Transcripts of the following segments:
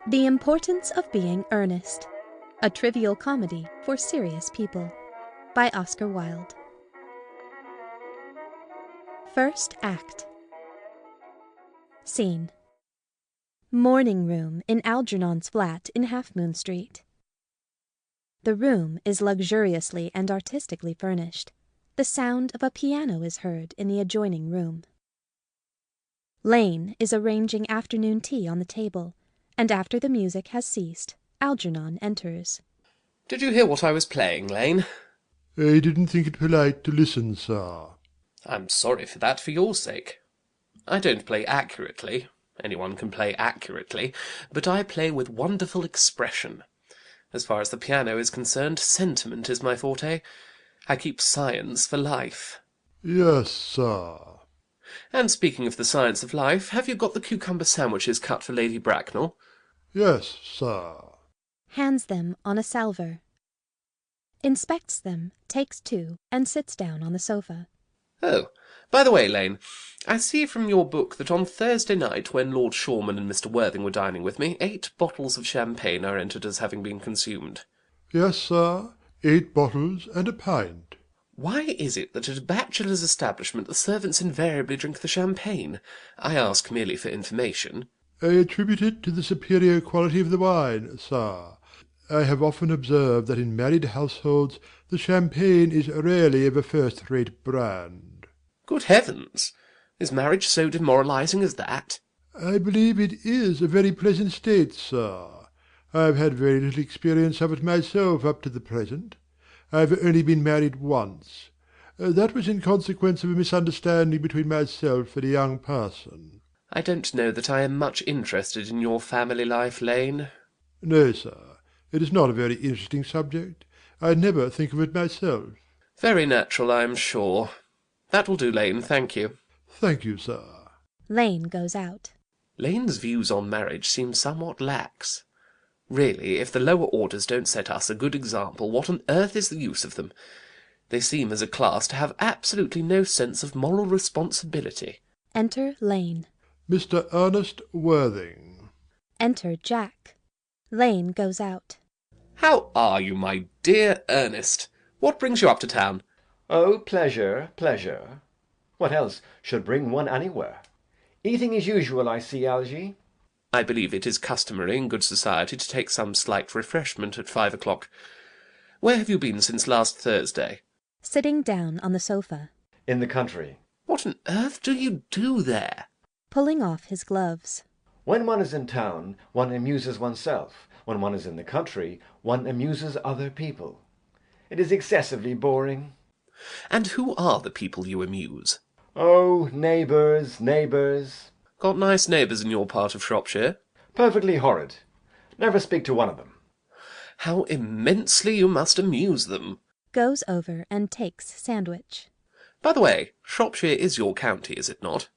The Importance of Being Earnest, a trivial comedy for serious people, by Oscar Wilde. First Act. Scene: morning room in Algernon's flat in Half Moon Street. The room is luxuriously and artistically furnished. The sound of a piano is heard in the adjoining room. Lane is arranging afternoon tea on the table, and after the music has ceased, Algernon enters. Did you hear what I was playing, Lane? I didn't think it polite to listen, sir. I'm sorry for that, for your sake. I don't play accurately. Anyone can play accurately, but I play with wonderful expression. As far as the piano is concerned, sentiment is my forte. I keep science for life. Yes, sir. And speaking of the science of life, have you got the cucumber sandwiches cut for Lady Bracknell? Yes, sir. Hands them on a salver. Inspects them, takes two, and sits down on the sofa. Oh, by the way, Lane, I see from your book that on Thursday night, when Lord Shorman and Mr. Worthing were dining with me, 8 bottles of champagne are entered as having been consumed. Yes, sir. 8 bottles and a pint. Why is it that at a bachelor's establishment the servants invariably drink the champagne? I ask merely for information. I attribute it to the superior quality of the wine, sir. I have often observed that in married households the champagne is rarely of a first-rate brand. Good heavens! Is marriage so demoralizing as that? I believe it is a very pleasant state, sir. I have had very little experience of it myself up to the present. I have only been married once. That was in consequence of a misunderstanding between myself and a young person. I don't know that I am much interested in your family life, Lane. No, sir. It is not a very interesting subject. I never think of it myself. Very natural, I am sure. That will do, Lane, thank you. Thank you, sir. Lane goes out. Lane's views on marriage seem somewhat lax. Really, if the lower orders don't set us a good example, what on earth is the use of them? They seem, as a class, to have absolutely no sense of moral responsibility. Enter Lane. Mr. Ernest Worthing. Enter Jack. Lane goes out. How are you, my dear Ernest? What brings you up to town? Oh, pleasure, pleasure. What else should bring one anywhere? Eating as usual, I see, Algy. I believe it is customary in good society to take some slight refreshment at 5 o'clock. Where have you been since last Thursday? Sitting down on the sofa. In the country. What on earth do you do there? Pulling off his gloves. When one is in town, one amuses oneself. When one is in the country, one amuses other people. It is excessively boring. And who are the people you amuse? Oh, neighbours, neighbours. Got nice neighbours in your part of Shropshire? Perfectly horrid. Never speak to one of them. How immensely you must amuse them. Goes over and takes sandwich. By the way, Shropshire is your county, is it not?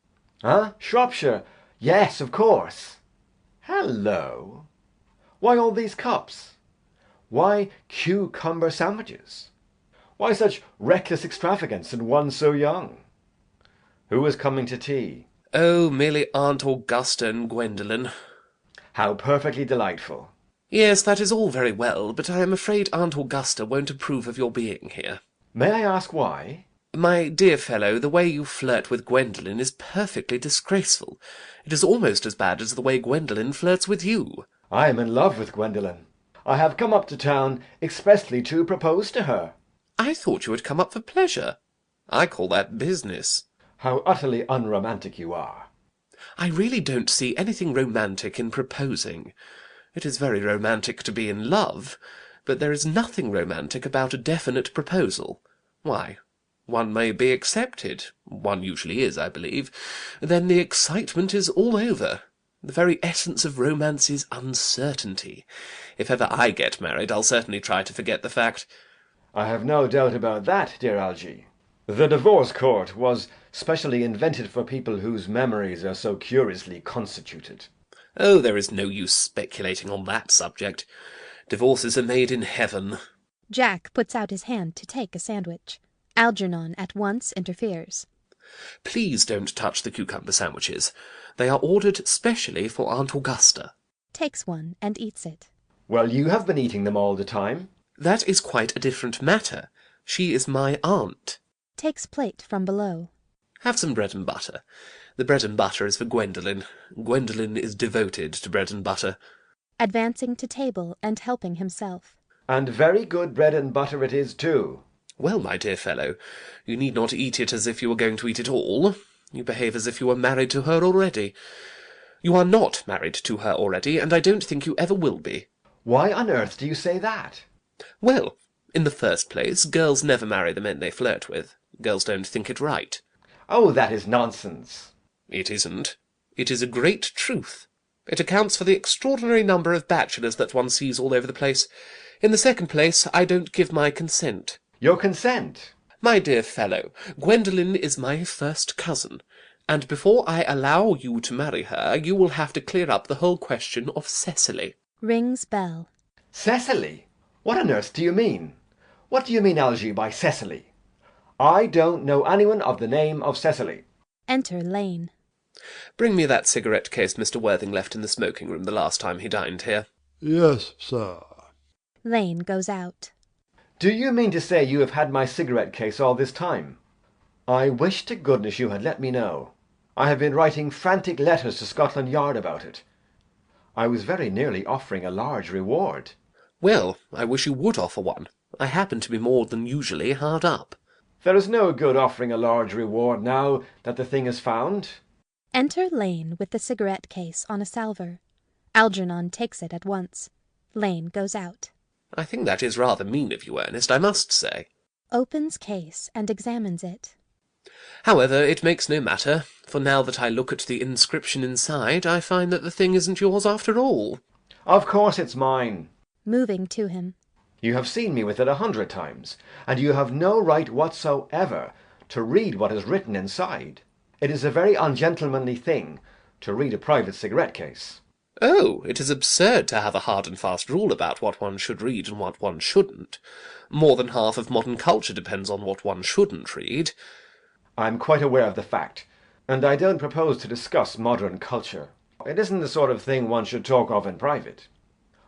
Huh? Shropshire? Yes, of course. Hello. Why all these cups? Why cucumber sandwiches? Why such reckless extravagance in one so young? Who is coming to tea? Oh, merely Aunt Augusta and Gwendolen. How perfectly delightful. Yes, that is all very well, but I am afraid Aunt Augusta won't approve of your being here. May I ask why? My dear fellow, the way you flirt with Gwendolen is perfectly disgraceful. It is almost as bad as the way Gwendolen flirts with you. I am in love with Gwendolen. I have come up to town expressly to propose to her. I thought you had come up for pleasure. I call that business. How utterly unromantic you are. I really don't see anything romantic in proposing. It is very romantic to be in love, but there is nothing romantic about a definite proposal. Why, one may be accepted. One usually is, I believe. Then the excitement is all over. The very essence of romance is uncertainty. If ever I get married, I'll certainly try to forget the fact. I have no doubt about that, dear Algy. The divorce court was specially invented for people whose memories are so curiously constituted. Oh, there is no use speculating on that subject. Divorces are made in heaven. Jack puts out his hand to take a sandwich. Algernon at once interferes. Please don't touch the cucumber sandwiches. They are ordered specially for Aunt Augusta. Takes one and eats it. Well, you have been eating them all the time. That is quite a different matter. She is my aunt. Takes plate from below. Have some bread and butter. The bread and butter is for Gwendolen. Gwendolen is devoted to bread and butter. Advancing to table and helping himself. And very good bread and butter it is, too. Well, my dear fellow, you need not eat it as if you were going to eat it all. You behave as if you were married to her already. You are not married to her already, and I don't think you ever will be. Why on earth do you say that? Well, in the first place, girls never marry the men they flirt with. Girls don't think it right. Oh, that is nonsense. It isn't. It is a great truth. It accounts for the extraordinary number of bachelors that one sees all over the place. In the second place, I don't give my consent. Your consent? My dear fellow, Gwendolen is my first cousin, and before I allow you to marry her, you will have to clear up the whole question of Cecily. Rings bell. Cecily? What on earth do you mean? What do you mean, Algy, by Cecily? I don't know anyone of the name of Cecily. Enter Lane. Bring me that cigarette case Mr. Worthing left in the smoking room the last time he dined here. Yes, sir. Lane goes out. Do you mean to say you have had my cigarette case all this time? I wish to goodness you had let me know. I have been writing frantic letters to Scotland Yard about it. I was very nearly offering a large reward. Well, I wish you would offer one. I happen to be more than usually hard up. There is no good offering a large reward now that the thing is found. Enter Lane with the cigarette case on a salver. Algernon takes it at once. Lane goes out. I think that is rather mean of you, Ernest, I must say. Opens case and examines it. However, it makes no matter, for now that I look at the inscription inside, I find that the thing isn't yours after all. Of course it's mine. Moving to him. You have seen me with it 100 times, and you have no right whatsoever to read what is written inside. It is a very ungentlemanly thing to read a private cigarette case. Oh, it is absurd to have a hard and fast rule about what one should read and what one shouldn't. More than half of modern culture depends on what one shouldn't read. I'm quite aware of the fact, and I don't propose to discuss modern culture. It isn't the sort of thing one should talk of in private.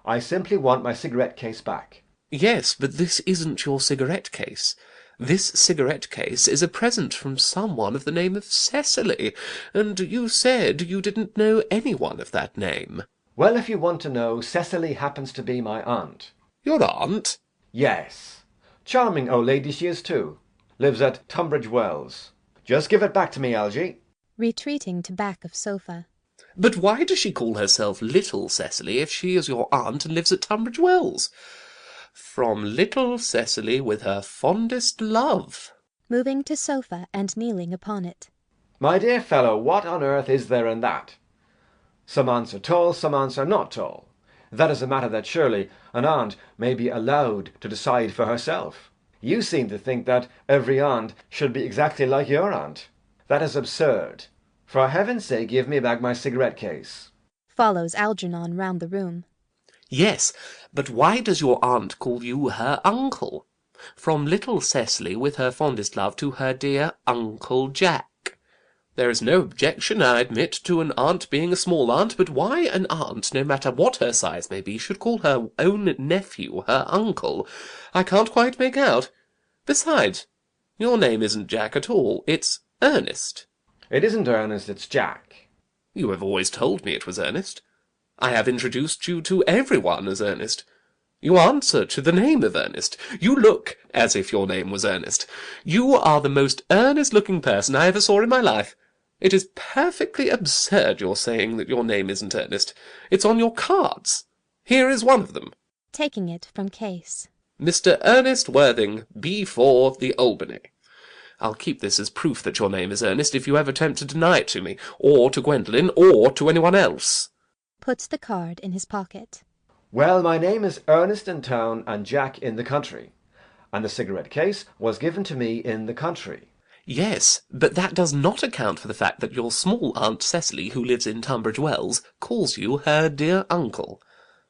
I simply want my cigarette case back. Yes, but this isn't your cigarette case. This cigarette case is a present from someone of the name of Cecily, and you said you didn't know anyone of that name. Well, if you want to know, Cecily happens to be my aunt. Your aunt? Yes. Charming old lady she is too. Lives at Tunbridge Wells. Just give it back to me, Algy. Retreating to back of sofa. But why does she call herself Little Cecily if she is your aunt and lives at Tunbridge Wells? From little Cecily with her fondest love. Moving to sofa and kneeling upon it. My dear fellow, what on earth is there in that? Some aunts are tall, some aunts are not tall. That is a matter that surely an aunt may be allowed to decide for herself. You seem to think that every aunt should be exactly like your aunt. That is absurd. For heaven's sake, give me back my cigarette case. Follows Algernon round the room. Yes, but why does your aunt call you her uncle? From little Cecily with her fondest love to her dear Uncle Jack. There is no objection, I admit, to an aunt being a small aunt, but why an aunt, no matter what her size may be, should call her own nephew her uncle, I can't quite make out. Besides, your name isn't Jack at all, it's Ernest. It isn't Ernest, it's Jack. You have always told me it was Ernest. I have introduced you to everyone as Ernest. You answer to the name of Ernest. You look as if your name was Ernest. You are the most earnest-looking person I ever saw in my life. It is perfectly absurd your saying that your name isn't Ernest. It's on your cards. Here is one of them. Taking it from case. Mr. Ernest Worthing, B4, the Albany. I'll keep this as proof that your name is Ernest if you ever attempt to deny it to me, or to Gwendolen, or to anyone else. Puts the card in his pocket. Well, my name is Ernest in town and Jack in the country, and the cigarette case was given to me in the country. Yes, but that does not account for the fact that your small Aunt Cecily, who lives in Tunbridge Wells, calls you her dear uncle.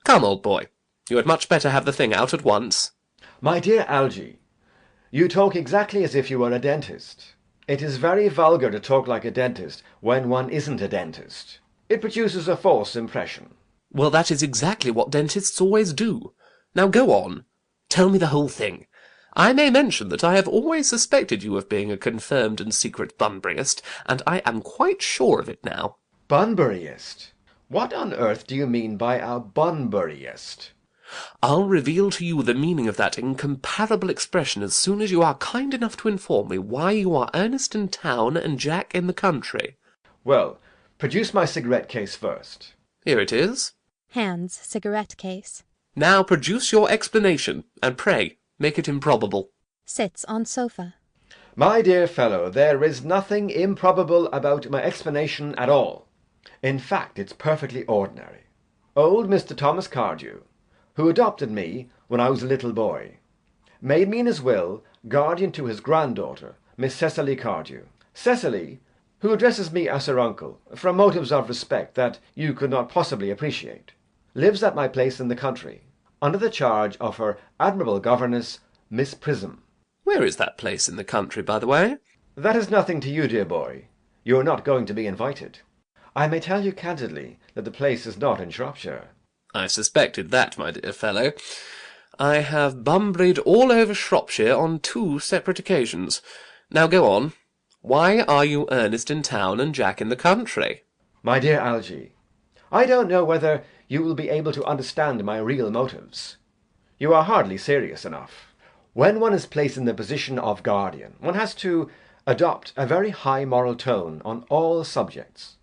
Come, old boy, you had much better have the thing out at once. My dear Algy, you talk exactly as if you were a dentist. It is very vulgar to talk like a dentist when one isn't a dentist. It produces a false impression. Well, that is exactly what dentists always do. Now go on. Tell me the whole thing. I may mention that I have always suspected you of being a confirmed and secret Bunburyist, and I am quite sure of it now. Bunburyist? What on earth do you mean by a Bunburyist? I'll reveal to you the meaning of that incomparable expression as soon as you are kind enough to inform me why you are Ernest in town and Jack in the country. Well, produce my cigarette case first. Here it is. Hands cigarette case. Now produce your explanation, and pray make it improbable. Sits on sofa. My dear fellow, there is nothing improbable about my explanation at all. In fact, it's perfectly ordinary. Old Mr. Thomas Cardew, who adopted me when I was a little boy, made me in his will guardian to his granddaughter, Miss Cecily Cardew. Cecily, who addresses me as her uncle, from motives of respect that you could not possibly appreciate, lives at my place in the country, under the charge of her admirable governess, Miss Prism. Where is that place in the country, by the way? That is nothing to you, dear boy. You are not going to be invited. I may tell you candidly that the place is not in Shropshire. I suspected that, my dear fellow. I have Bunburyed all over Shropshire on 2 separate occasions. Now go on. Why are you Ernest in town and Jack in the country? My dear Algy, I don't know whether you will be able to understand my real motives. You are hardly serious enough. When one is placed in the position of guardian, one has to adopt a very high moral tone on all subjects.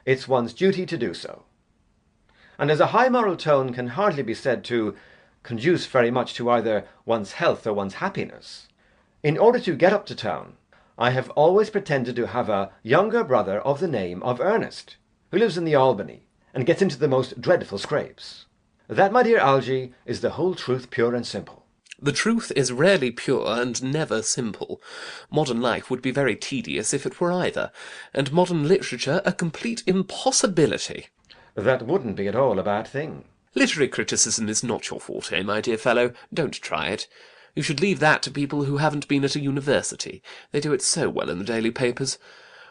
It's one's duty to do so. And as a high moral tone can hardly be said to conduce very much to either one's health or one's happiness, in order to get up to town, I have always pretended to have a younger brother of the name of Ernest, who lives in the Albany, and gets into the most dreadful scrapes. That, my dear Algy, is the whole truth, pure and simple. The truth is rarely pure and never simple. Modern life would be very tedious if it were either, and modern literature a complete impossibility. That wouldn't be at all a bad thing. Literary criticism is not your forte, my dear fellow. Don't try it. You should leave that to people who haven't been at a university. They do it so well in the daily papers.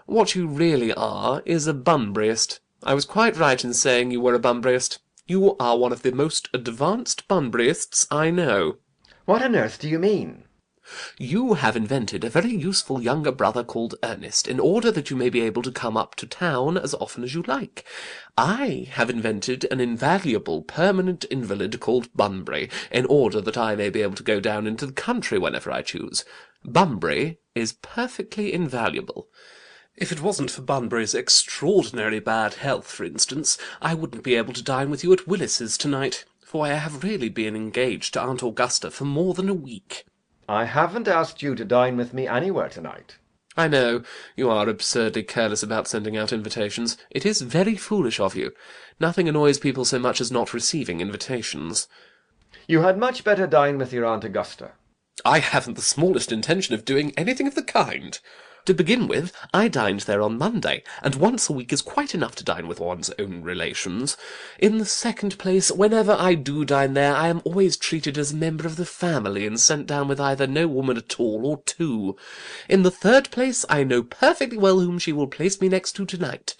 What you really are is a Bunburyist. I was quite right in saying you were a Bunburyist. You are one of the most advanced Bunburyists I know. What on earth do you mean? You have invented a very useful younger brother called Ernest, in order that you may be able to come up to town as often as you like. I have invented an invaluable permanent invalid called Bunbury, in order that I may be able to go down into the country whenever I choose. Bunbury is perfectly invaluable. If it wasn't for Bunbury's extraordinarily bad health, for instance, I wouldn't be able to dine with you at Willis's to-night, for I have really been engaged to Aunt Augusta for more than a week. I haven't asked you to dine with me anywhere tonight. I know, you are absurdly careless about sending out invitations. It is very foolish of you. Nothing annoys people so much as not receiving invitations. You had much better dine with your Aunt Augusta. I haven't the smallest intention of doing anything of the kind. To begin with, I dined there on Monday, and once a week is quite enough to dine with one's own relations. In the second place, whenever I do dine there, I am always treated as a member of the family, and sent down with either no woman at all or 2. In the third place, I know perfectly well whom she will place me next to tonight.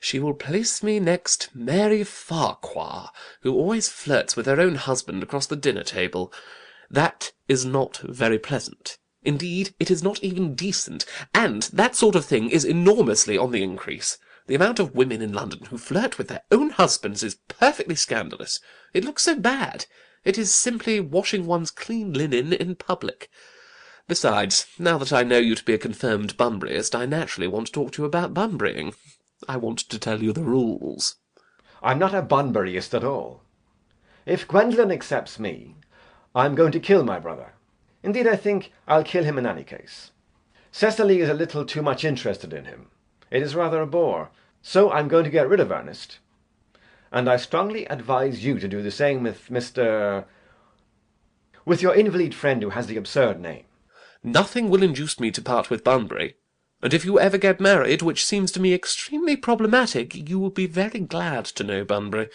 She will place me next Mary Farquhar, who always flirts with her own husband across the dinner-table. That is not very pleasant. Indeed, it is not even decent, and that sort of thing is enormously on the increase. The amount of women in London who flirt with their own husbands is perfectly scandalous. It looks so bad. It is simply washing one's clean linen in public. Besides, now that I know you to be a confirmed Bunburyist, I naturally want to talk to you about Bunburying. I want to tell you the rules. I'm not a Bunburyist at all. If Gwendolen accepts me, I'm going to kill my brother. Indeed, I think I'll kill him in any case. Cecily is a little too much interested in him. It is rather a bore. So I'm going to get rid of Ernest. And I strongly advise you to do the same with with your invalid friend who has the absurd name. Nothing will induce me to part with Bunbury. And if you ever get married, which seems to me extremely problematic, you will be very glad to know Bunbury.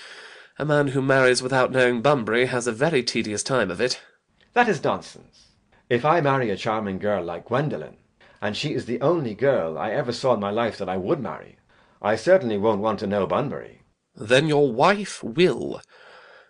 A man who marries without knowing Bunbury has a very tedious time of it. That is nonsense. If I marry a charming girl like Gwendolen, and she is the only girl I ever saw in my life that I would marry, I certainly won't want to know Bunbury. Then your wife will.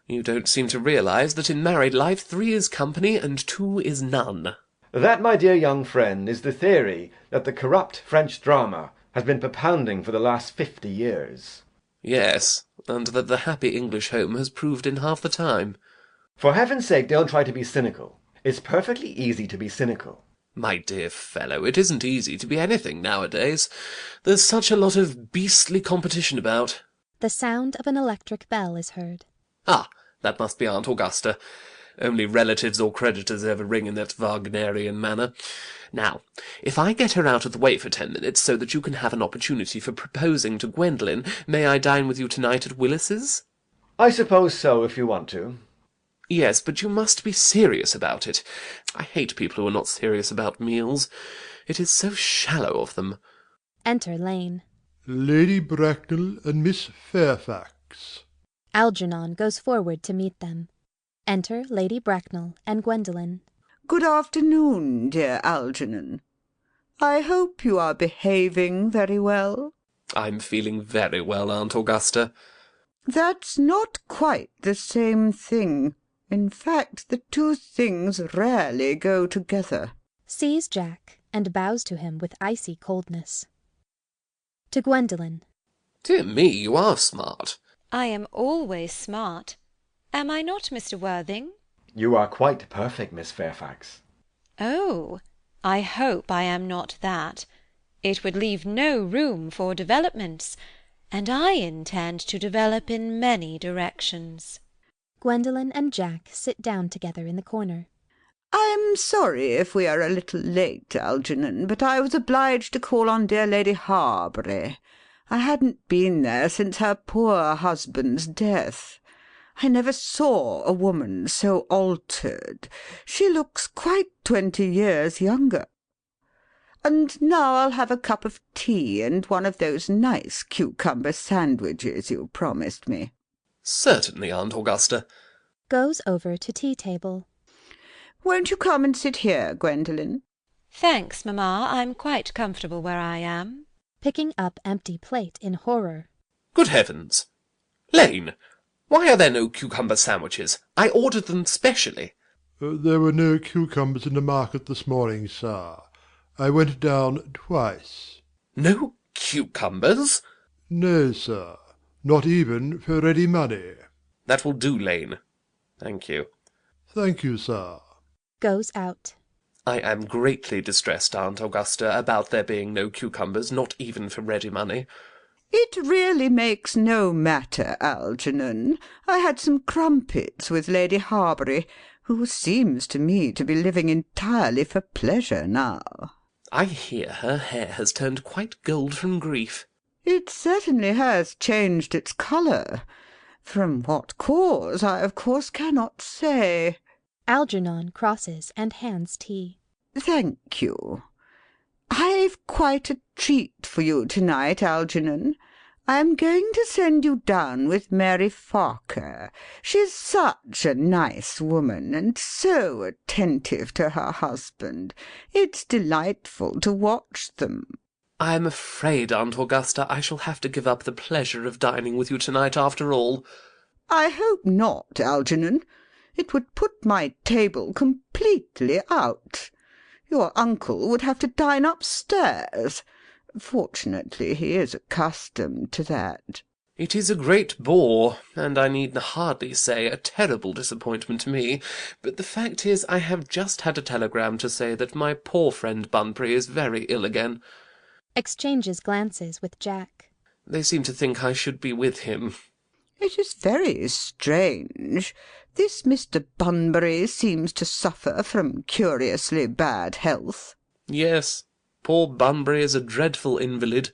You don't seem to realise that in married life 3 is company and 2 is none. That, my dear young friend, is the theory that the corrupt French drama has been propounding for the last 50 years. Yes, and that the happy English home has proved in half the time. For heaven's sake, don't try to be cynical. It's perfectly easy to be cynical. My dear fellow, it isn't easy to be anything nowadays. There's such a lot of beastly competition about. The sound of an electric bell is heard. Ah, that must be Aunt Augusta. Only relatives or creditors ever ring in that Wagnerian manner. Now, if I get her out of the way for 10 minutes, so that you can have an opportunity for proposing to Gwendolen, may I dine with you tonight at Willis's? I suppose so, if you want to. Yes, but you must be serious about it. I hate people who are not serious about meals. It is so shallow of them. Enter Lane. Lady Bracknell and Miss Fairfax. Algernon goes forward to meet them. Enter Lady Bracknell and Gwendolen. Good afternoon, dear Algernon. I hope you are behaving very well. I'm feeling very well, Aunt Augusta. That's not quite the same thing. In fact, the two things rarely go together. Sees Jack and bows to him with icy coldness. To Gwendolen. Dear me, you are smart. I am always smart. Am I not, Mr. Worthing? You are quite perfect, Miss Fairfax. Oh, I hope I am not that. It would leave no room for developments, and I intend to develop in many directions. Gwendolen and Jack sit down together in the corner. I'm sorry if we are a little late, Algernon, but I was obliged to call on dear Lady Harbury. I hadn't been there since her poor husband's death. I never saw a woman so altered. She looks quite 20 years younger. And now I'll have a cup of tea and one of those nice cucumber sandwiches you promised me. Certainly, Aunt Augusta. Goes over to tea-table. Won't you come and sit here, Gwendolen? Thanks, mamma. I'm quite comfortable where I am. Picking up empty plate in horror. Good heavens! Lane, why are there no cucumber sandwiches? I ordered them specially. There were no cucumbers in the market this morning, sir. I went down twice. No cucumbers? No, sir. Not even for ready money. That will do, Lane. Thank you. Thank you, sir. Goes out. I am greatly distressed, Aunt Augusta, about there being no cucumbers, not even for ready money. It really makes no matter, Algernon. I had some crumpets with Lady Harbury, who seems to me to be living entirely for pleasure now. I hear her hair has turned quite gold from grief. It certainly has changed its colour. From what cause, I of course cannot say. Algernon crosses and hands tea. Thank you. I've quite a treat for you tonight, Algernon. I am going to send you down with Mary Farker. She's such a nice woman, and so attentive to her husband. It's delightful to watch them. I am afraid, Aunt Augusta, I shall have to give up the pleasure of dining with you tonight after all. I hope not, Algernon. It would put my table completely out. Your uncle would have to dine upstairs. Fortunately, he is accustomed to that. It is a great bore, and I need hardly say a terrible disappointment to me, but the fact is I have just had a telegram to say that my poor friend Bunbury is very ill again. Exchanges glances with Jack. They seem to think I should be with him. It is very strange. This Mr. Bunbury seems to suffer from curiously bad health. Yes, poor Bunbury is a dreadful invalid.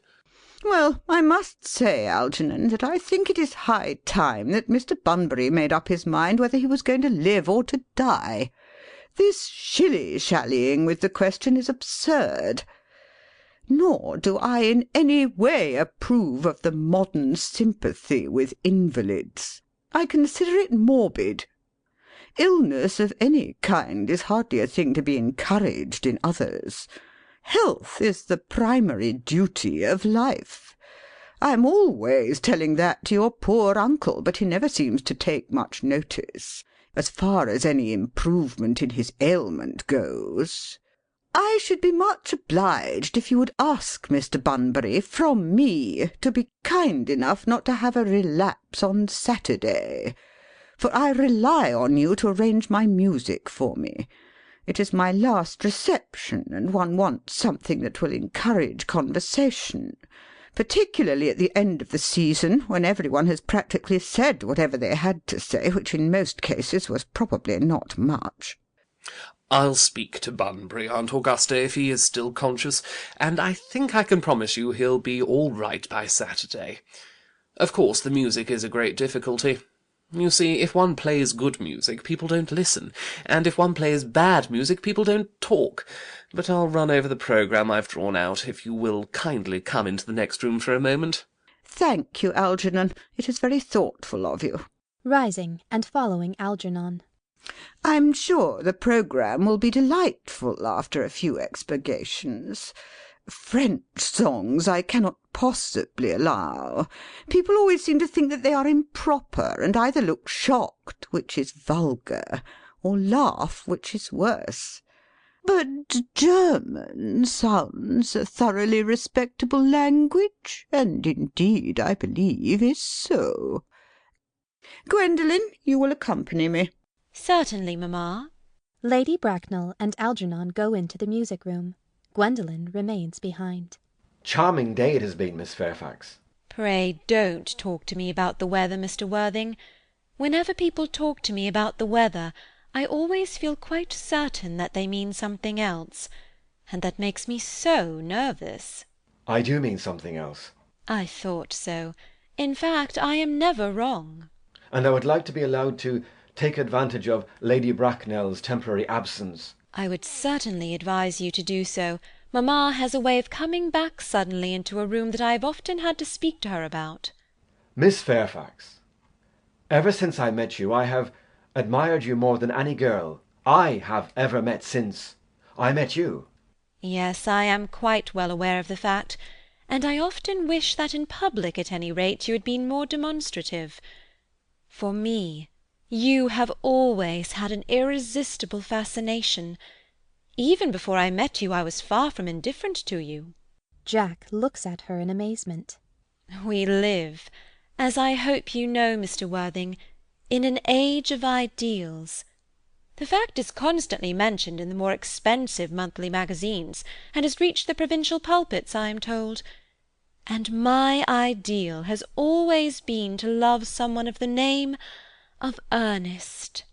Well, I must say, Algernon, that I think it is high time that Mr. Bunbury made up his mind whether he was going to live or to die. This shilly-shallying with the question is absurd. Nor do I in any way approve of the modern sympathy with invalids. I consider it morbid. Illness of any kind is hardly a thing to be encouraged in others. Health is the primary duty of life. I am always telling that to your poor uncle, but he never seems to take much notice, as far as any improvement in his ailment goes. I should be much obliged if you would ask Mr. Bunbury, from me, to be kind enough not to have a relapse on Saturday, for I rely on you to arrange my music for me. It is my last reception, and one wants something that will encourage conversation, particularly at the end of the season, when every one has practically said whatever they had to say, which in most cases was probably not much. I'll speak to Bunbury, Aunt Augusta, if he is still conscious, and I think I can promise you he'll be all right by Saturday. Of course, the music is a great difficulty. You see, if one plays good music, people don't listen, and if one plays bad music, people don't talk. But I'll run over the programme I've drawn out, if you will kindly come into the next room for a moment. Thank you, Algernon. It is very thoughtful of you. Rising and following Algernon. I'm sure the programme will be delightful after a few expurgations. French songs I cannot possibly allow. People always seem to think that they are improper, and either look shocked, which is vulgar, or laugh, which is worse. But German sounds a thoroughly respectable language, and indeed, I believe, is so. Gwendolen, you will accompany me. Certainly, mamma. Lady Bracknell and Algernon go into the music-room. Gwendolen remains behind. Charming day it has been, Miss Fairfax. Pray don't talk to me about the weather, Mr. Worthing. Whenever people talk to me about the weather, I always feel quite certain that they mean something else, and that makes me so nervous. I do mean something else. I thought so. In fact, I am never wrong. And I would like to be allowed to take advantage of Lady Bracknell's temporary absence. I would certainly advise you to do so. Mamma has a way of coming back suddenly into a room that I have often had to speak to her about. Miss Fairfax, ever since I met you, I have admired you more than any girl I have ever met since I met you. Yes, I am quite well aware of the fact, and I often wish that in public, at any rate, you had been more demonstrative. For me, you have always had an irresistible fascination. Even before I met you, I was far from indifferent to you. Jack looks at her in amazement. We live, as I hope you know, Mr. Worthing, in an age of ideals. The fact is constantly mentioned in the more expensive monthly magazines, and has reached the provincial pulpits, I am told. And my ideal has always been to love someone of the name of Ernest.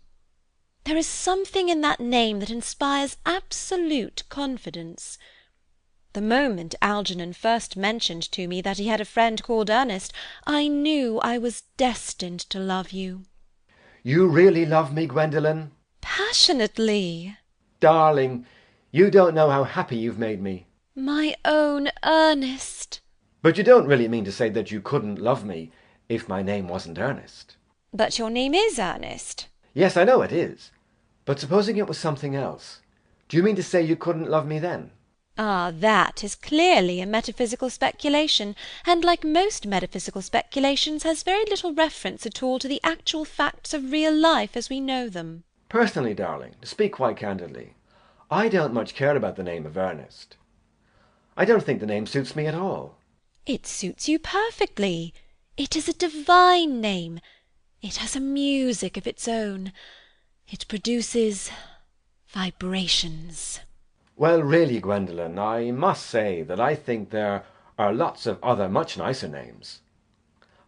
There is something in that name that inspires absolute confidence. The moment Algernon first mentioned to me that he had a friend called Ernest, I knew I was destined to love you. You really love me, Gwendolen? Passionately. Darling, you don't know how happy you've made me. My own Ernest. But you don't really mean to say that you couldn't love me if my name wasn't Ernest. But your name is Ernest. Yes, I know it is. But supposing it was something else, do you mean to say you couldn't love me then? Ah, that is clearly a metaphysical speculation, and like most metaphysical speculations has very little reference at all to the actual facts of real life as we know them. Personally, darling, to speak quite candidly, I don't much care about the name of Ernest. I don't think the name suits me at all. It suits you perfectly. It is a divine name. It has a music of its own. It produces vibrations. Well, really, Gwendolen, I must say that I think there are lots of other much nicer names.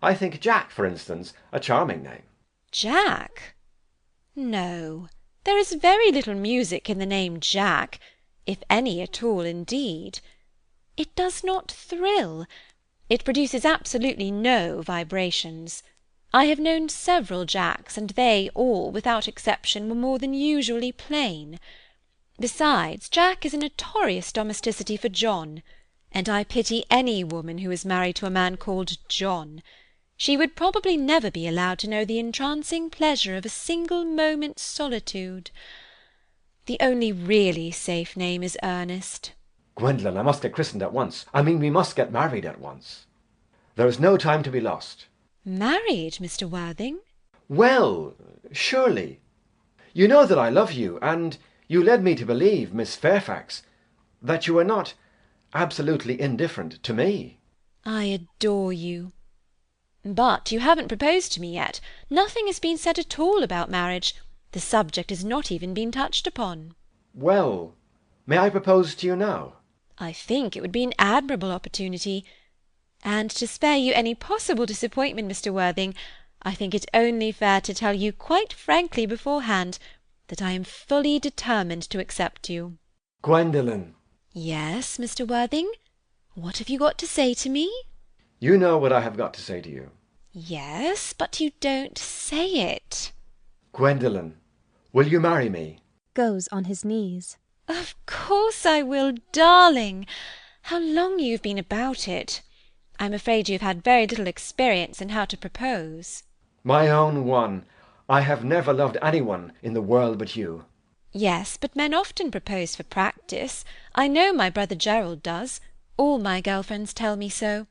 I think Jack, for instance, a charming name. Jack? No, there is very little music in the name Jack, if any at all indeed. It does not thrill. It produces absolutely no vibrations. I have known several Jacks, and they all, without exception, were more than usually plain. Besides, Jack is a notorious domesticity for John, and I pity any woman who is married to a man called John. She would probably never be allowed to know the entrancing pleasure of a single moment's solitude. The only really safe name is Ernest. Gwendolen, I must get christened at once. I mean, we must get married at once. There is no time to be lost. Married, Mr. Worthing? Well, surely. You know that I love you, and you led me to believe, Miss Fairfax, that you were not absolutely indifferent to me. I adore you. But you haven't proposed to me yet. Nothing has been said at all about marriage. The subject has not even been touched upon. Well, may I propose to you now? I think it would be an admirable opportunity. And to spare you any possible disappointment, Mr. Worthing, I think it only fair to tell you quite frankly beforehand that I am fully determined to accept you. Gwendolen. Yes, Mr. Worthing? What have you got to say to me? You know what I have got to say to you. Yes, but you don't say it. Gwendolen, will you marry me? Goes on his knees. Of course I will, darling. How long you've been about it. I'm afraid you've had very little experience in how to propose. My own one, I have never loved anyone in the world but you. Yes, but men often propose for practice. I know my brother Gerald does. All my girl-friends tell me so.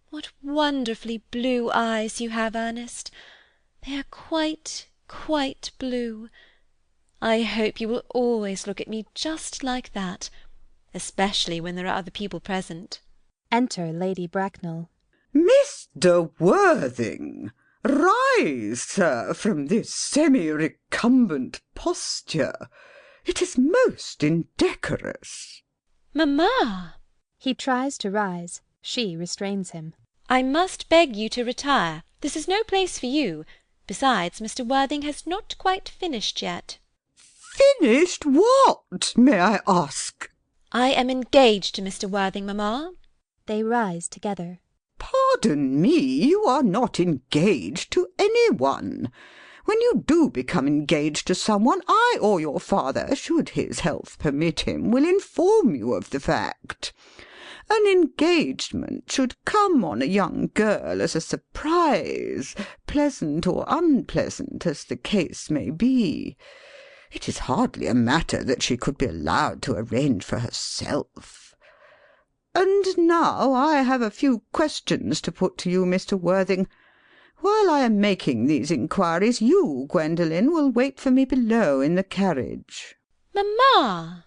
What wonderfully blue eyes you have, Ernest. They are quite, quite blue. I hope you will always look at me just like that, especially when there are other people present. Enter Lady Bracknell. Mr. Worthing, rise, sir, from this semi-recumbent posture. It is most indecorous. Mamma! He tries to rise. She restrains him. I must beg you to retire. This is no place for you. Besides, Mr. Worthing has not quite finished yet. Finished what, may I ask? I am engaged to Mr. Worthing, mamma. They rise together. Pardon me, you are not engaged to any one. When you do become engaged to someone, I or your father, should his health permit him, will inform you of the fact. An engagement should come on a young girl as a surprise, pleasant or unpleasant as the case may be. It is hardly a matter that she could be allowed to arrange for herself. And now I have a few questions to put to you, Mr. Worthing. While I am making these inquiries, you, Gwendolen, will wait for me below in the carriage. Mamma!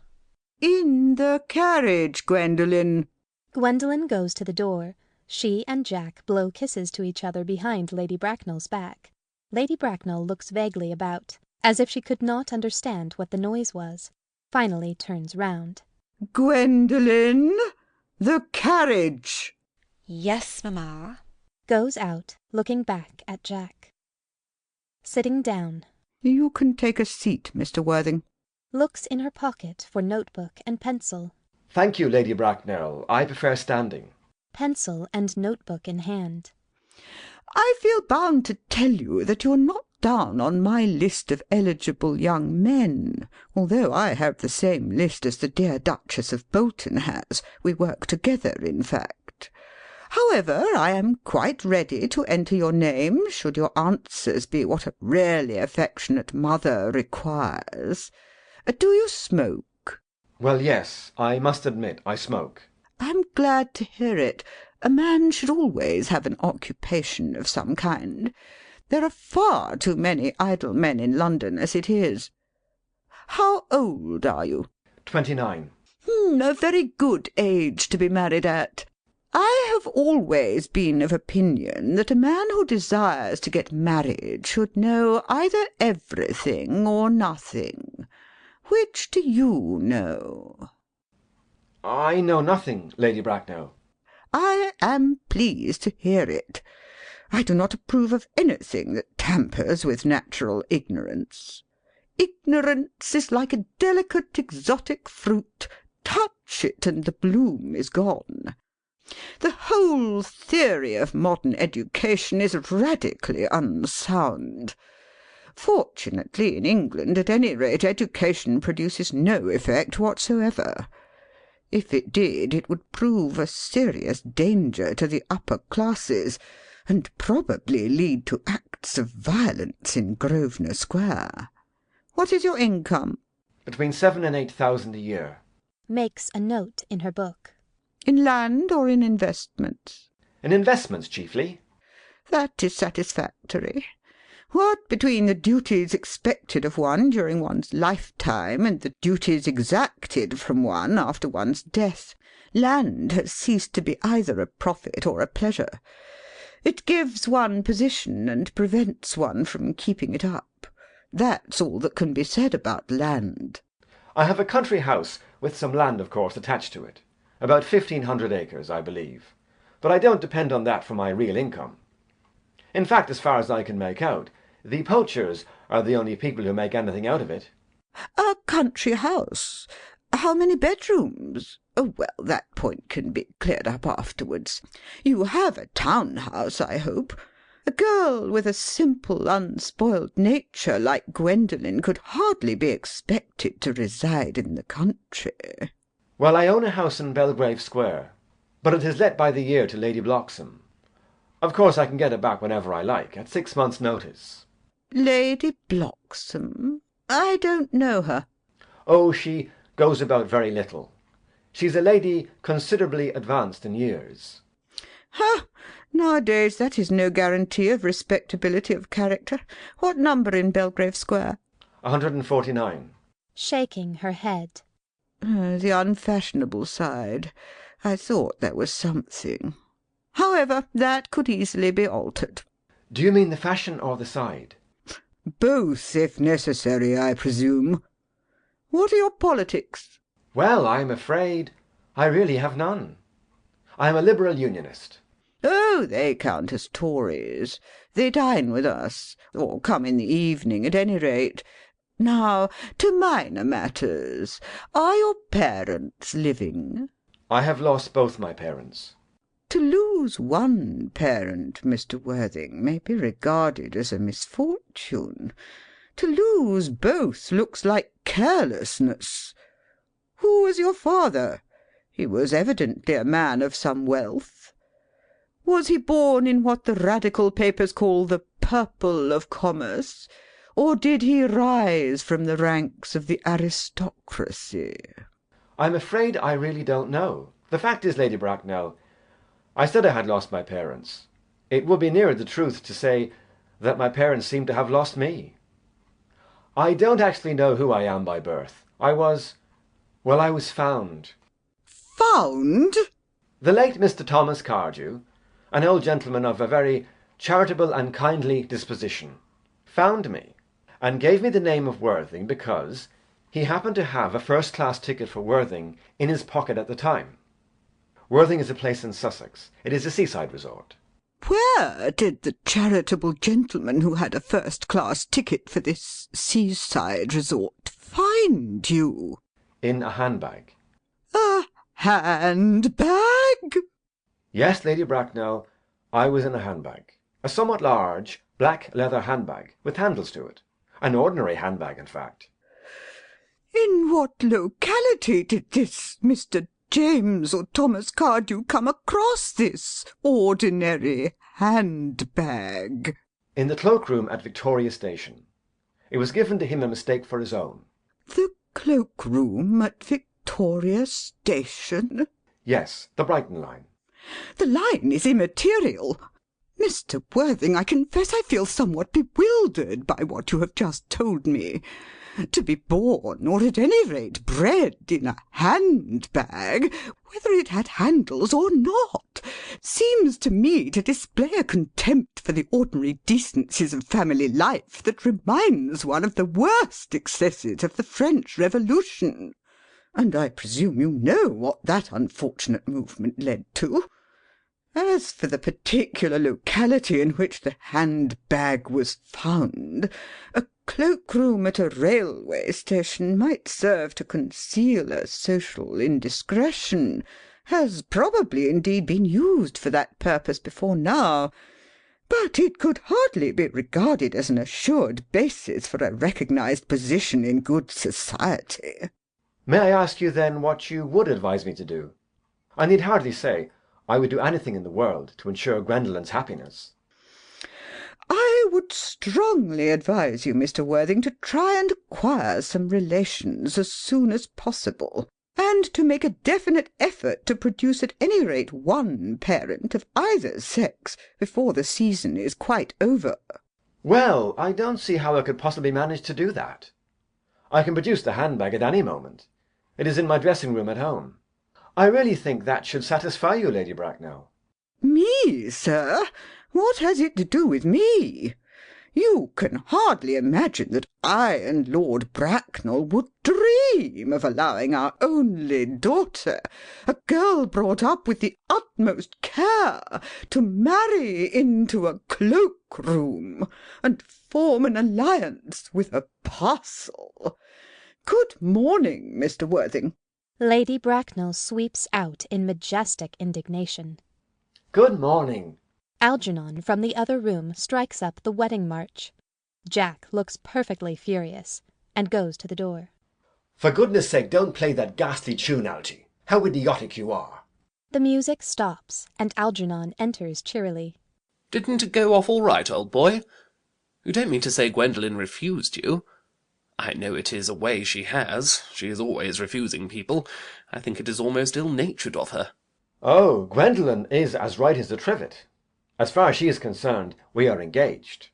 In the carriage, Gwendolen. Gwendolen goes to the door. She and Jack blow kisses to each other behind Lady Bracknell's back. Lady Bracknell looks vaguely about, as if she could not understand what the noise was. Finally turns round. Gwendolen, the carriage. Yes, mamma. Goes out, looking back at Jack. Sitting down. You can take a seat, Mr. Worthing. Looks in her pocket for notebook and pencil. Thank you, Lady Bracknell. I prefer standing. Pencil and notebook in hand. I feel bound to tell you that you're not down on my list of eligible young men, although I have the same list as the dear Duchess of Bolton has. We work together, in fact. However, I am quite ready to enter your name, should your answers be what a really affectionate mother requires. Do you smoke? Well, yes, I must admit I smoke. I'm glad to hear it. A man should always have an occupation of some kind. There are far too many idle men in London as it is. How old are you? 29. A very good age to be married at. I have always been of opinion that a man who desires to get married should know either everything or nothing. Which do you know? I know nothing, Lady Bracknell. I am pleased to hear it. I do not approve of anything that tampers with natural ignorance. Ignorance is like a delicate exotic fruit. Touch it and the bloom is gone. The whole theory of modern education is radically unsound. Fortunately, in England, at any rate, education produces no effect whatsoever. If it did, it would prove a serious danger to the upper classes, and probably lead to acts of violence in Grosvenor Square. What is your income? Between 7,000 and 8,000 a year. Makes a note in her book. In land or in investments? In investments chiefly. That is satisfactory. What between the duties expected of one during one's lifetime and the duties exacted from one after one's death, land has ceased to be either a profit or a pleasure. It gives one position and prevents one from keeping it up. That's all that can be said about land. I have a country house with some land, of course, attached to it. About 1,500 acres, I believe. But I don't depend on that for my real income. In fact, as far as I can make out, the poachers are the only people who make anything out of it. A country house? How many bedrooms? Oh, well, that point can be cleared up afterwards. You have a town house, I hope. A girl with a simple, unspoiled nature like Gwendolen could hardly be expected to reside in the country. Well, I own a house in Belgrave Square, but it is let by the year to Lady Bloxham. Of course I can get it back whenever I like, at 6 months' notice. Lady Bloxham? I don't know her. Oh, she goes about very little. She's a lady considerably advanced in years. Ha! Nowadays that is no guarantee of respectability of character. What number in Belgrave Square? 149. Shaking her head. The unfashionable side. I thought there was something. However, that could easily be altered. Do you mean the fashion or the side? Both, if necessary, I presume. What are your politics? Well, I'm afraid I really have none. I am a Liberal Unionist. Oh, they count as Tories. They dine with us, or come in the evening at any rate. Now, to minor matters. Are your parents living? I have lost both my parents. To lose one parent, Mr. Worthing, may be regarded as a misfortune. To lose both looks like carelessness. Who was your father? He was evidently a man of some wealth. Was he born in what the Radical papers call the purple of commerce, or did he rise from the ranks of the aristocracy? I'm afraid I really don't know. The fact is, Lady Bracknell, I said I had lost my parents. It would be nearer the truth to say that my parents seem to have lost me. I don't actually know who I am by birth. I was found. Found? The late Mr. Thomas Cardew, an old gentleman of a very charitable and kindly disposition, found me and gave me the name of Worthing because he happened to have a first-class ticket for Worthing in his pocket at the time. Worthing is a place in Sussex. It is a seaside resort. Where did the charitable gentleman who had a first-class ticket for this seaside resort find you? In a handbag. A handbag? Yes, Lady Bracknell, I was in a handbag. A somewhat large, black leather handbag, with handles to it. An ordinary handbag, in fact. In what locality did this Mr. James or Thomas Cardew come across this ordinary handbag? In the cloakroom at Victoria Station. It was given to him a mistake for his own. The cloakroom at Victoria Station? Yes, the Brighton line. The line is immaterial. Mr. Worthing, I confess I feel somewhat bewildered by what you have just told me. To be born, or at any rate bred, in a handbag, whether it had handles or not, seems to me to display a contempt for the ordinary decencies of family life that reminds one of the worst excesses of the French Revolution. And I presume you know what that unfortunate movement led to. As for the particular locality in which the handbag was found, a cloakroom at a railway station might serve to conceal a social indiscretion, has probably indeed been used for that purpose before now, but it could hardly be regarded as an assured basis for a recognised position in good society. May I ask you then what you would advise me to do? I need hardly say I would do anything in the world to ensure Gwendolen's happiness. I would strongly advise you, Mr. Worthing, to try and acquire some relations as soon as possible. and to make a definite effort to produce at any rate one parent of either sex before the season is quite over. Well, I don't see how I could possibly manage to do that. I can produce the handbag at any moment. It is in my dressing-room at home. I really think that should satisfy you, Lady Bracknell. Me, sir? What has it to do with me? You can hardly imagine that I and Lord Bracknell would dream of allowing our only daughter, a girl brought up with the utmost care, to marry into a cloak-room and form an alliance with a parcel. Good morning, Mr. Worthing. Lady Bracknell sweeps out in majestic indignation. Good morning. Algernon from the other room strikes up the wedding march. Jack looks perfectly furious and goes to the door. For goodness sake, don't play that ghastly tune, Algy. How idiotic you are. The music stops, and Algernon enters cheerily. Didn't it go off all right, old boy? You don't mean to say Gwendolen refused you? I know it is a way she has. She is always refusing people. I think it is almost ill-natured of her. Oh, Gwendolen is as right as a trivet. As far as she is concerned, we are engaged.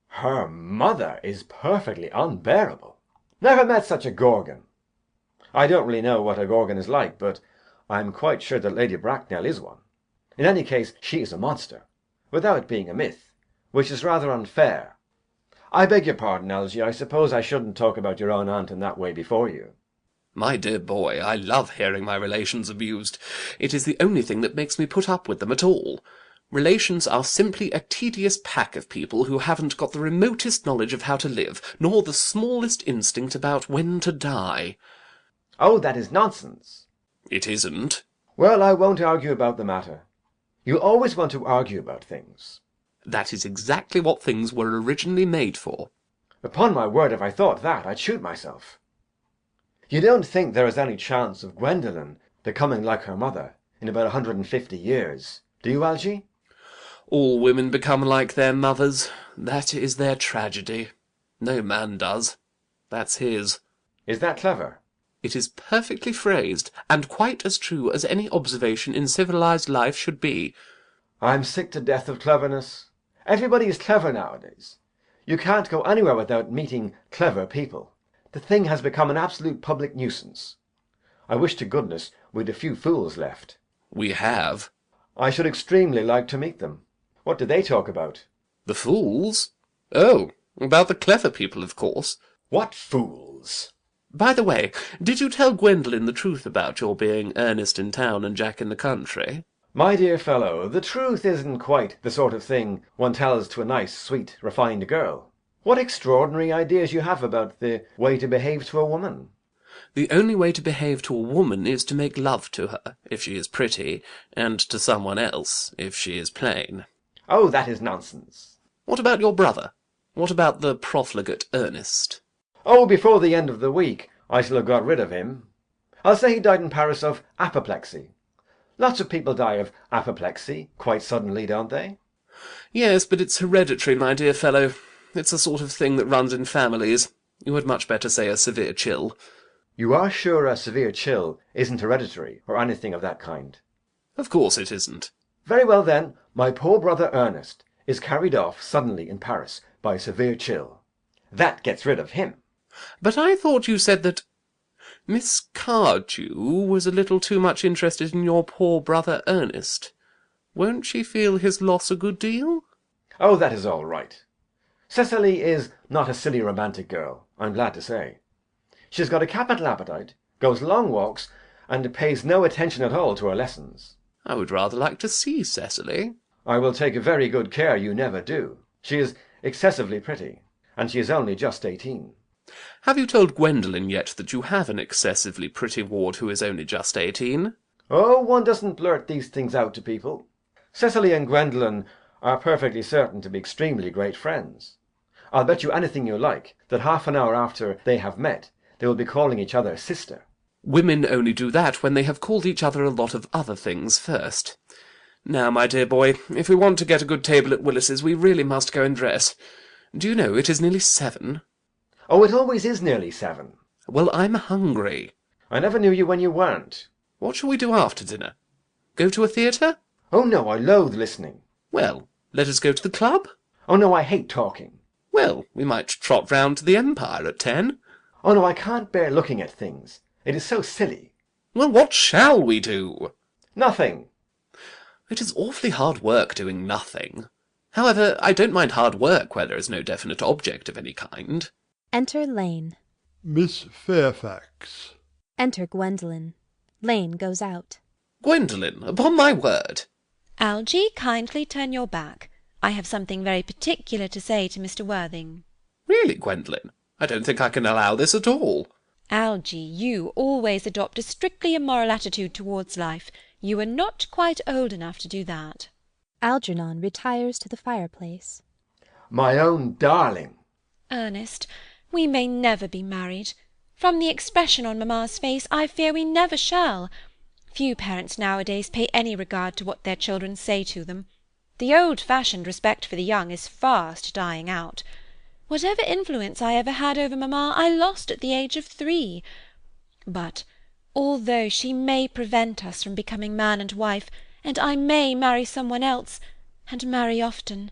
Her mother is perfectly unbearable. Never met such a gorgon. I don't really know what a gorgon is like, but I'm quite sure that Lady Bracknell is one. In any case, she is a monster, without being a myth, which is rather unfair. I beg your pardon, Algy. I suppose I shouldn't talk about your own aunt in that way before you. My dear boy, I love hearing my relations abused. It is the only thing that makes me put up with them at all. Relations are simply a tedious pack of people who haven't got the remotest knowledge of how to live, nor the smallest instinct about when to die. Oh, that is nonsense. It isn't. Well, I won't argue about the matter. You always want to argue about things. That is exactly what things were originally made for. Upon my word, if I thought that, I'd shoot myself. You don't think there is any chance of Gwendolen becoming like her mother in about 150 years, do you, Algy? All women become like their mothers. That is their tragedy. No man does. That's his. Is that clever? It is perfectly phrased, and quite as true as any observation in civilized life should be. I'm sick to death of cleverness. Everybody is clever nowadays. You can't go anywhere without meeting clever people. The thing has become an absolute public nuisance. I wish to goodness we'd a few fools left. We have. I should extremely like to meet them. What do they talk about? The fools? Oh, about the clever people, of course. What fools? By the way, did you tell Gwendolen the truth about your being Ernest in town and Jack in the country? My dear fellow, the truth isn't quite the sort of thing one tells to a nice, sweet, refined girl. What extraordinary ideas you have about the way to behave to a woman. The only way to behave to a woman is to make love to her, if she is pretty, and to someone else, if she is plain. Oh, that is nonsense. What about your brother? What about the profligate Ernest? Oh, before the end of the week I shall have got rid of him. I'll say he died in Paris of apoplexy. Lots of people die of apoplexy quite suddenly, don't they? Yes, but it's hereditary, my dear fellow. It's the sort of thing that runs in families. You had much better say a severe chill. You are sure a severe chill isn't hereditary, or anything of that kind? Of course it isn't. Very well then, my poor brother Ernest is carried off suddenly in Paris by a severe chill. That gets rid of him. But I thought you said that Miss Cardew was a little too much interested in your poor brother Ernest. Won't she feel his loss a good deal? Oh, that is all right. Cecily is not a silly romantic girl, I'm glad to say. She's got a capital appetite, goes long walks, and pays no attention at all to her lessons. I would rather like to see Cecily. I will take very good care you never do. She is excessively pretty, and she is only just 18. Have you told Gwendolen yet that you have an excessively pretty ward who is only just 18? Oh, one doesn't blurt these things out to people. Cecily and Gwendolen are perfectly certain to be extremely great friends. I'll bet you anything you like that half an hour after they have met, they will be calling each other sister. Women only do that when they have called each other a lot of other things first. Now, my dear boy, if we want to get a good table at Willis's, we really must go and dress. Do you know it is nearly 7? Oh, it always is nearly 7. Well, I'm hungry. I never knew you when you weren't. What shall we do after dinner? Go to a theatre? Oh, no, I loathe listening. Well, let us go to the club. Oh, no, I hate talking. Well, we might trot round to the Empire at 10. Oh, no, I can't bear looking at things. It is so silly. Well, what shall we do? Nothing. It is awfully hard work doing nothing. However, I don't mind hard work where there is no definite object of any kind. Enter Lane. Miss Fairfax. Enter Gwendolen. Lane goes out. Gwendolen, upon my word. Algy, kindly turn your back. I have something very particular to say to Mr. Worthing. Really, Gwendolen, I don't think I can allow this at all. Algy, you always adopt a strictly immoral attitude towards life. You are not quite old enough to do that. Algernon retires to the fireplace. My own darling. Ernest, we may never be married. From the expression on mamma's face, I fear we never shall. Few parents nowadays pay any regard to what their children say to them. The old-fashioned respect for the young is fast dying out. Whatever influence I ever had over mamma, I lost at the age of 3. But although she may prevent us from becoming man and wife, and I may marry someone else, and marry often,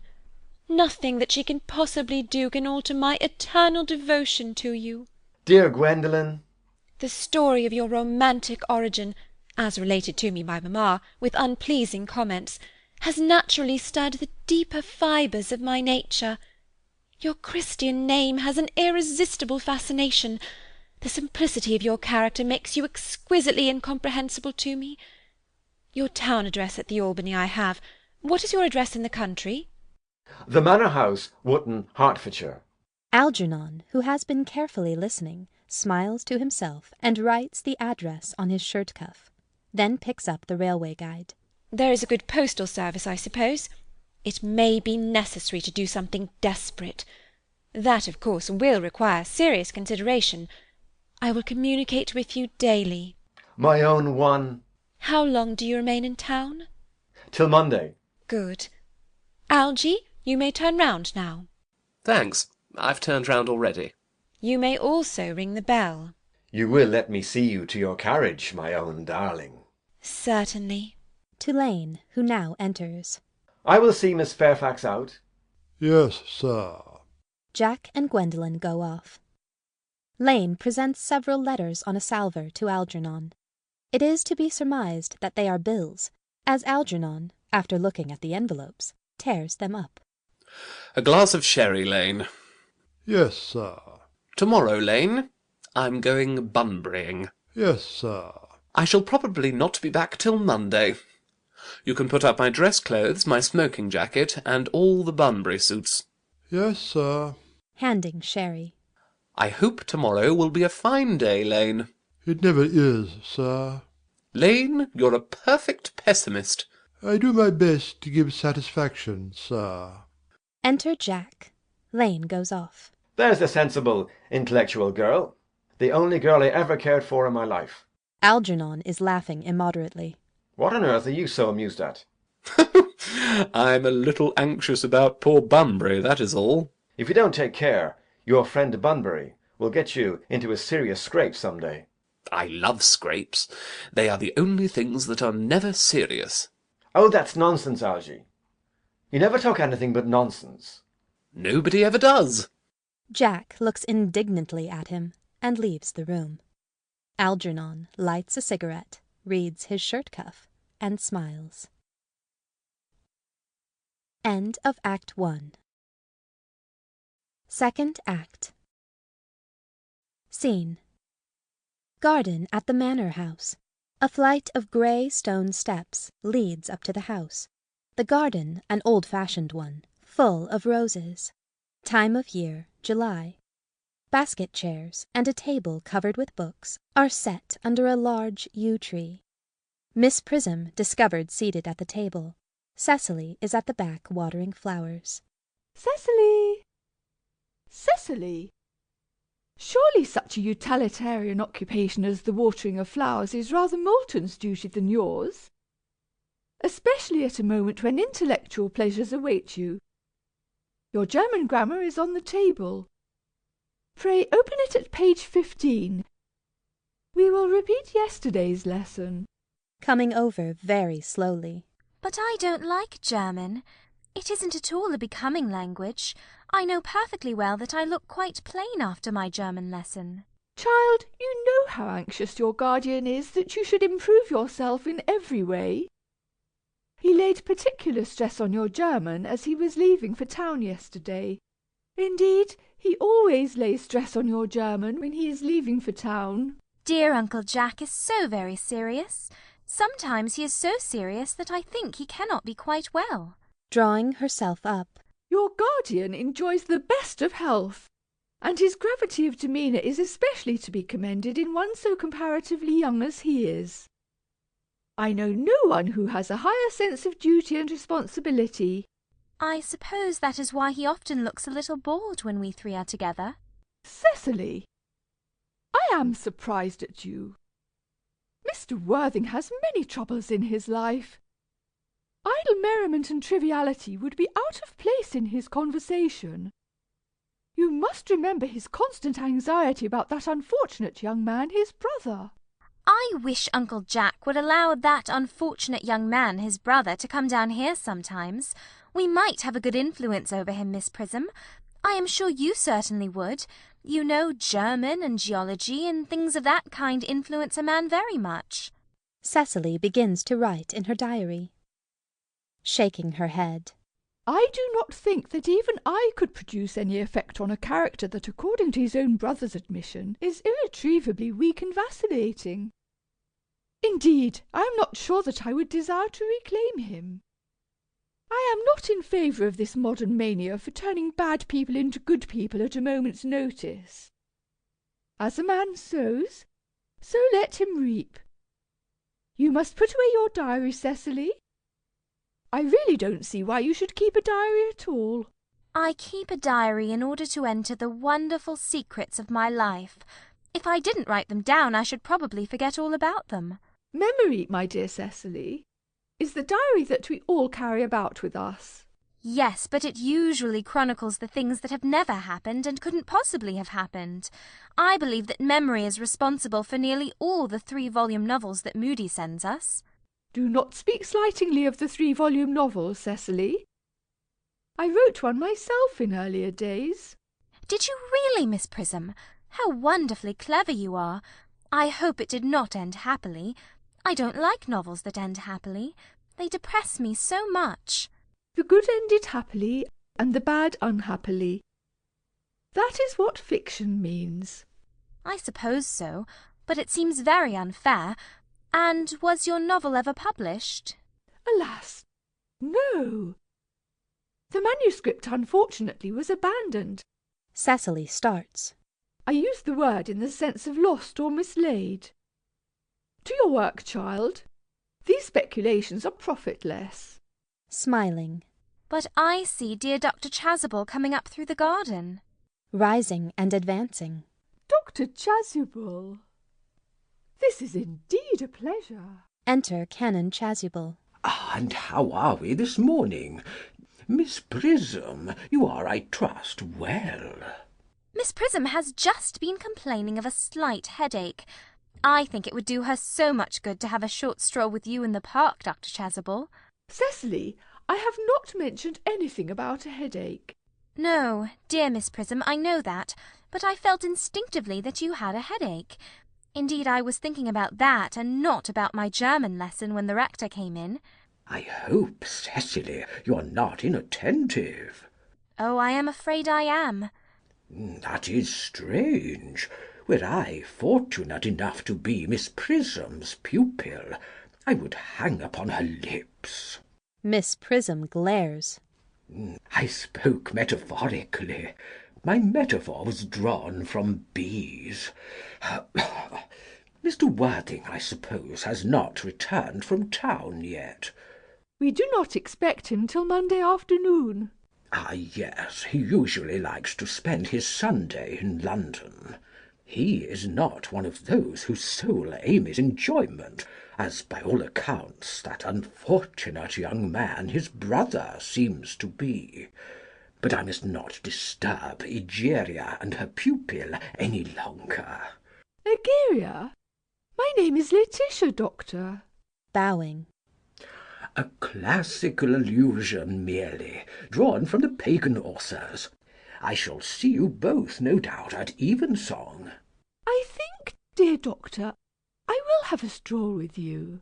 nothing that she can possibly do can alter my eternal devotion to you. Dear Gwendolen. The story of your romantic origin, as related to me by mamma, with unpleasing comments, has naturally stirred the deeper fibres of my nature. Your Christian name has an irresistible fascination. The simplicity of your character makes you exquisitely incomprehensible to me. Your town address at the Albany I have. What is your address in the country? The Manor House, Wootton, Hertfordshire. Algernon, who has been carefully listening, smiles to himself and writes the address on his shirt cuff, then picks up the railway guide. There is a good postal service, I suppose. It may be necessary to do something desperate. That, of course, will require serious consideration. I will communicate with you daily. My own one. How long do you remain in town? Till Monday. Good. Algy, you may turn round now. Thanks. I've turned round already. You may also ring the bell. You will let me see you to your carriage, my own darling. Certainly. To Lane, who now enters. I will see Miss Fairfax out. Yes, sir. Jack and Gwendolen go off. Lane presents several letters on a salver to Algernon. It is to be surmised that they are bills, as Algernon, after looking at the envelopes, tears them up. A glass of sherry, Lane. Yes, sir. Tomorrow, Lane, I'm going Bunburying. Yes, sir. I shall probably not be back till Monday. You can put up my dress clothes, my smoking jacket, and all the Bunbury suits. Yes, sir. Handing sherry. I hope tomorrow will be a fine day, Lane. It never is, sir. Lane, you're a perfect pessimist. I do my best to give satisfaction, sir. Enter Jack. Lane goes off. There's the sensible, intellectual girl. The only girl I ever cared for in my life. Algernon is laughing immoderately. What on earth are you so amused at? I'm a little anxious about poor Bunbury, that is all. If you don't take care, your friend Bunbury will get you into a serious scrape some day. I love scrapes. They are the only things that are never serious. Oh, that's nonsense, Algy. You never talk anything but nonsense. Nobody ever does. Jack looks indignantly at him and leaves the room. Algernon lights a cigarette, reads his shirt cuff, and smiles. End of Act 1. Second Act. Scene: Garden at the Manor House. A flight of grey stone steps leads up to the house. The garden, an old-fashioned one, full of roses. Time of year, July. Basket chairs and a table covered with books are set under a large yew tree. Miss Prism discovered seated at the table. Cecily is at the back watering flowers. Cecily! Cecily! Surely such a utilitarian occupation as the watering of flowers is rather Moulton's duty than yours, especially at a moment when intellectual pleasures await you. Your German grammar is on the table. Pray open it at page 15. We will repeat yesterday's lesson. Coming over very slowly. But I don't like German. It isn't at all a becoming language. I know perfectly well that I look quite plain after my German lesson. Child, you know how anxious your guardian is that you should improve yourself in every way. He laid particular stress on your German as he was leaving for town yesterday. Indeed, he always lays stress on your German when he is leaving for town. Dear Uncle Jack is so very serious. Sometimes he is so serious that I think he cannot be quite well. Drawing herself up. Your guardian enjoys the best of health, and his gravity of demeanour is especially to be commended in one so comparatively young as he is. I know no one who has a higher sense of duty and responsibility. I suppose that is why he often looks a little bored when we three are together. Cecily, I am surprised at you. Mr. Worthing has many troubles in his life. Idle merriment and triviality would be out of place in his conversation. You must remember his constant anxiety about that unfortunate young man, his brother. I wish Uncle Jack would allow that unfortunate young man, his brother, to come down here sometimes. We might have a good influence over him, Miss Prism. I am sure you certainly would. You know, German and geology and things of that kind influence a man very much. Cecily begins to write in her diary. Shaking her head. I do not think that even I could produce any effect on a character that, according to his own brother's admission, is irretrievably weak and vacillating. Indeed, I am not sure that I would desire to reclaim him. I am not in favour of this modern mania for turning bad people into good people at a moment's notice. As a man sows, so let him reap. You must put away your diary, Cecily. I really don't see why you should keep a diary at all. I keep a diary in order to enter the wonderful secrets of my life. If I didn't write them down, I should probably forget all about them. Memory, my dear Cecily, is the diary that we all carry about with us. Yes, but it usually chronicles the things that have never happened and couldn't possibly have happened. I believe that memory is responsible for nearly all the 3-volume novels that Moody sends us. Do not speak slightingly of the 3-volume novels, Cecily. I wrote one myself in earlier days. Did you really, Miss Prism? How wonderfully clever you are. I hope it did not end happily. I don't like novels that end happily. They depress me so much. The good ended happily, and the bad unhappily. That is what fiction means. I suppose so, but it seems very unfair. And was your novel ever published? Alas, no. The manuscript, unfortunately, was abandoned. Cecily starts. I use the word in the sense of lost or mislaid. To your work, child. These speculations are profitless. Smiling. But I see dear Dr. Chasuble coming up through the garden. Rising and advancing. Dr. Chasuble. This is indeed a pleasure. Enter Canon Chasuble. And how are we this morning? Miss Prism, you are, I trust, well. Miss Prism has just been complaining of a slight headache. I think it would do her so much good to have a short stroll with you in the park, Dr. Chasuble. Cecily, I have not mentioned anything about a headache. No, dear Miss Prism, I know that, but I felt instinctively that you had a headache. Indeed, I was thinking about that and not about my German lesson when the rector came in. I hope, Cecily, you are not inattentive. Oh, I am afraid I am. That is strange. Were I fortunate enough to be Miss Prism's pupil, I would hang upon her lips. Miss Prism glares. I spoke metaphorically. My metaphor was drawn from bees. Mr. Worthing, I suppose, has not returned from town yet. We do not expect him till Monday afternoon. Ah, yes, he usually likes to spend his Sunday in London. He is not one of those whose sole aim is enjoyment, as by all accounts that unfortunate young man, his brother, seems to be. But I must not disturb Egeria and her pupil any longer. Egeria? My name is Laetitia, Doctor. Bowing. A classical allusion merely, drawn from the pagan authors. I shall see you both, no doubt, at evensong. I think, dear Doctor, I will have a stroll with you.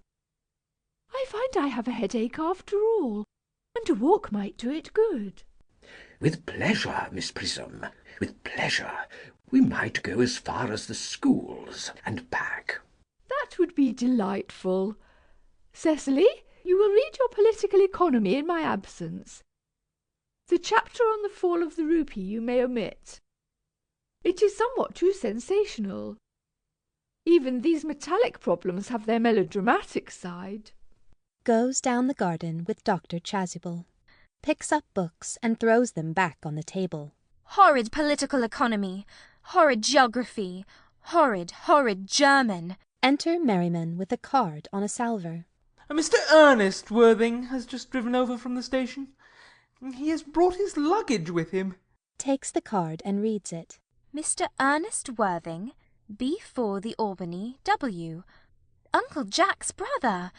I find I have a headache after all, and a walk might do it good. With pleasure, Miss Prism, with pleasure. We might go as far as the schools and back. That would be delightful. Cecily, you will read your political economy in my absence. The chapter on the fall of the rupee you may omit. It is somewhat too sensational. Even these metallic problems have their melodramatic side. Goes down the garden with Dr. Chasuble. Picks up books and throws them back on the table. Horrid political economy, horrid geography, horrid German. Enter Merriman with a card on a salver. Mr. Ernest Worthing has just driven over from the station. He has brought his luggage with him. Takes the card and reads it. Mr. Ernest Worthing, B4 the Albany, W. Uncle Jack's brother.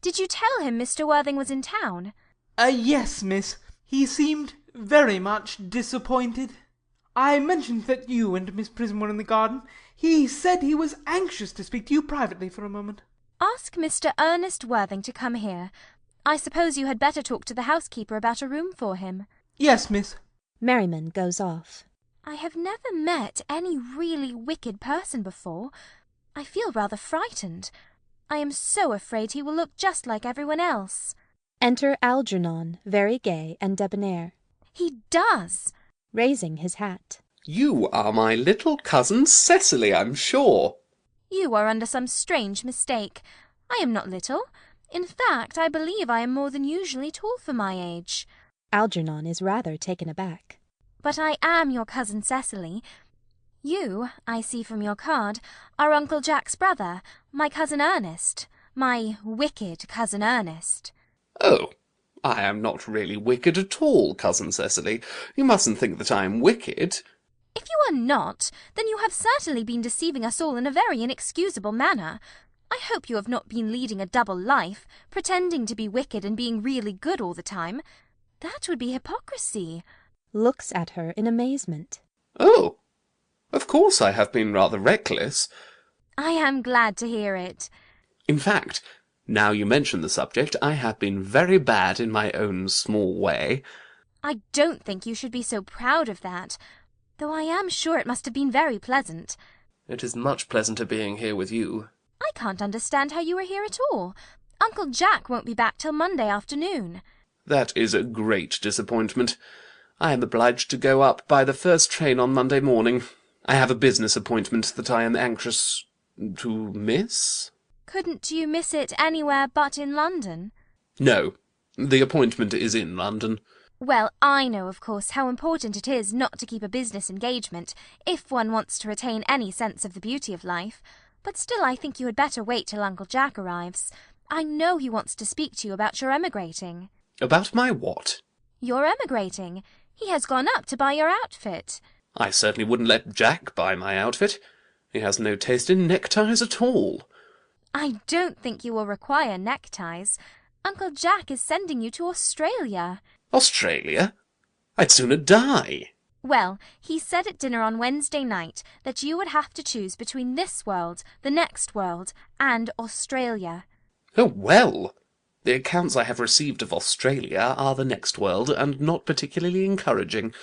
Did you tell him Mr. Worthing was in town? Yes, miss. He seemed very much disappointed. I mentioned that you and Miss Prism were in the garden. He said he was anxious to speak to you privately for a moment. Ask Mr. Ernest Worthing to come here. I suppose you had better talk to the housekeeper about a room for him. Yes, miss. Merriman goes off. I have never met any really wicked person before. I feel rather frightened. I am so afraid he will look just like everyone else. Enter Algernon, very gay and debonair. He does. Raising his hat. You are my little cousin Cecily, I'm sure. You are under some strange mistake. I am not little. In fact, I believe I am more than usually tall for my age. Algernon is rather taken aback. But I am your cousin Cecily. You, I see from your card, are Uncle Jack's brother, my cousin Ernest, my wicked cousin Ernest. Oh, I am not really wicked at all, cousin Cecily. You mustn't think that I am wicked. If you are not, then you have certainly been deceiving us all in a very inexcusable manner. I hope you have not been leading a double life, pretending to be wicked and being really good all the time. That would be hypocrisy. Looks at her in amazement. Oh, of course I have been rather reckless. I am glad to hear it. In fact, now you mention the subject, I have been very bad in my own small way. I don't think you should be so proud of that, though I am sure it must have been very pleasant. It is much pleasanter being here with you. I can't understand how you are here at all. Uncle Jack won't be back till Monday afternoon. That is a great disappointment. I am obliged to go up by the first train on Monday morning. I have a business appointment that I am anxious to miss. Couldn't you miss it anywhere but in London? No, the appointment is in London. Well, I know, of course, how important it is not to keep a business engagement, if one wants to retain any sense of the beauty of life. But still I think you had better wait till Uncle Jack arrives. I know he wants to speak to you about your emigrating. About my what? Your emigrating. He has gone up to buy your outfit. I certainly wouldn't let Jack buy my outfit. He has no taste in neckties at all. I don't think you will require neckties. Uncle Jack is sending you to Australia. Australia? I'd sooner die. Well, he said at dinner on Wednesday night that you would have to choose between this world, the next world, and Australia. Oh, well. The accounts I have received of Australia are the next world, and not particularly encouraging.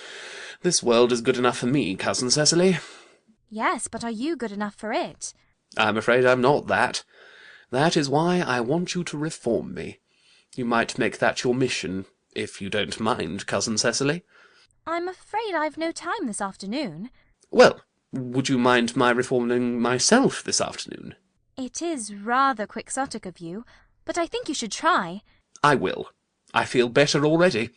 This world is good enough for me, cousin Cecily. Yes, but are you good enough for it? I'm afraid I'm not that. That is why I want you to reform me. You might make that your mission, if you don't mind, cousin Cecily. I'm afraid I've no time this afternoon. Well, would you mind my reforming myself this afternoon? It is rather quixotic of you, but I think you should try. I will. I feel better already.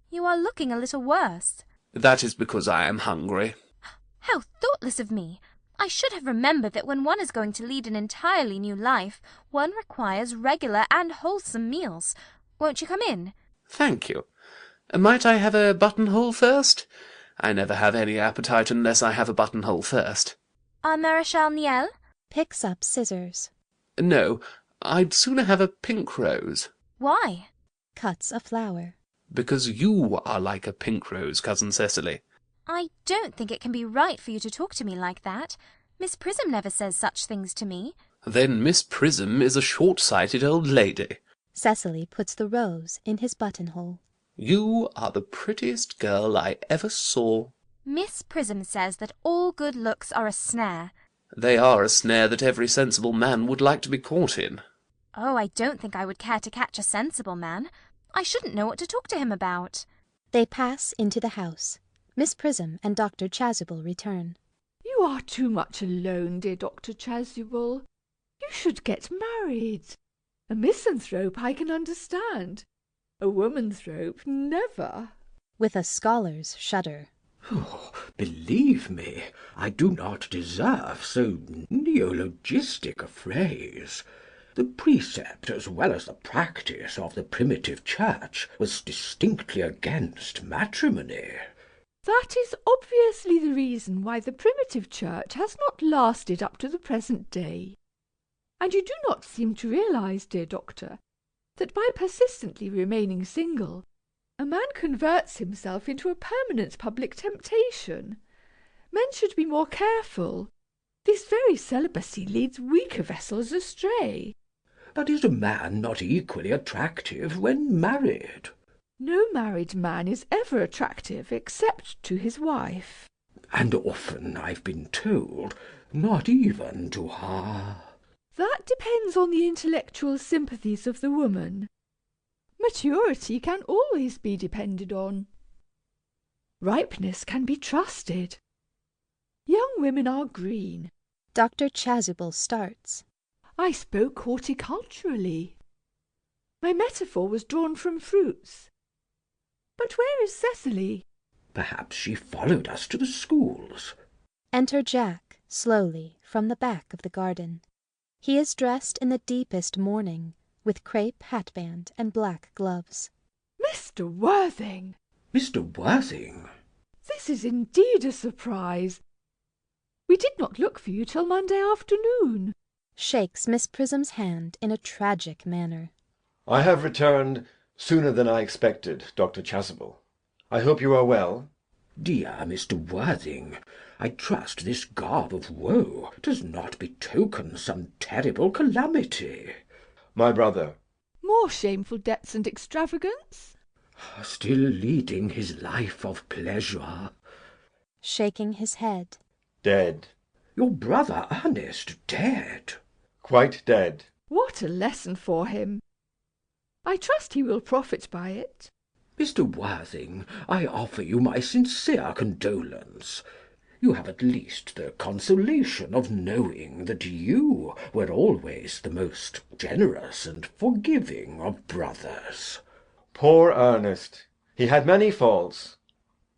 You are looking a little worse. That is because I am hungry. How thoughtless of me! I should have remembered that when one is going to lead an entirely new life, one requires regular and wholesome meals. Won't you come in? Thank you. Might I have a buttonhole first? I never have any appetite unless I have a buttonhole first. Maréchal Niel? Picks up scissors. No, I'd sooner have a pink rose. Why? Cuts a flower. Because you are like a pink rose, Cousin Cecily. I don't think it can be right for you to talk to me like that. Miss Prism never says such things to me. Then Miss Prism is a short-sighted old lady. Cecily puts the rose in his buttonhole. You are the prettiest girl I ever saw. Miss Prism says that all good looks are a snare. They are a snare that every sensible man would like to be caught in. Oh, I don't think I would care to catch a sensible man. I shouldn't know what to talk to him about. They pass into the house. Miss Prism and Dr. Chasuble return. You are too much alone, dear Dr. Chasuble. You should get married. A misanthrope I can understand. A womanthrope, never. With a scholar's shudder. Oh, believe me, I do not deserve so neologistic a phrase. The precept as well as the practice of the primitive church was distinctly against matrimony. That is obviously the reason why the primitive church has not lasted up to the present day. And you do not seem to realize, dear Doctor, that by persistently remaining single, a man converts himself into a permanent public temptation. Men should be more careful. This very celibacy leads weaker vessels astray. But is a man not equally attractive when married? No married man is ever attractive except to his wife. And often, I've been told, not even to her. That depends on the intellectual sympathies of the woman. Maturity can always be depended on. Ripeness can be trusted. Young women are green. Dr. Chasuble starts. I spoke horticulturally. My metaphor was drawn from fruits. But where is Cecily? Perhaps she followed us to the schools. Enter Jack, slowly, from the back of the garden. He is dressed in the deepest mourning, with crape hatband and black gloves. Mr. Worthing! Mr. Worthing? This is indeed a surprise. We did not look for you till Monday afternoon. Shakes Miss Prism's hand in a tragic manner. I have returned sooner than I expected, Dr. Chasuble. I hope you are well. Dear Mr. Worthing, I trust this garb of woe does not betoken some terrible calamity. My brother. More shameful debts and extravagance? Still leading his life of pleasure. Shaking his head. Dead. Your brother Ernest dead? Quite dead. What a lesson for him. I trust he will profit by it. Mr. Worthing, I offer you my sincere condolence. You have at least the consolation of knowing that you were always the most generous and forgiving of brothers. Poor Ernest! He had many faults,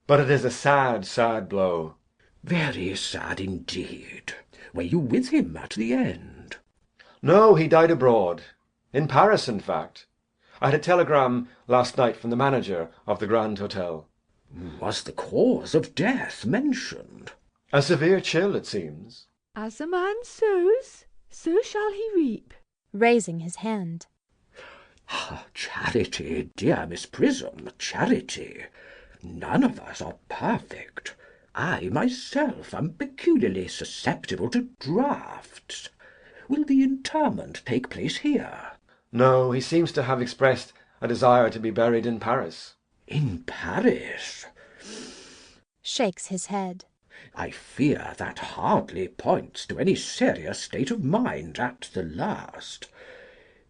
but it is a sad, sad blow. Very sad indeed. Were you with him at the end? No, he died abroad. In Paris, in fact. I had a telegram last night from the manager of the Grand Hotel. Was the cause of death mentioned? A severe chill, it seems. As a man sows, so shall he reap. Raising his hand. Charity, dear Miss Prism, charity. None of us are perfect. I myself am peculiarly susceptible to draughts. Will the interment take place here? No, he seems to have expressed a desire to be buried in Paris. In Paris? Shakes his head. I fear that hardly points to any serious state of mind at the last.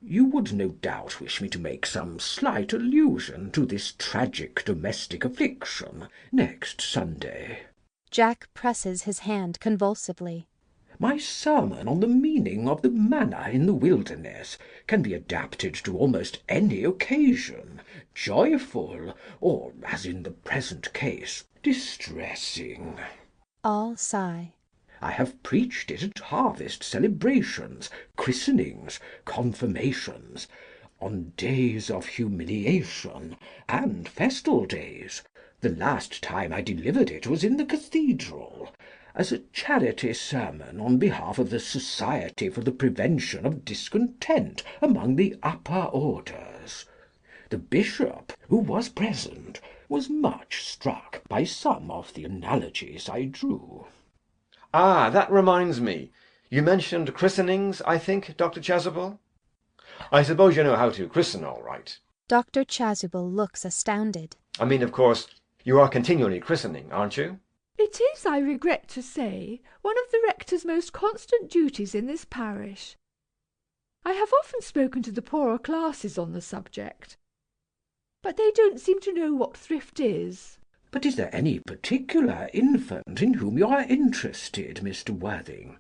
You would no doubt wish me to make some slight allusion to this tragic domestic affliction next Sunday. Jack presses his hand convulsively. My sermon on the meaning of the manna in the wilderness can be adapted to almost any occasion, joyful, or, as in the present case, distressing. All sigh. I have preached it at harvest celebrations, christenings, confirmations, on days of humiliation, and festal days. The last time I delivered it was in the cathedral, as a charity sermon on behalf of the Society for the Prevention of Discontent among the Upper Orders. The bishop, who was present, was much struck by some of the analogies I drew. Ah, that reminds me. You mentioned christenings, I think, Dr. Chasuble? I suppose you know how to christen all right. Dr. Chasuble looks astounded. I mean, of course, you are continually christening, aren't you? It is, I regret to say, one of the rector's most constant duties in this parish. I have often spoken to the poorer classes on the subject, but they don't seem to know what thrift is. But is there any particular infant in whom you are interested, Mr. Worthing?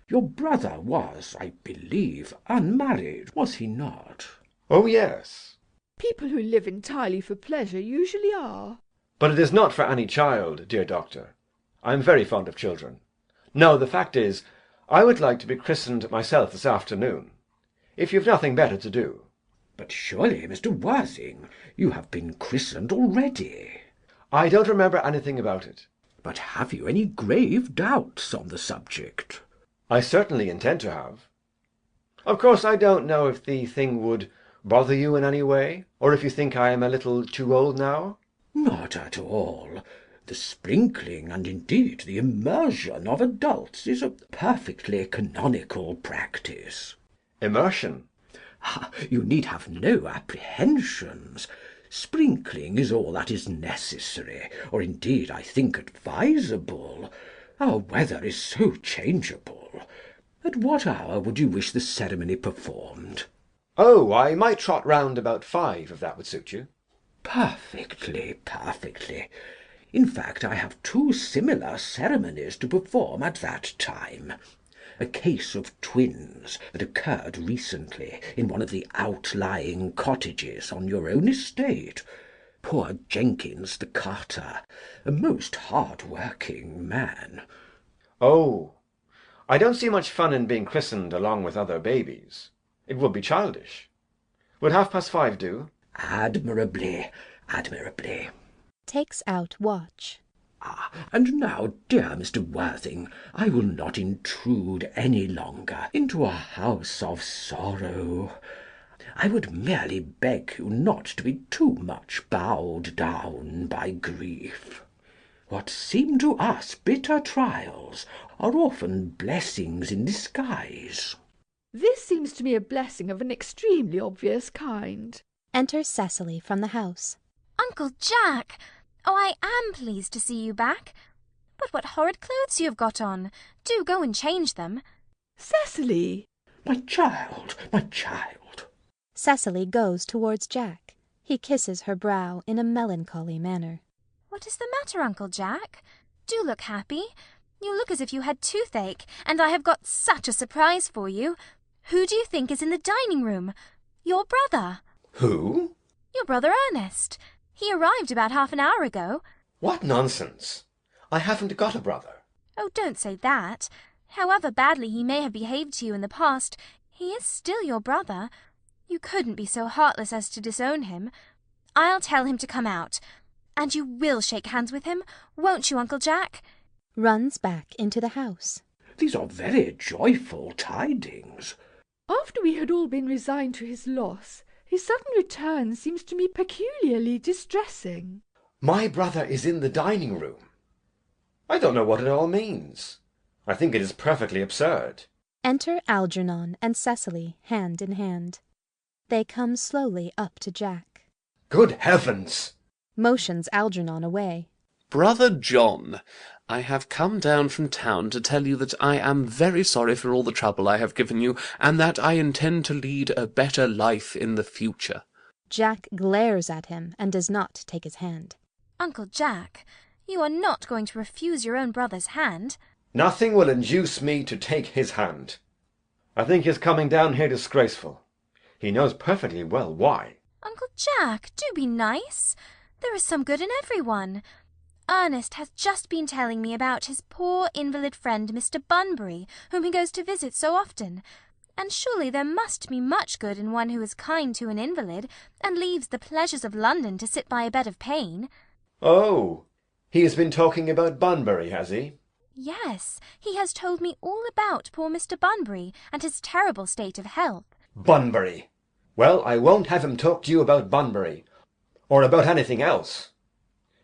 Your brother was, I believe, unmarried, was he not? Oh, yes. People who live entirely for pleasure usually are. But it is not for any child, dear doctor. I am very fond of children. No, the fact is, I would like to be christened myself this afternoon, if you've nothing better to do. But surely, Mr. Worthing, you have been christened already. I don't remember anything about it. But have you any grave doubts on the subject? I certainly intend to have. Of course, I don't know if the thing would bother you in any way, or if you think I am a little too old now. Not at all. The sprinkling and indeed the immersion of adults is a perfectly canonical practice. Immersion? You need have no apprehensions. Sprinkling is all that is necessary, or indeed I think advisable. Our weather is so changeable. At what hour would you wish the ceremony performed? Oh, I might trot round about 5, if that would suit you. Perfectly, perfectly. In fact, I have 2 similar ceremonies to perform at that time. A case of twins that occurred recently in one of the outlying cottages on your own estate. Poor Jenkins the carter, a most hard-working man. Oh, I don't see much fun in being christened along with other babies. It would be childish. Would 5:30 do? Admirably, admirably. Takes out watch. And now, dear Mr. Worthing, I will not intrude any longer into a house of sorrow. I would merely beg you not to be too much bowed down by grief. What seem to us bitter trials are often blessings in disguise. This seems to me a blessing of an extremely obvious kind. Enters Cecily from the house. Uncle Jack! Oh, I am pleased to see you back. But what horrid clothes you have got on. Do go and change them. Cecily! My child, my child. Cecily goes towards Jack. He kisses her brow in a melancholy manner. What is the matter, Uncle Jack? Do look happy. You look as if you had toothache, and I have got such a surprise for you. Who do you think is in the dining room? Your brother. Who? Your brother Ernest. He arrived about half an hour ago. What nonsense! I haven't got a brother. Oh, don't say that. However badly he may have behaved to you in the past, he is still your brother. You couldn't be so heartless as to disown him. I'll tell him to come out. And you will shake hands with him, won't you, Uncle Jack? Runs back into the house. These are very joyful tidings. After we had all been resigned to his loss, his sudden return seems to me peculiarly distressing. My brother is in the dining room. I don't know what it all means. I think it is perfectly absurd. Enter Algernon and Cecily hand in hand. They come slowly up to Jack. Good heavens! Motions Algernon away. Brother John, I have come down from town to tell you that I am very sorry for all the trouble I have given you, and that I intend to lead a better life in the future. Jack glares at him and does not take his hand. Uncle Jack, you are not going to refuse your own brother's hand. Nothing will induce me to take his hand. I think his coming down here disgraceful. He knows perfectly well why. Uncle Jack, do be nice. There is some good in everyone. Ernest has just been telling me about his poor invalid friend Mr. Bunbury, whom he goes to visit so often. And surely there must be much good in one who is kind to an invalid, and leaves the pleasures of London to sit by a bed of pain. Oh, he has been talking about Bunbury, has he? Yes, he has told me all about poor Mr. Bunbury and his terrible state of health. Bunbury! Well, I won't have him talk to you about Bunbury, or about anything else.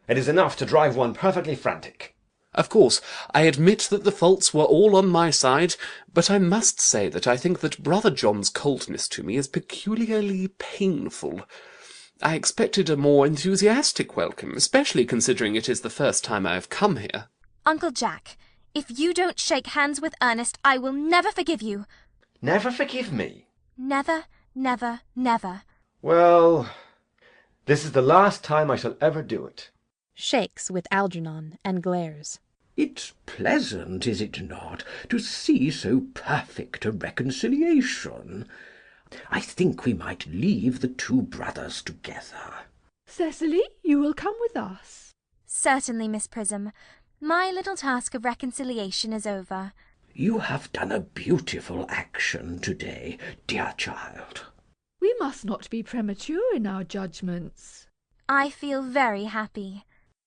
It is enough to drive one perfectly frantic. Of course, I admit that the faults were all on my side, but I must say that I think that Brother John's coldness to me is peculiarly painful. I expected a more enthusiastic welcome, especially considering it is the first time I have come here. Uncle Jack, if you don't shake hands with Ernest, I will never forgive you. Never forgive me? Never, never, never. Well, this is the last time I shall ever do it. Shakes with Algernon and glares. It's pleasant, is it not, to see so perfect a reconciliation? I think we might leave the two brothers together. Cecily, you will come with us. Certainly, Miss Prism. My little task of reconciliation is over. You have done a beautiful action today, dear child. We must not be premature in our judgments. I feel very happy.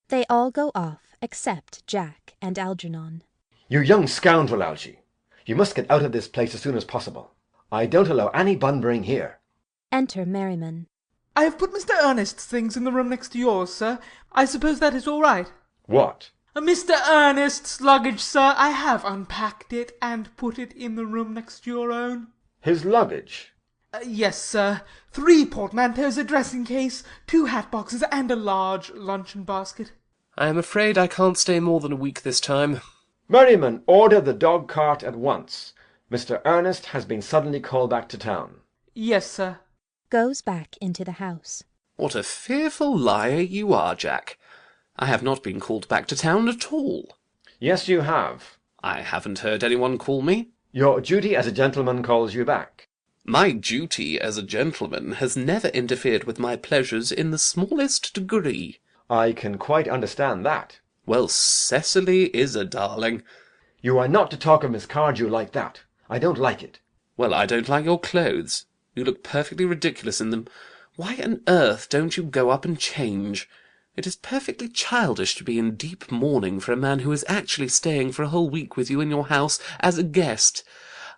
They all go off except Jack and Algernon. You young scoundrel, Algy. You must get out of this place as soon as possible. I don't allow any bunburying here. Enter Merriman. I have put Mr. Ernest's things in the room next to yours, sir. I suppose that is all right. What? Mr. Ernest's luggage, sir. I have unpacked it and put it in the room next to your own. His luggage? Yes, sir. 3 portmanteaus, a dressing case, 2 hat boxes, and a large luncheon basket. I am afraid I can't stay more than a week this time. Merriman, order the dog cart at once. Mr. Ernest has been suddenly called back to town. Yes, sir. Goes back into the house. What a fearful liar you are, Jack. I have not been called back to town at all. Yes, you have. I haven't heard anyone call me. Your duty as a gentleman calls you back. My duty as a gentleman has never interfered with my pleasures in the smallest degree. I can quite understand that. Well, Cecily is a darling. You are not to talk of Miss Cardew like that. I don't like it. Well, I don't like your clothes. You look perfectly ridiculous in them. Why on earth don't you go up and change? It is perfectly childish to be in deep mourning for a man who is actually staying for a whole week with you in your house as a guest.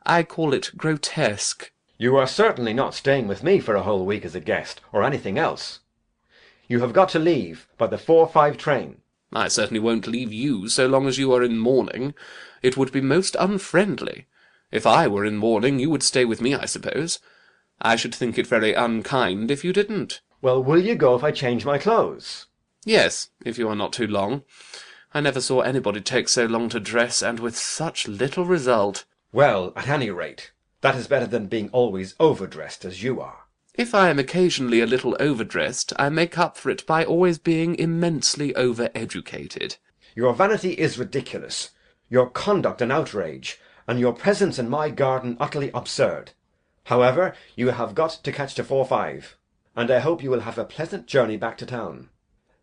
I call it grotesque. You are certainly not staying with me for a whole week as a guest, or anything else. You have got to leave by the 4:05 train. I certainly won't leave you so long as you are in mourning. It would be most unfriendly. If I were in mourning, you would stay with me, I suppose. I should think it very unkind if you didn't. Well, will you go if I change my clothes? Yes, if you are not too long. I never saw anybody take so long to dress, and with such little result. Well, at any rate, that is better than being always overdressed as you are. If I am occasionally a little overdressed, I make up for it by always being immensely over-educated. Your vanity is ridiculous, your conduct an outrage, and your presence in my garden utterly absurd. However, you have got to catch the 4:05, and I hope you will have a pleasant journey back to town.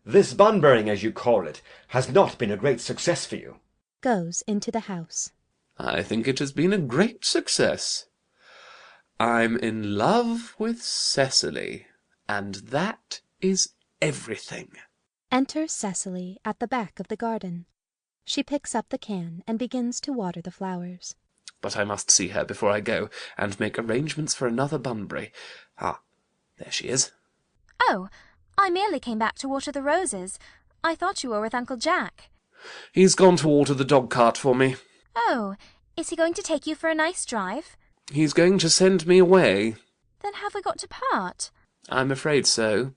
This bunburying, as you call it, has not been a great success for you. Goes into the house. I think it has been a great success. I'm in love with Cecily, and that is everything. Enter Cecily at the back of the garden. She picks up the can and begins to water the flowers. But I must see her before I go, and make arrangements for another Bunbury. Ah, there she is. Oh, I merely came back to water the roses. I thought you were with Uncle Jack. He's gone to order the dog-cart for me. Oh, is he going to take you for a nice drive? He's going to send me away. Then have we got to part? I'm afraid so.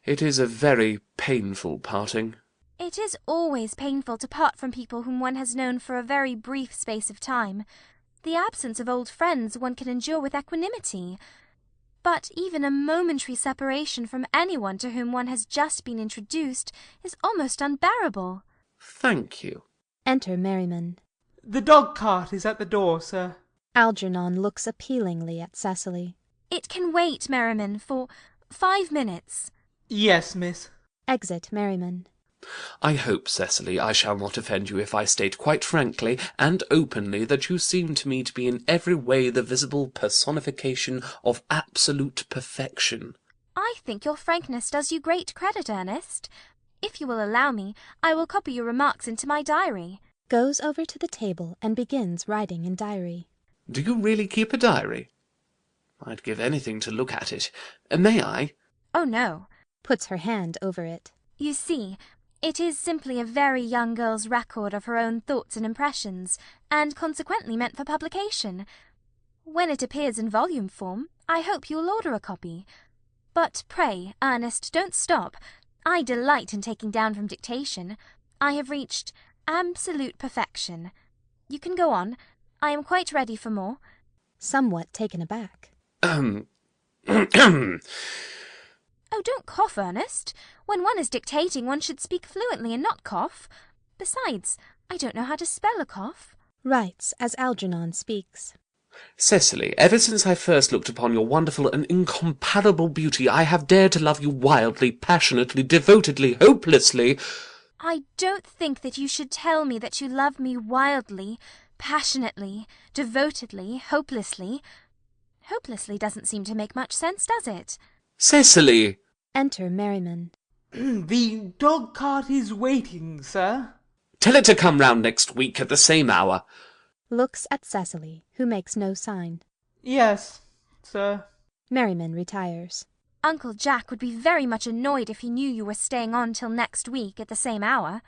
It is a very painful parting. It is always painful to part from people whom one has known for a very brief space of time. The absence of old friends one can endure with equanimity. But even a momentary separation from anyone to whom one has just been introduced is almost unbearable. Thank you. Enter Merriman. The dog-cart is at the door, sir. Algernon looks appealingly at Cecily. It can wait, Merriman, for 5 minutes. Yes, miss. Exit Merriman. I hope, Cecily, I shall not offend you if I state quite frankly and openly that you seem to me to be in every way the visible personification of absolute perfection. I think your frankness does you great credit, Ernest. If you will allow me, I will copy your remarks into my diary. Goes over to the table and begins writing in diary. Do you really keep a diary? I'd give anything to look at it. May I? Oh, no. Puts her hand over it. You see, it is simply a very young girl's record of her own thoughts and impressions, and consequently meant for publication. When it appears in volume form, I hope you will order a copy. But pray, Ernest, don't stop. I delight in taking down from dictation. I have reached absolute perfection. You can go on. I am quite ready for more. Somewhat taken aback. Oh, don't cough, Ernest. When one is dictating, one should speak fluently and not cough. Besides, I don't know how to spell a cough. Writes as Algernon speaks. Cecily, ever since I first looked upon your wonderful and incomparable beauty, I have dared to love you wildly, passionately, devotedly, hopelessly. I don't think that you should tell me that you love me wildly, passionately, devotedly, hopelessly. Hopelessly doesn't seem to make much sense, does it? Cecily! Enter Merriman. The dog-cart is waiting, sir. Tell it to come round next week at the same hour. Looks at Cecily, who makes no sign. Yes, sir. Merriman retires. Uncle Jack would be very much annoyed if he knew you were staying on till next week at the same hour.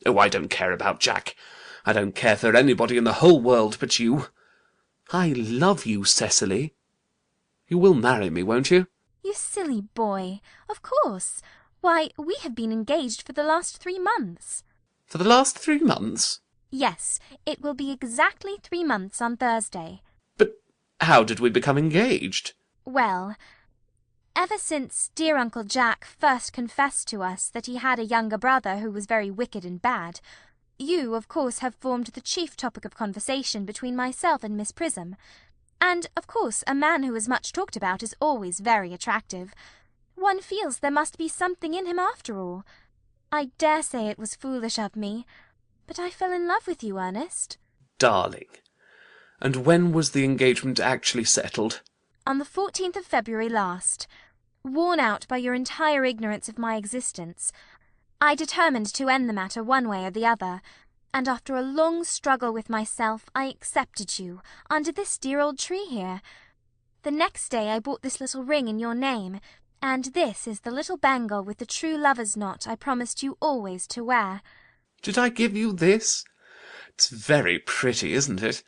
Oh, I don't care about Jack. I don't care for anybody in the whole world but you. I love you, Cecily. You will marry me, won't you? You silly boy. Of course. Why, we have been engaged for the last 3 months. For the last 3 months? Yes, it will be exactly 3 months on Thursday. But how did we become engaged? Well, ever since dear Uncle Jack first confessed to us that he had a younger brother who was very wicked and bad, you, of course, have formed the chief topic of conversation between myself and Miss Prism. And, of course, a man who is much talked about is always very attractive. One feels there must be something in him after all. I dare say it was foolish of me, but I fell in love with you, Ernest. Darling. And when was the engagement actually settled? On the 14th of February last. Worn out by your entire ignorance of my existence, I determined to end the matter one way or the other, and after a long struggle with myself, I accepted you, under this dear old tree here. The next day I bought this little ring in your name, and this is the little bangle with the true lover's knot I promised you always to wear. Did I give you this? It's very pretty, isn't it?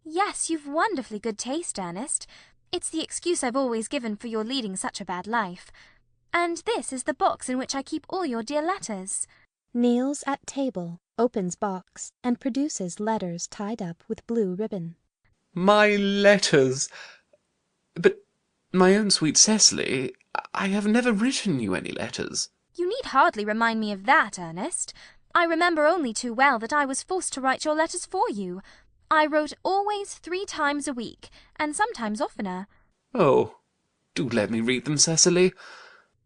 Yes, you've wonderfully good taste, Ernest. It's the excuse I've always given for your leading such a bad life. And this is the box in which I keep all your dear letters. Kneels at table, opens box, and produces letters tied up with blue ribbon. My letters! But, my own sweet Cecily, I have never written you any letters. You need hardly remind me of that, Ernest. I remember only too well that I was forced to write your letters for you. I wrote always 3 times a week, and sometimes oftener. Oh, do let me read them, Cecily.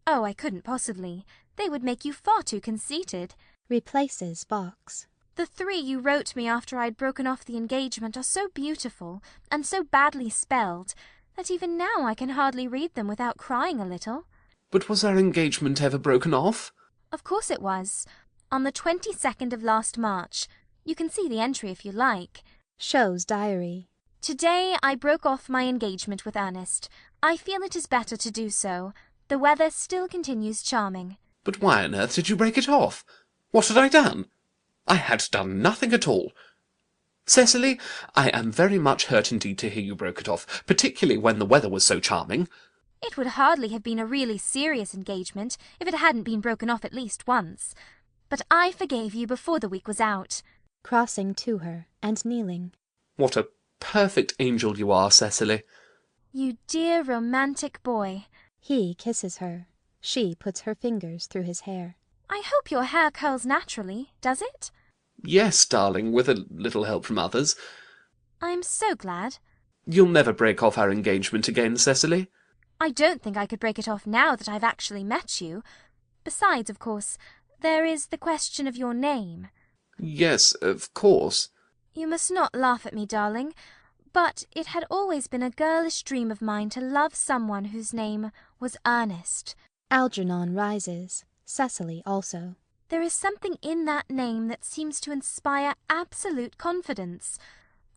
Oh, I couldn't possibly. They would make you far too conceited. Replaces box. The 3 you wrote me after I'd broken off the engagement are so beautiful, and so badly spelled, that even now I can hardly read them without crying a little. But was our engagement ever broken off? Of course it was. On the 22nd of last March. You can see the entry if you like. Shows diary. Today I broke off my engagement with Ernest. I feel it is better to do so. The weather still continues charming. But why on earth did you break it off? What had I done? I had done nothing at all. Cecily, I am very much hurt indeed to hear you broke it off, particularly when the weather was so charming. It would hardly have been a really serious engagement if it hadn't been broken off at least once. But I forgave you before the week was out. Crossing to her and kneeling. What a perfect angel you are, Cecily. You dear romantic boy. He kisses her. She puts her fingers through his hair. I hope your hair curls naturally, does it? Yes, darling, with a little help from others. I am so glad. You'll never break off our engagement again, Cecily? I don't think I could break it off now that I've actually met you. Besides, of course, there is the question of your name. Yes, of course. You must not laugh at me, darling, but it had always been a girlish dream of mine to love someone whose name was Ernest. Algernon rises. Cecily also. There is something in that name that seems to inspire absolute confidence.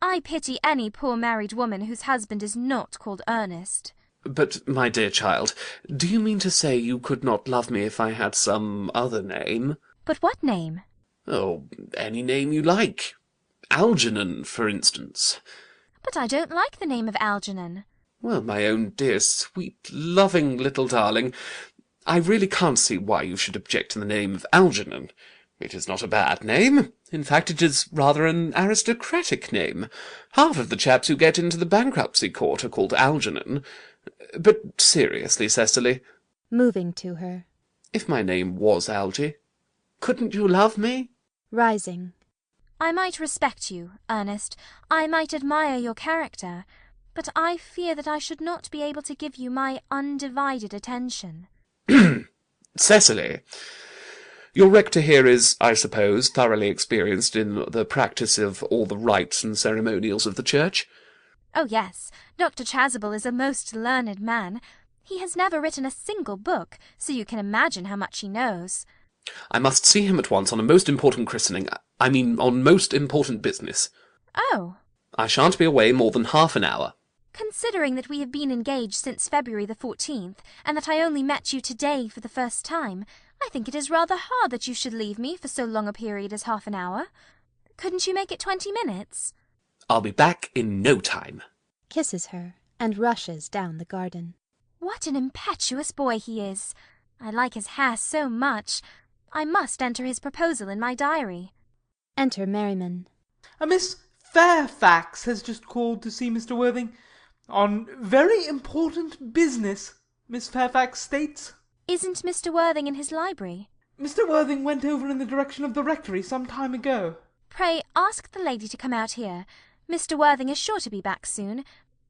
I pity any poor married woman whose husband is not called Ernest. But, my dear child, do you mean to say you could not love me if I had some other name? But what name? Oh, any name you like. Algernon, for instance. But I don't like the name of Algernon. Well, my own dear, sweet, loving little darling, I really can't see why you should object to the name of Algernon. It is not a bad name. In fact, it is rather an aristocratic name. Half of the chaps who get into the bankruptcy court are called Algernon. But seriously, Cecily, moving to her, if my name was Algy, couldn't you love me? rising. I might respect you, Ernest. I might admire your character. But I fear that I should not be able to give you my undivided attention. Cecily, your rector here is, I suppose, thoroughly experienced in the practice of all the rites and ceremonials of the church? Oh, yes. Dr. Chasuble is a most learned man. He has never written a single book, so you can imagine how much he knows. I must see him at once on a most important christening. I mean, on most important business. Oh. I shan't be away more than half an hour. Considering that we have been engaged since February the 14th, and that I only met you today for the first time, I think it is rather hard that you should leave me for so long a period as half an hour. Couldn't you make it 20 minutes? I'll be back in no time. Kisses her and rushes down the garden. What an impetuous boy he is! I like his hair so much. I must enter his proposal in my diary. Enter Merriman. A Miss Fairfax has just called to see Mr. Worthing. On very important business, Miss Fairfax states. Isn't Mr. Worthing in his library? Mr. Worthing went over in the direction of the rectory some time ago. Pray ask the lady to come out here. Mr. Worthing is sure to be back soon.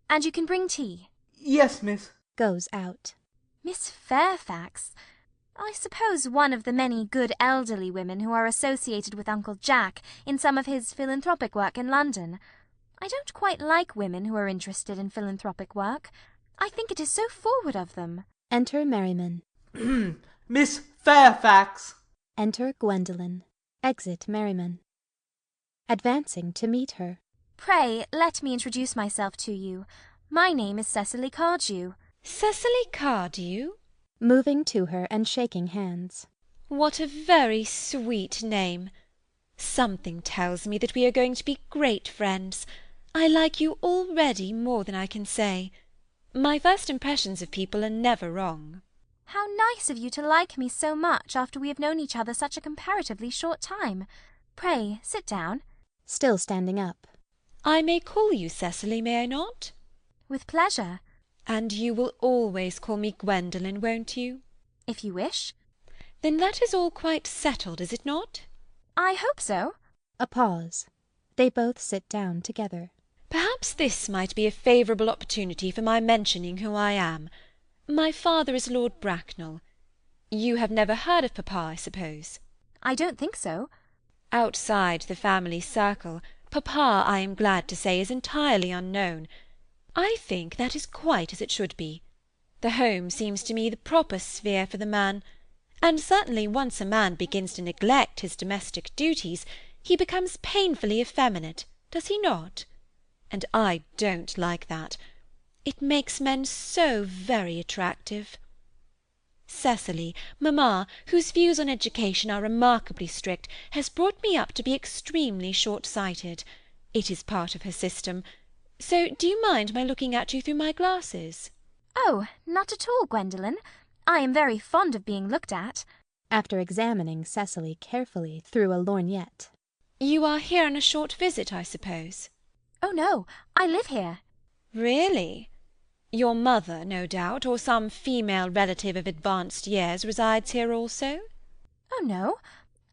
And you can bring tea. Yes, miss. Goes out. Miss Fairfax? I suppose one of the many good elderly women who are associated with Uncle Jack in some of his philanthropic work in London. I don't quite like women who are interested in philanthropic work. I think it is so forward of them. Enter Merriman. Miss Fairfax. Enter Gwendolen. Exit Merriman. Advancing to meet her. Pray, let me introduce myself to you. My name is Cecily Cardew. Cecily Cardew? Moving to her and shaking hands. What a very sweet name. Something tells me that we are going to be great friends. I like you already more than I can say. My first impressions of people are never wrong. How nice of you to like me so much after we have known each other such a comparatively short time. Pray, sit down. Still standing up. I may call you Cecily, may I not? With pleasure. And you will always call me Gwendolen, won't you? If you wish. Then that is all quite settled, is it not? I hope so. A pause. They both sit down together. Perhaps this might be a favourable opportunity for my mentioning who I am. My father is Lord Bracknell. You have never heard of Papa, I suppose? I don't think so. Outside the family circle, Papa, I am glad to say, is entirely unknown. I think that is quite as it should be. The home seems to me the proper sphere for the man, and certainly once a man begins to neglect his domestic duties, he becomes painfully effeminate, does he not? And I don't like that. It makes men so very attractive. Cecily, mamma, whose views on education are remarkably strict, has brought me up to be extremely short-sighted. It is part of her system. So do you mind my looking at you through my glasses? Oh, not at all, Gwendolen. I am very fond of being looked at. After examining Cecily carefully through a lorgnette. You are here on a short visit, I suppose? Oh, no, I live here. Really? Your mother, no doubt, or some female relative of advanced years resides here also? Oh, no,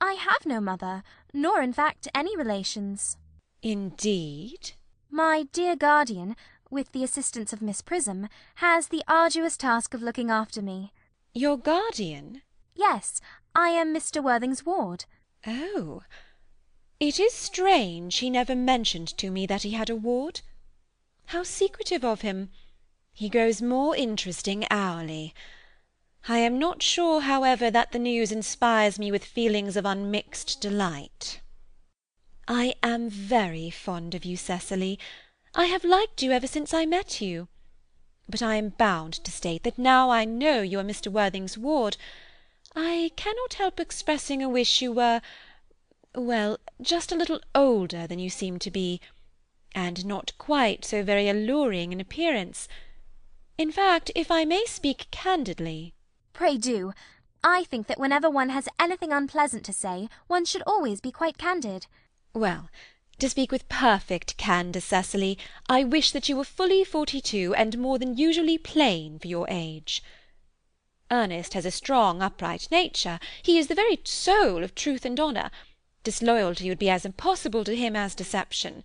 I have no mother, nor in fact any relations. Indeed? My dear guardian, with the assistance of Miss Prism, has the arduous task of looking after me. Your guardian? Yes, I am Mr. Worthing's ward. Oh, it is strange he never mentioned to me that he had a ward. How secretive of him! He grows more interesting hourly. I am not sure, however, that the news inspires me with feelings of unmixed delight. I am very fond of you, Cecily. I have liked you ever since I met you. But I am bound to state that now I know you are Mr. Worthing's ward, I cannot help expressing a wish you were, well, just a little older than you seem to be, and not quite so very alluring in appearance. In fact, if I may speak candidly— Pray do. I think that whenever one has anything unpleasant to say, one should always be quite candid. Well, to speak with perfect candour, Cecily, I wish that you were fully 42 and more than usually plain for your age. Ernest has a strong, upright nature. He is the very soul of truth and honour. Disloyalty would be as impossible to him as deception.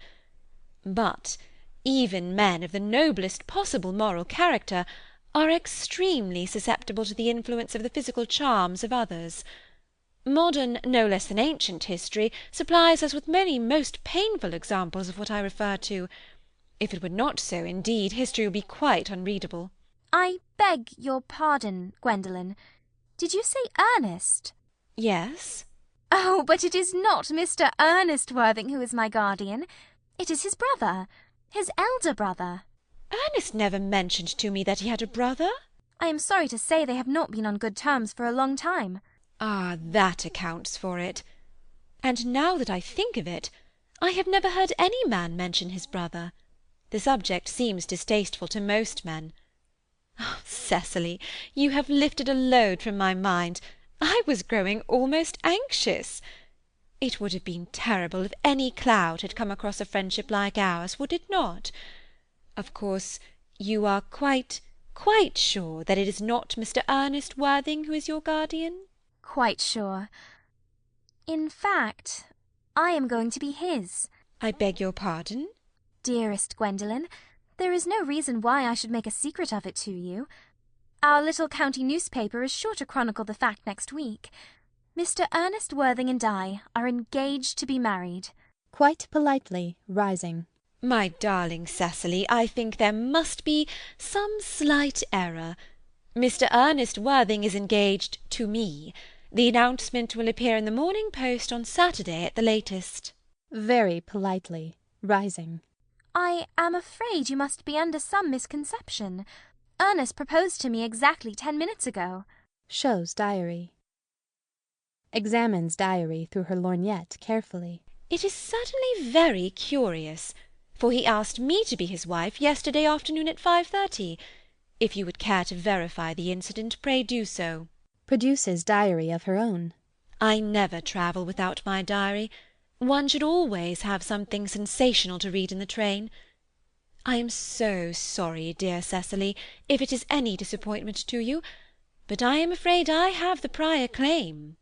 But even men of the noblest possible moral character are extremely susceptible to the influence of the physical charms of others. Modern, no less than ancient history, supplies us with many most painful examples of what I refer to. If it were not so, indeed, history would be quite unreadable. I beg your pardon, Gwendolen. Did you say Ernest? Yes. Oh, but it is not Mr. Ernest Worthing who is my guardian. It is his brother, his elder brother. Ernest never mentioned to me that he had a brother. I am sorry to say they have not been on good terms for a long time. Ah, that accounts for it. And now that I think of it, I have never heard any man mention his brother. The subject seems distasteful to most men. Oh, Cecily, you have lifted a load from my mind. I was growing almost anxious. It would have been terrible if any cloud had come across a friendship like ours, would it not? Of course, you are quite sure that it is not Mr. Ernest Worthing who is your guardian? Quite sure. In fact, I am going to be his. I beg your pardon? Dearest Gwendolen, there is no reason why I should make a secret of it to you. Our little county newspaper is sure to chronicle the fact next week. Mr. Ernest Worthing and I are engaged to be married. Quite politely, rising. My darling Cecily, I think there must be some slight error. Mr. Ernest Worthing is engaged to me. The announcement will appear in the Morning Post on Saturday at the latest. Very politely, rising. I am afraid you must be under some misconception. Ernest proposed to me exactly 10 minutes ago. Shows diary. Examines diary through her lorgnette carefully. It is certainly very curious, for he asked me to be his wife yesterday afternoon at 5:30. If you would care to verify the incident, pray do so. Produces diary of her own. I never travel without my diary. One should always have something sensational to read in the train. I am so sorry, dear Cecily, if it is any disappointment to you, but I am afraid I have the prior claim.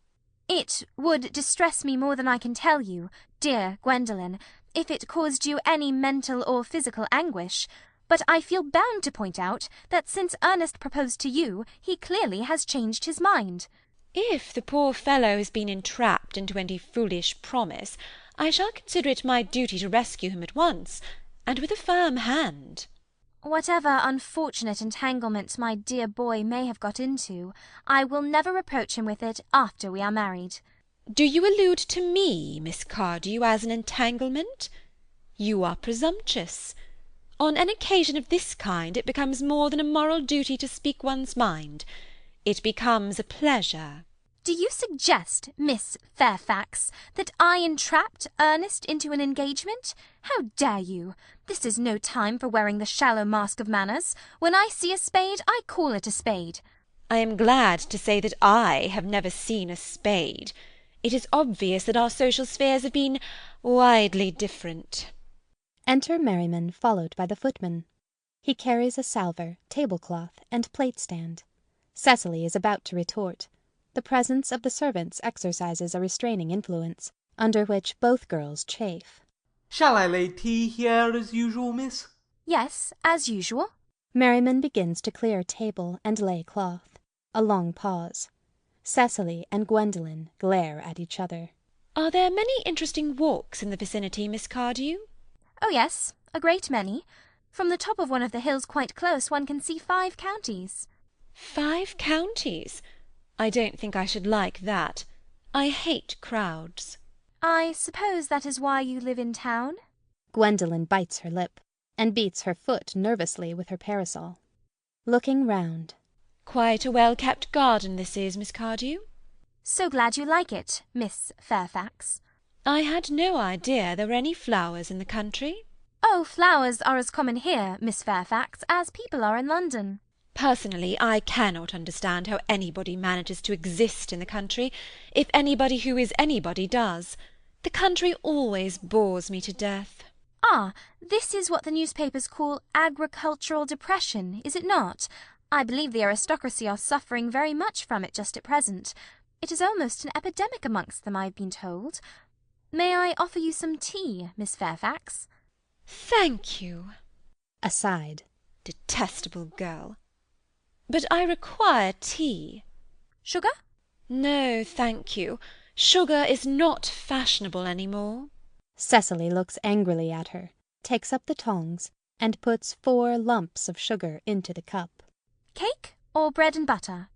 It would distress me more than I can tell you, dear Gwendolen, if it caused you any mental or physical anguish, but I feel bound to point out that since Ernest proposed to you, he clearly has changed his mind. If the poor fellow has been entrapped into any foolish promise, I shall consider it my duty to rescue him at once, and with a firm hand. Whatever unfortunate entanglement my dear boy may have got into, I will never reproach him with it after we are married. Do you allude to me, Miss Cardew, as an entanglement? You are presumptuous. On an occasion of this kind it becomes more than a moral duty to speak one's mind. It becomes a pleasure. Do you suggest, Miss Fairfax, that I entrapped Ernest into an engagement? How dare you? This is no time for wearing the shallow mask of manners. When I see a spade, I call it a spade. I am glad to say that I have never seen a spade. It is obvious that our social spheres have been widely different. Enter Merriman, followed by the footman. He carries a salver, tablecloth, and plate-stand. Cecily is about to retort. The presence of the servants exercises a restraining influence, under which both girls chafe. Shall I lay tea here as usual, miss? Yes, as usual. Merriman begins to clear a table and lay cloth. A long pause. Cecily and Gwendolen glare at each other. Are there many interesting walks in the vicinity, Miss Cardew? Oh, yes, a great many. From the top of one of the hills quite close one can see 5 counties. 5 counties? I don't think I should like that. I hate crowds. I suppose that is why you live in town? Gwendolen bites her lip, and beats her foot nervously with her parasol. Looking round. Quite a well-kept garden this is, Miss Cardew. So glad you like it, Miss Fairfax. I had no idea there were any flowers in the country. Oh, flowers are as common here, Miss Fairfax, as people are in London. Personally, I cannot understand how anybody manages to exist in the country, if anybody who is anybody does. The country always bores me to death. Ah, this is what the newspapers call agricultural depression, is it not? I believe the aristocracy are suffering very much from it just at present. It is almost an epidemic amongst them, I have been told. May I offer you some tea, Miss Fairfax? Thank you. Aside. Detestable girl. But I require tea. Sugar? No, thank you. Sugar is not fashionable any more. Cecily looks angrily at her, takes up the tongs, and puts 4 lumps of sugar into the cup. Cake or bread and butter?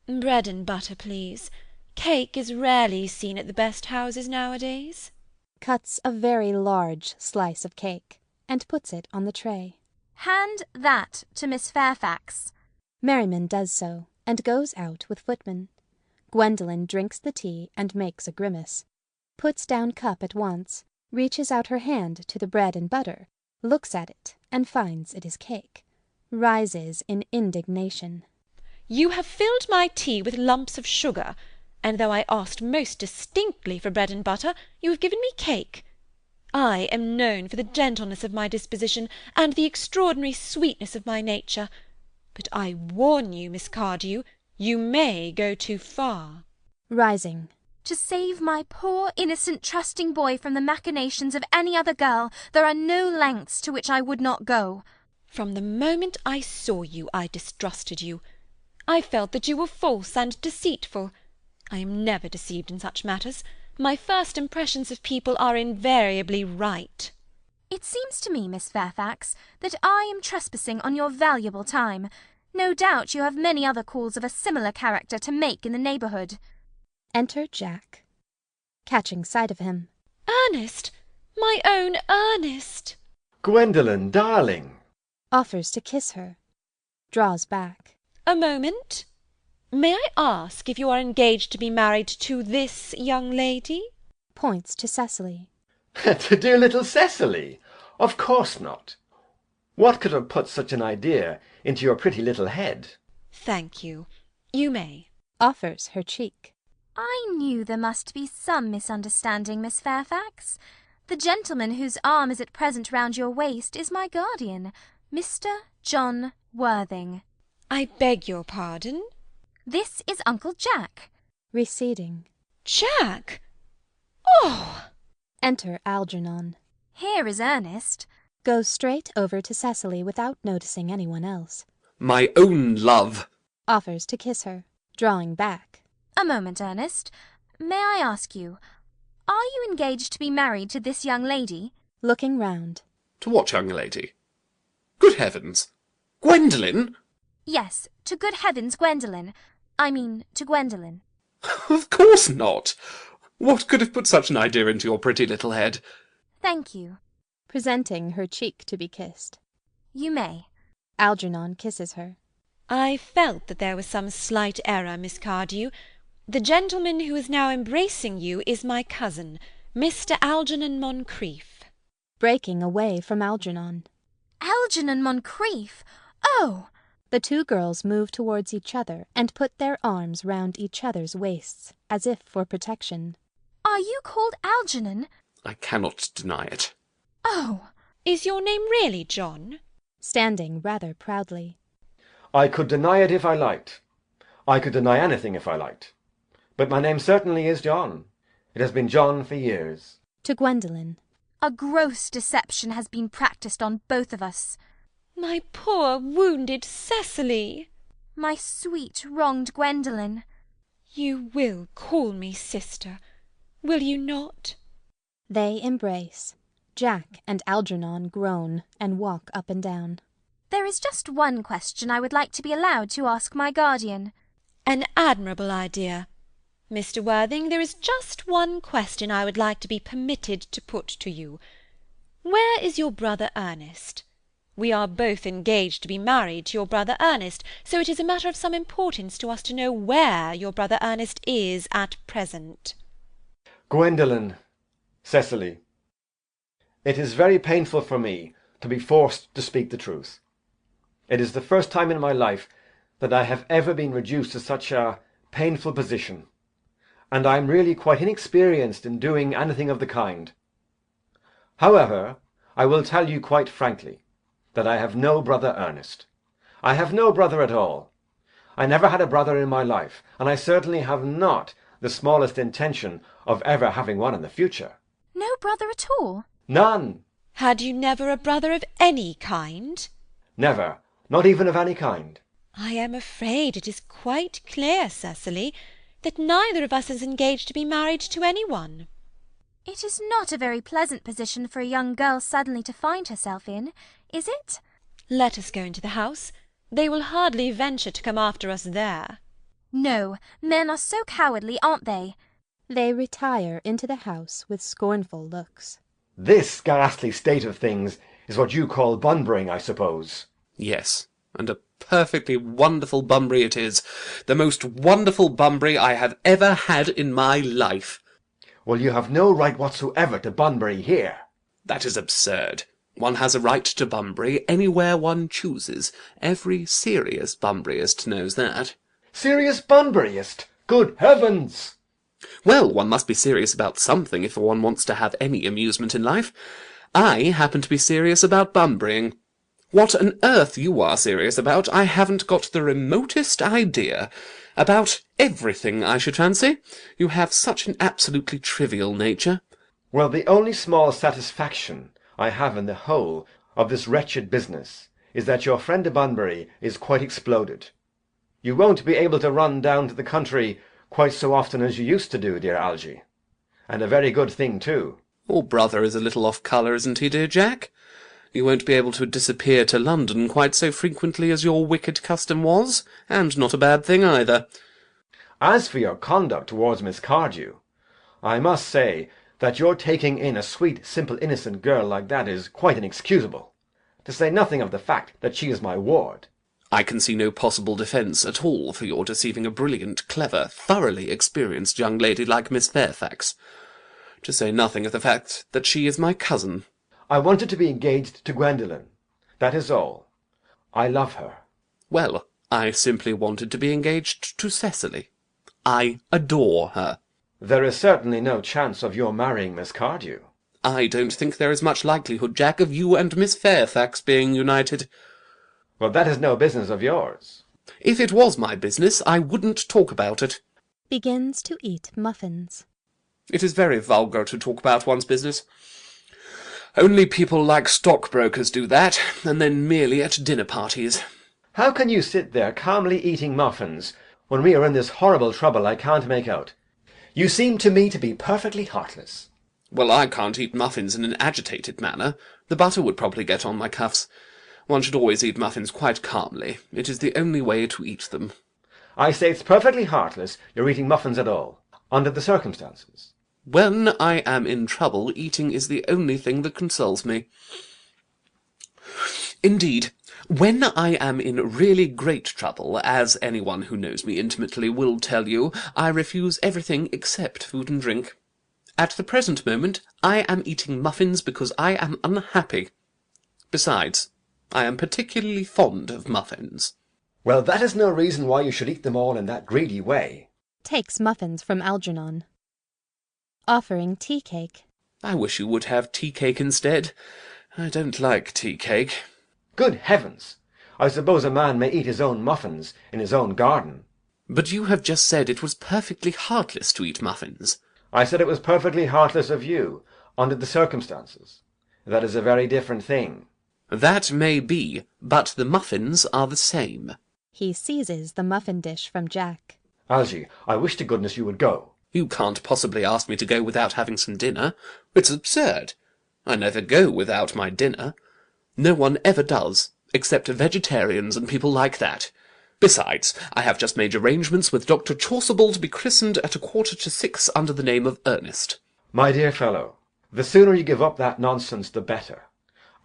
Bread and butter, please. Cake is rarely seen at the best houses nowadays. Cuts a very large slice of cake, and puts it on the tray. Hand that to Miss Fairfax. Merriman does so, and goes out with footman. Gwendolen drinks the tea and makes a grimace, puts down cup at once, reaches out her hand to the bread and butter, looks at it, and finds it is cake, rises in indignation. You have filled my tea with lumps of sugar, and though I asked most distinctly for bread and butter, you have given me cake. I am known for the gentleness of my disposition and the extraordinary sweetness of my nature, but I warn you, Miss Cardew, you may go too far. Rising. To save my poor, innocent, trusting boy from the machinations of any other girl, there are no lengths to which I would not go. From the moment I saw you, I distrusted you. I felt that you were false and deceitful. I am never deceived in such matters. My first impressions of people are invariably right. It seems to me, Miss Fairfax, that I am trespassing on your valuable time. No doubt you have many other calls of a similar character to make in the neighbourhood. Enter Jack. Catching sight of him. Ernest! My own Ernest! Gwendolen, darling! Offers to kiss her. Draws back. A moment. May I ask if you are engaged to be married to this young lady? Points to Cecily. To dear little Cecily? Of course not. What could have put such an idea into your pretty little head? Thank you. You may. Offers her cheek. I knew there must be some misunderstanding, Miss Fairfax. The gentleman whose arm is at present round your waist is my guardian, Mr. John Worthing. I beg your pardon? This is Uncle Jack. Receding. Jack! Oh! Enter Algernon. Here is Ernest. Goes straight over to Cecily without noticing anyone else. My own love! Offers to kiss her, drawing back. A moment, Ernest. May I ask you, are you engaged to be married to this young lady? Looking round. To what young lady? Good heavens! Gwendolen! Yes, to good heavens, Gwendolen. I mean, to Gwendolen. Of course not! What could have put such an idea into your pretty little head? Thank you. Presenting her cheek to be kissed. You may. Algernon kisses her. I felt that there was some slight error, Miss Cardew. The gentleman who is now embracing you is my cousin, Mr. Algernon Moncrieff. Breaking away from Algernon. Algernon Moncrieff! Oh! The 2 girls move towards each other and put their arms round each other's waists, as if for protection. Are you called Algernon? I cannot deny it. Oh! Is your name really John? Standing rather proudly. I could deny it if I liked. I could deny anything if I liked. But my name certainly is John. It has been John for years. To Gwendolen. A gross deception has been practised on both of us. My poor wounded Cecily! My sweet wronged Gwendolen! You will call me sister, will you not? They embrace. Jack and Algernon groan and walk up and down. There is just one question I would like to be allowed to ask my guardian. An admirable idea. Mr. Worthing, there is just one question I would like to be permitted to put to you. Where is your brother Ernest? We are both engaged to be married to your brother Ernest, so it is a matter of some importance to us to know where your brother Ernest is at present. Gwendolen, Cecily, it is very painful for me to be forced to speak the truth. It is the first time in my life that I have ever been reduced to such a painful position, and I am really quite inexperienced in doing anything of the kind. However, I will tell you quite frankly that I have no brother Ernest. I have no brother at all. I never had a brother in my life, and I certainly have not the smallest intention of ever having one in the future. No brother at all? None. Had you never a brother of any kind? Never, not even of any kind. I am afraid it is quite clear, Cecily, that neither of us is engaged to be married to any one. It is not a very pleasant position for a young girl suddenly to find herself in, is it? Let us go into the house. They will hardly venture to come after us there. No, men are so cowardly, aren't they? They retire into the house with scornful looks. This ghastly state of things is what you call bunburying, I suppose. Yes, and a perfectly wonderful Bunbury it is. The most wonderful Bunbury I have ever had in my life. Well, you have no right whatsoever to Bunbury here. That is absurd. One has a right to Bunbury anywhere one chooses. Every serious Bunburyist knows that. Serious Bunburyist? Good heavens! Well, one must be serious about something if one wants to have any amusement in life. I happen to be serious about Bunburying. What on earth you are serious about, I haven't got the remotest idea. About everything, I should fancy. You have such an absolutely trivial nature. Well, the only small satisfaction I have in the whole of this wretched business is that your friend de Bunbury is quite exploded. You won't be able to run down to the country quite so often as you used to do, dear Algy. And a very good thing, too. Your brother is a little off colour, isn't he, dear Jack? You won't be able to disappear to London quite so frequently as your wicked custom was, and not a bad thing either. As for your conduct towards Miss Cardew, I must say that your taking in a sweet, simple, innocent girl like that is quite inexcusable, to say nothing of the fact that she is my ward. I can see no possible defence at all for your deceiving a brilliant, clever, thoroughly experienced young lady like Miss Fairfax, to say nothing of the fact that she is my cousin. I wanted to be engaged to Gwendolen. That is all. I love her. Well, I simply wanted to be engaged to Cecily. I adore her. There is certainly no chance of your marrying Miss Cardew. I don't think there is much likelihood, Jack, of you and Miss Fairfax being united. Well, that is no business of yours. If it was my business, I wouldn't talk about it. Begins to eat muffins. It is very vulgar to talk about one's business. Only people like stockbrokers do that, and then merely at dinner parties. How can you sit there calmly eating muffins when we are in this horrible trouble I can't make out? You seem to me to be perfectly heartless. Well, I can't eat muffins in an agitated manner. The butter would probably get on my cuffs. One should always eat muffins quite calmly. It is the only way to eat them. I say it's perfectly heartless you're eating muffins at all, under the circumstances. When I am in trouble, eating is the only thing that consoles me. Indeed, when I am in really great trouble, as anyone who knows me intimately will tell you, I refuse everything except food and drink. At the present moment, I am eating muffins because I am unhappy. Besides, I am particularly fond of muffins. Well, that is no reason why you should eat them all in that greedy way. Takes muffins from Algernon. Offering tea cake. I wish you would have tea cake instead. I don't like tea cake. Good heavens! I suppose a man may eat his own muffins in his own garden. But you have just said it was perfectly heartless to eat muffins. I said it was perfectly heartless of you, under the circumstances. That is a very different thing. That may be, but the muffins are the same. He seizes the muffin dish from Jack. Algy, I wish to goodness you would go. You can't possibly ask me to go without having some dinner. It's absurd. I never go without my dinner. No one ever does. except vegetarians and people like that. Besides, I have just made arrangements with Dr. Chasuble to be christened at 5:45 under the name of Ernest. My dear fellow, the sooner you give up that nonsense the better.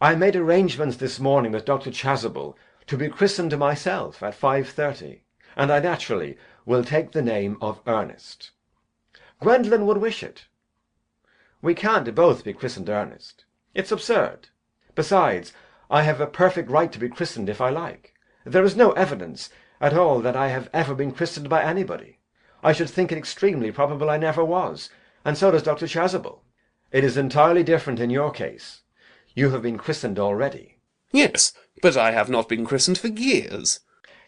I made arrangements this morning with Dr. Chasuble to be christened myself at 5:30, and I naturally will take the name of Ernest. Gwendolen would wish it. We can't both be christened Ernest. It's absurd. Besides, I have a perfect right to be christened if I like. There is no evidence at all that I have ever been christened by anybody. I should think it extremely probable I never was, and so does Dr. Chasuble. It is entirely different in your case. You have been christened already. Yes, but I have not been christened for years.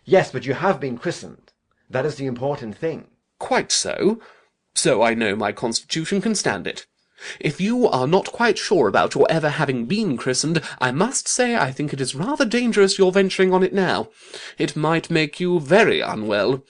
Yes, but you have been christened. That is the important thing. Quite so. So I know my constitution can stand it. If you are not quite sure about your ever having been christened, I must say I think it is rather dangerous your venturing on it now. It might make you very unwell.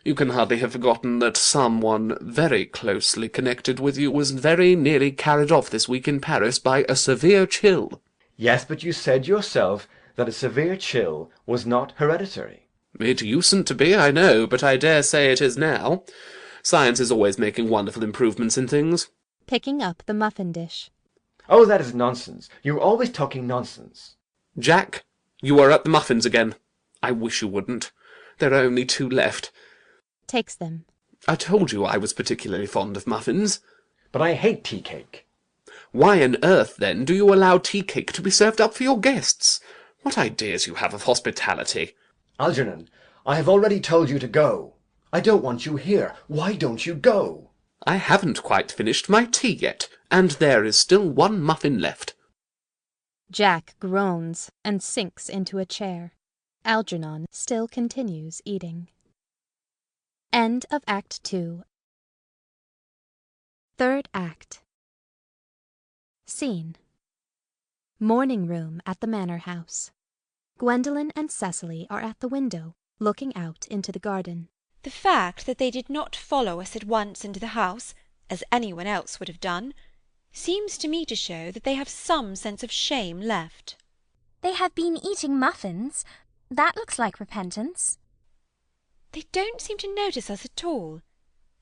You can hardly have forgotten that someone very closely connected with you was very nearly carried off this week in Paris by a severe chill. Yes, but you said yourself that a severe chill was not hereditary. It usedn't to be, I know, but I dare say it is now. Science is always making wonderful improvements in things. Picking up the muffin dish. Oh, that is nonsense. You are always talking nonsense. Jack, you are at the muffins again. I wish you wouldn't. There are only 2 left. Takes them. I told you I was particularly fond of muffins. But I hate tea cake. Why on earth, then, do you allow tea cake to be served up for your guests? What ideas you have of hospitality! Algernon, I have already told you to go. I don't want you here. Why don't you go? I haven't quite finished my tea yet, and there is still 1 muffin left. Jack groans and sinks into a chair. Algernon still continues eating. End of Act 2. Third Act. Scene: Morning room at the manor house. Gwendolen and Cecily are at the window, looking out into the garden. The fact that they did not follow us at once into the house, as anyone else would have done, seems to me to show that they have some sense of shame left. They have been eating muffins. That looks like repentance. They don't seem to notice us at all.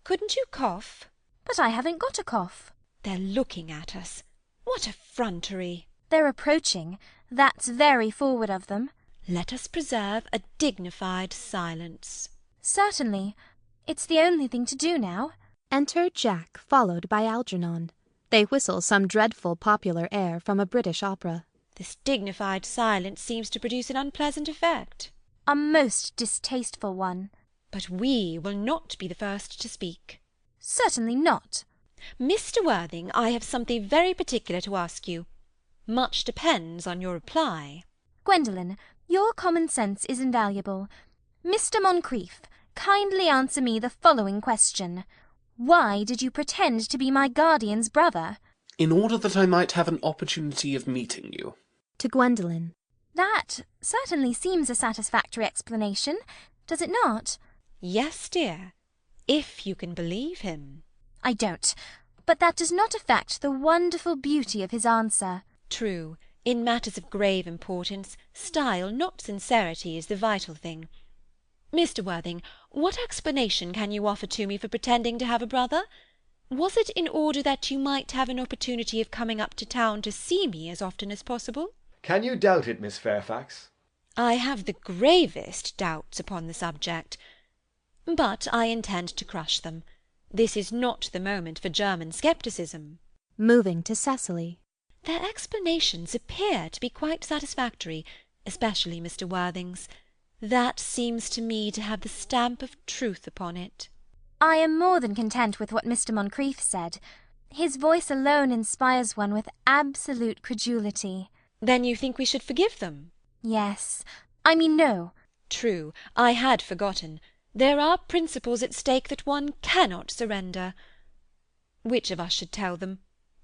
Couldn't you cough? But I haven't got a cough. They're looking at us. What effrontery! They're approaching. That's very forward of them. Let us preserve a dignified silence. Certainly. It's the only thing to do now. Enter Jack, followed by Algernon. They whistle some dreadful popular air from a British opera. This dignified silence seems to produce an unpleasant effect. A most distasteful one. But we will not be the first to speak. Certainly not. Mr. Worthing, I have something very particular to ask you. Much depends on your reply. Gwendolen, your common sense is invaluable. Mr. Moncrieff, kindly answer me the following question. Why did you pretend to be my guardian's brother? In order that I might have an opportunity of meeting you. To Gwendolen. That certainly seems a satisfactory explanation, does it not? Yes, dear, if you can believe him. I don't, but that does not affect the wonderful beauty of his answer. True, in matters of grave importance, style, not sincerity, is the vital thing. Mr. Worthing, what explanation can you offer to me for pretending to have a brother? Was it in order that you might have an opportunity of coming up to town to see me as often as possible? Can you doubt it, Miss Fairfax? I have the gravest doubts upon the subject. But I intend to crush them. This is not the moment for German scepticism. Moving to Cecily. Their explanations appear to be quite satisfactory, especially Mr. Worthing's. That seems to me to have the stamp of truth upon it. I am more than content with what Mr. Moncrieff said. His voice alone inspires one with absolute credulity. Then you think we should forgive them? Yes. I mean no. True, I had forgotten. There are principles at stake that one cannot surrender. Which of us should tell them?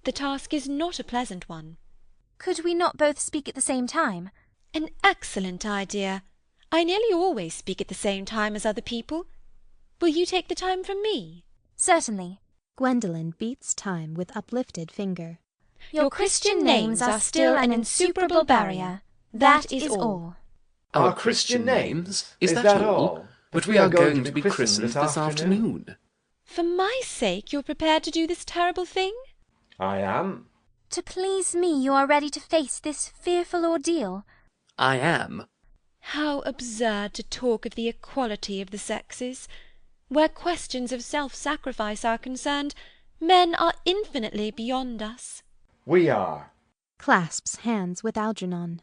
The task is not a pleasant one. Could we not both speak at the same time? An excellent idea. I nearly always speak at the same time as other people. Will you take the time from me? Certainly. Gwendolen beats time with uplifted finger. Your Christian names are still an insuperable barrier. That is all. Our Christian names? Is that all? But we are going to be christened this afternoon. For my sake you're prepared to do this terrible thing? I am. To please me, you are ready to face this fearful ordeal? I am. How absurd to talk of the equality of the sexes. Where questions of self-sacrifice are concerned, men are infinitely beyond us. We are. Clasps hands with Algernon.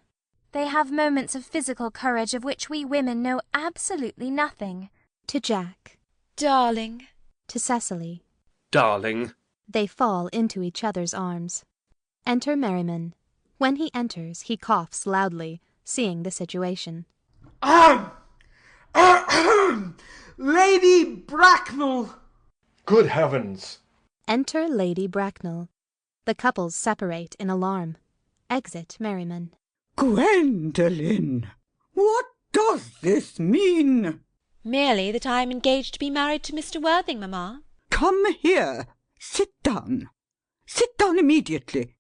They have moments of physical courage of which we women know absolutely nothing. To Jack. Darling. To Cecily. Darling. They fall into each other's arms. Enter Merriman. When he enters, he coughs loudly, seeing the situation. Lady Bracknell! Good heavens! Enter Lady Bracknell. The couples separate in alarm. Exit Merriman. Gwendolen! What does this mean? Merely that I am engaged to be married to Mr. Worthing, mamma. Come here. Sit down. Sit down immediately.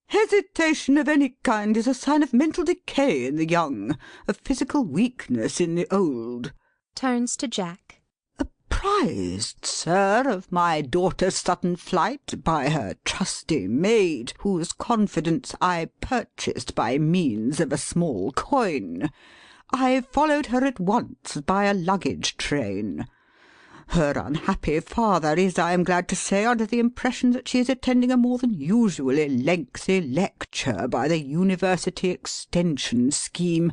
Hesitation of any kind is a sign of mental decay in the young, of physical weakness in the old. Turns to Jack. Apprised, sir, of my daughter's sudden flight by her trusty maid, whose confidence I purchased by means of a small coin, I followed her at once by a luggage train. Her unhappy father is, I am glad to say, under the impression that she is attending a more than usually lengthy lecture by the University Extension Scheme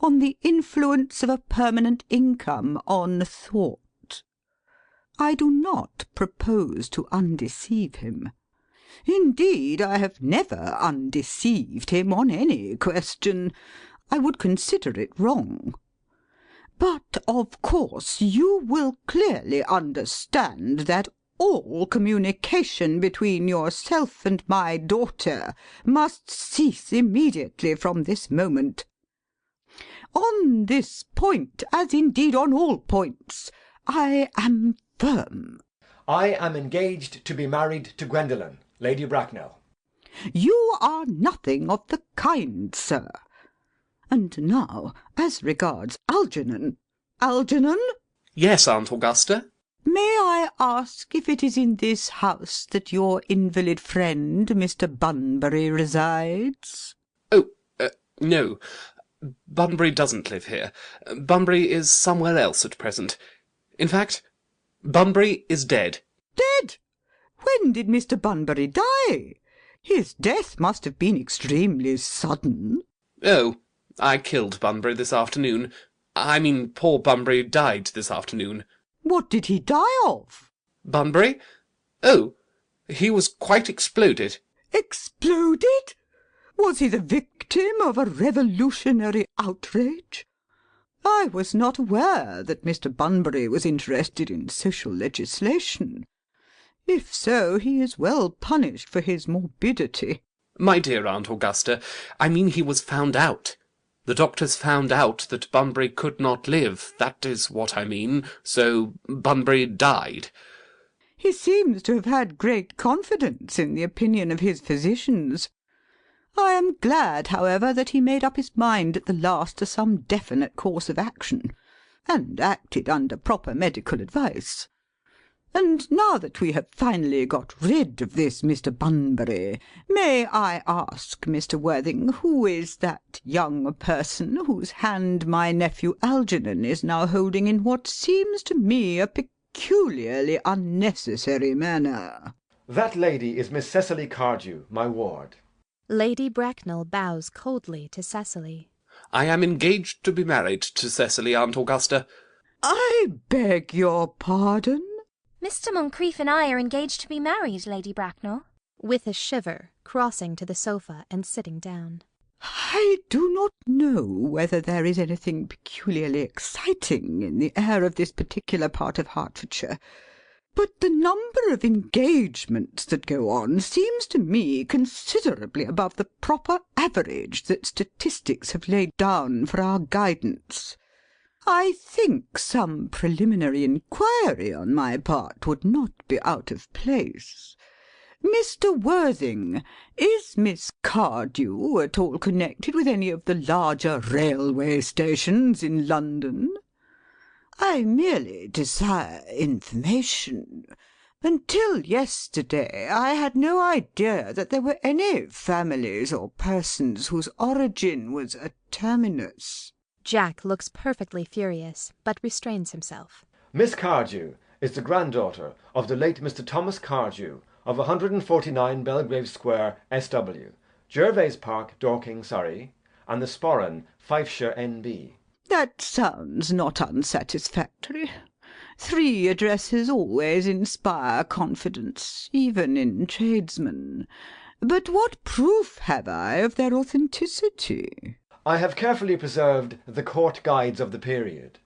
on the influence of a permanent income on thought. I do not propose to undeceive him. Indeed, I have never undeceived him on any question. I would consider it wrong. But, of course, you will clearly understand that all communication between yourself and my daughter must cease immediately from this moment. On this point, as indeed on all points, I am firm. I am engaged to be married to Gwendolen, Lady Bracknell. You are nothing of the kind, sir. And now, as regards Algernon. Algernon? Yes, Aunt Augusta? May I ask if it is in this house that your invalid friend, Mr. Bunbury, resides? Oh, no. Bunbury doesn't live here. Bunbury is somewhere else at present. In fact, Bunbury is dead. Dead? When did Mr. Bunbury die? His death must have been extremely sudden. Oh, I killed Bunbury this afternoon. I mean, poor Bunbury died this afternoon. What did he die of? Bunbury? Oh, he was quite exploded. Exploded? Was he the victim of a revolutionary outrage? I was not aware that Mr. Bunbury was interested in social legislation. If so, he is well punished for his morbidity. My dear Aunt Augusta, I mean he was found out. The doctors found out that Bunbury could not live. That is what I mean. So Bunbury died. He seems to have had great confidence in the opinion of his physicians. I am glad, however, that he made up his mind at the last to some definite course of action, and acted under proper medical advice. And now that we have finally got rid of this Mr. Bunbury, may I ask, Mr. Worthing, who is that young person whose hand my nephew Algernon is now holding in what seems to me a peculiarly unnecessary manner? That lady is Miss Cecily Cardew, my ward. Lady Bracknell bows coldly to Cecily. I am engaged to be married to Cecily, Aunt Augusta. I beg your pardon? Mr. Moncrieff and I are engaged to be married, Lady Bracknell. With a shiver, crossing to the sofa and sitting down. I do not know whether there is anything peculiarly exciting in the air of this particular part of Hertfordshire, but the number of engagements that go on seems to me considerably above the proper average that statistics have laid down for our guidance. I think some preliminary inquiry on my part would not be out of place. Mr. Worthing, is Miss Cardew at all connected with any of the larger railway stations in London? I merely desire information. Until yesterday I had no idea that there were any families or persons whose origin was a terminus. Jack looks perfectly furious, but restrains himself. Miss Cardew is the granddaughter of the late Mr. Thomas Cardew of 149 Belgrave Square, SW, Gervais Park, Dorking, Surrey, and the Sporran, Fifeshire, NB. That sounds not unsatisfactory. 3 addresses always inspire confidence, even in tradesmen. But what proof have I of their authenticity? I have carefully preserved the court guides of the period.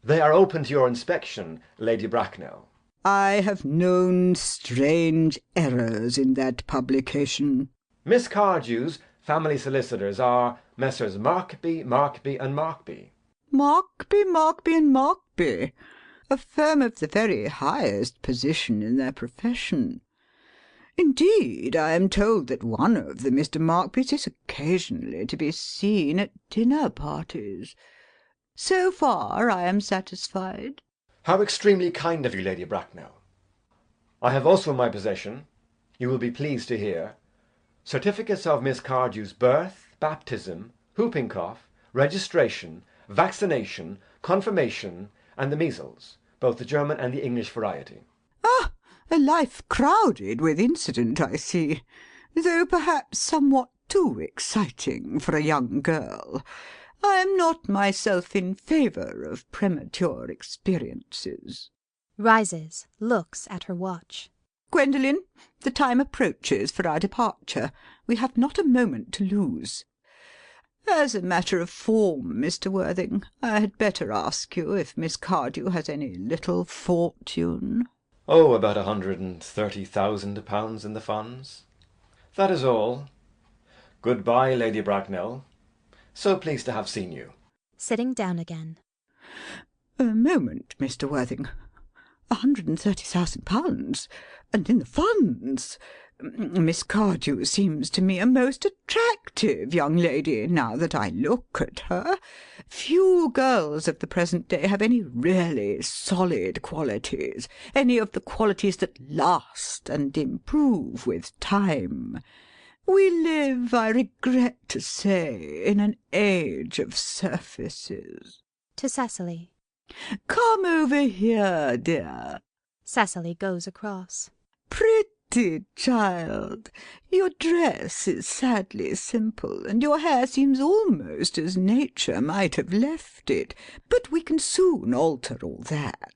They are open to your inspection, Lady Bracknell. I have known strange errors in that publication. Miss Cardew's family solicitors are Messrs. Markby, Markby and Markby. Markby, Markby and Markby, a firm of the very highest position in their profession. Indeed, I am told that one of the Mr. Markbys is occasionally to be seen at dinner parties. So far I am satisfied. How extremely kind of you, Lady Bracknell. I have also in my possession, you will be pleased to hear, certificates of Miss Cardew's birth, baptism, whooping cough, registration, vaccination, confirmation, and the measles, both the German and the English variety. Ah, a life crowded with incident, I see, though perhaps somewhat too exciting for a young girl. I am not myself in favour of premature experiences. Rises, looks at her watch. Gwendolen, the time approaches for our departure. We have not a moment to lose. As a matter of form, Mr. Worthing, I had better ask you if Miss Cardew has any little fortune. Oh, about £130,000 in the funds. That is all. Good-bye, Lady Bracknell. So pleased to have seen you. Sitting down again. A moment, Mr. Worthing. £130,000, and in the funds. Miss Cardew seems to me a most attractive young lady, now that I look at her. Few girls of the present day have any really solid qualities, any of the qualities that last and improve with time. We live, I regret to say, in an age of surfaces. To Cecily. Come over here, dear. Cecily goes across. Pretty child. Your dress is sadly simple, and your hair seems almost as nature might have left it, but we can soon alter all that.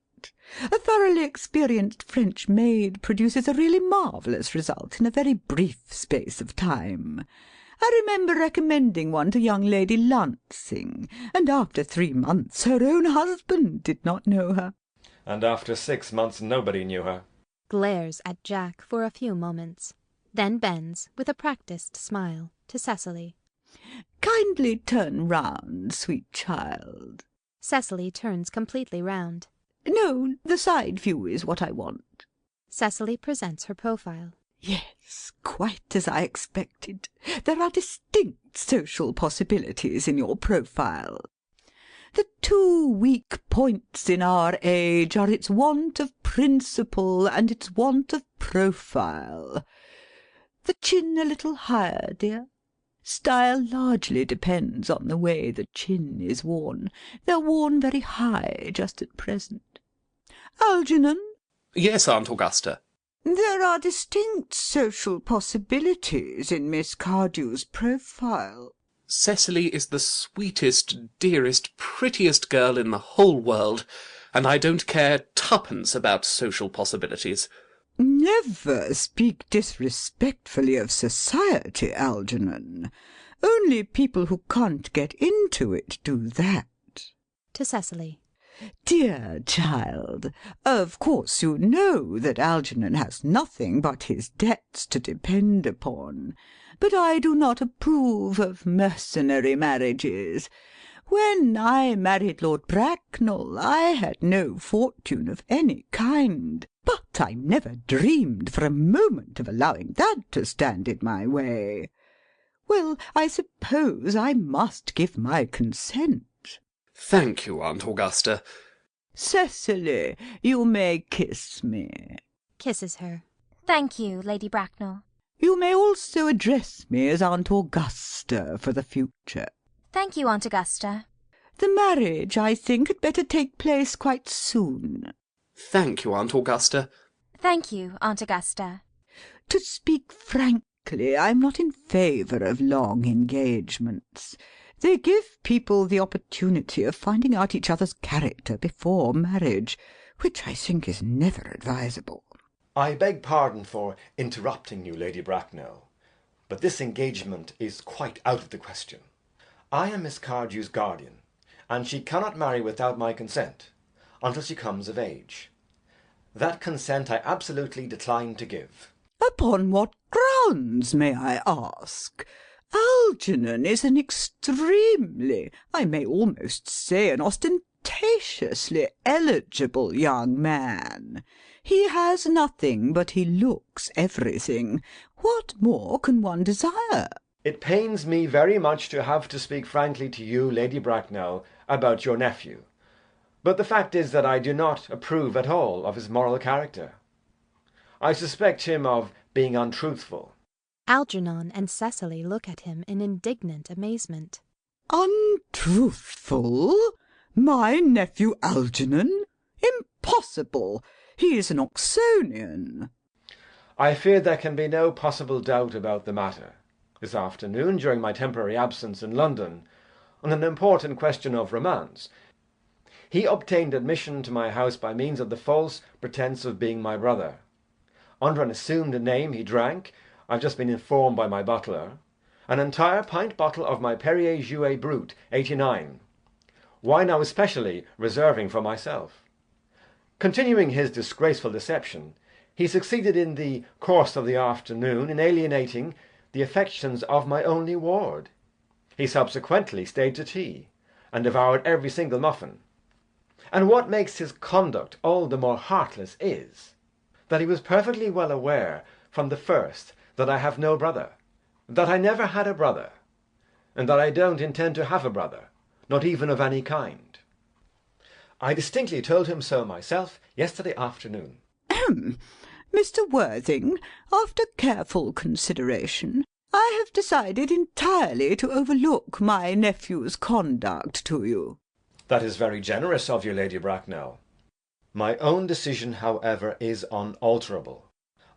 A thoroughly experienced French maid produces a really marvellous result in a very brief space of time. I remember recommending one to young Lady Lancing, and after 3 months her own husband did not know her. And after 6 months nobody knew her. Glares at Jack for a few moments, then bends, with a practised smile, to Cecily. Kindly turn round, sweet child. Cecily turns completely round. No, the side view is what I want. Cecily presents her profile. Yes, quite as I expected. There are distinct social possibilities in your profile. The 2 weak points in our age are its want of principle and its want of profile. The chin a little higher, dear. Style largely depends on the way the chin is worn. They're worn very high just at present. Algernon? Yes, Aunt Augusta. There are distinct social possibilities in Miss Cardew's profile. Cecily is the sweetest, dearest, prettiest girl in the whole world, and I don't care twopence about social possibilities. Never speak disrespectfully of society, Algernon. Only people who can't get into it do that. To Cecily. Dear child, of course you know that Algernon has nothing but his debts to depend upon, but I do not approve of mercenary marriages. When I married Lord Bracknell, I had no fortune of any kind, but I never dreamed for a moment of allowing that to stand in my way. Well, I suppose I must give my consent. Thank you, Aunt Augusta. Cecily, you may kiss me. Kisses her. Thank you, Lady Bracknell. You may also address me as Aunt Augusta for the future. Thank you, Aunt Augusta. The marriage, I think, had better take place quite soon. Thank you, Aunt Augusta. Thank you, Aunt Augusta. To speak frankly, I'm not in favour of long engagements. They give people the opportunity of finding out each other's character before marriage, which I think is never advisable. I beg pardon for interrupting you, Lady Bracknell, but this engagement is quite out of the question. I am Miss Cardew's guardian, and she cannot marry without my consent until she comes of age. That consent I absolutely decline to give. Upon what grounds, may I ask? Algernon is an extremely, I may almost say an ostentatiously eligible young man. He has nothing, but he looks everything. What more can one desire? It pains me very much to have to speak frankly to you, Lady Bracknell, about your nephew, but the fact is that I do not approve at all of his moral character. I suspect him of being untruthful. Algernon and Cecily look at him in indignant amazement. Untruthful? My nephew Algernon? Impossible! He is an Oxonian. I fear there can be no possible doubt about the matter. This afternoon, during my temporary absence in London, on an important question of romance, he obtained admission to my house by means of the false pretence of being my brother. Under an assumed name he drank, I've just been informed by my butler, an entire pint bottle of my Perrier Jouet Brut, 89, wine I was specially reserving for myself. Continuing his disgraceful deception, he succeeded in the course of the afternoon in alienating the affections of my only ward. He subsequently stayed to tea, and devoured every single muffin. And what makes his conduct all the more heartless is, that he was perfectly well aware from the first that I have no brother, that I never had a brother, and that I don't intend to have a brother, not even of any kind. I distinctly told him so myself yesterday afternoon. Mr. Worthing, after careful consideration, I have decided entirely to overlook my nephew's conduct to you. That is very generous of you, Lady Bracknell. My own decision, however, is unalterable.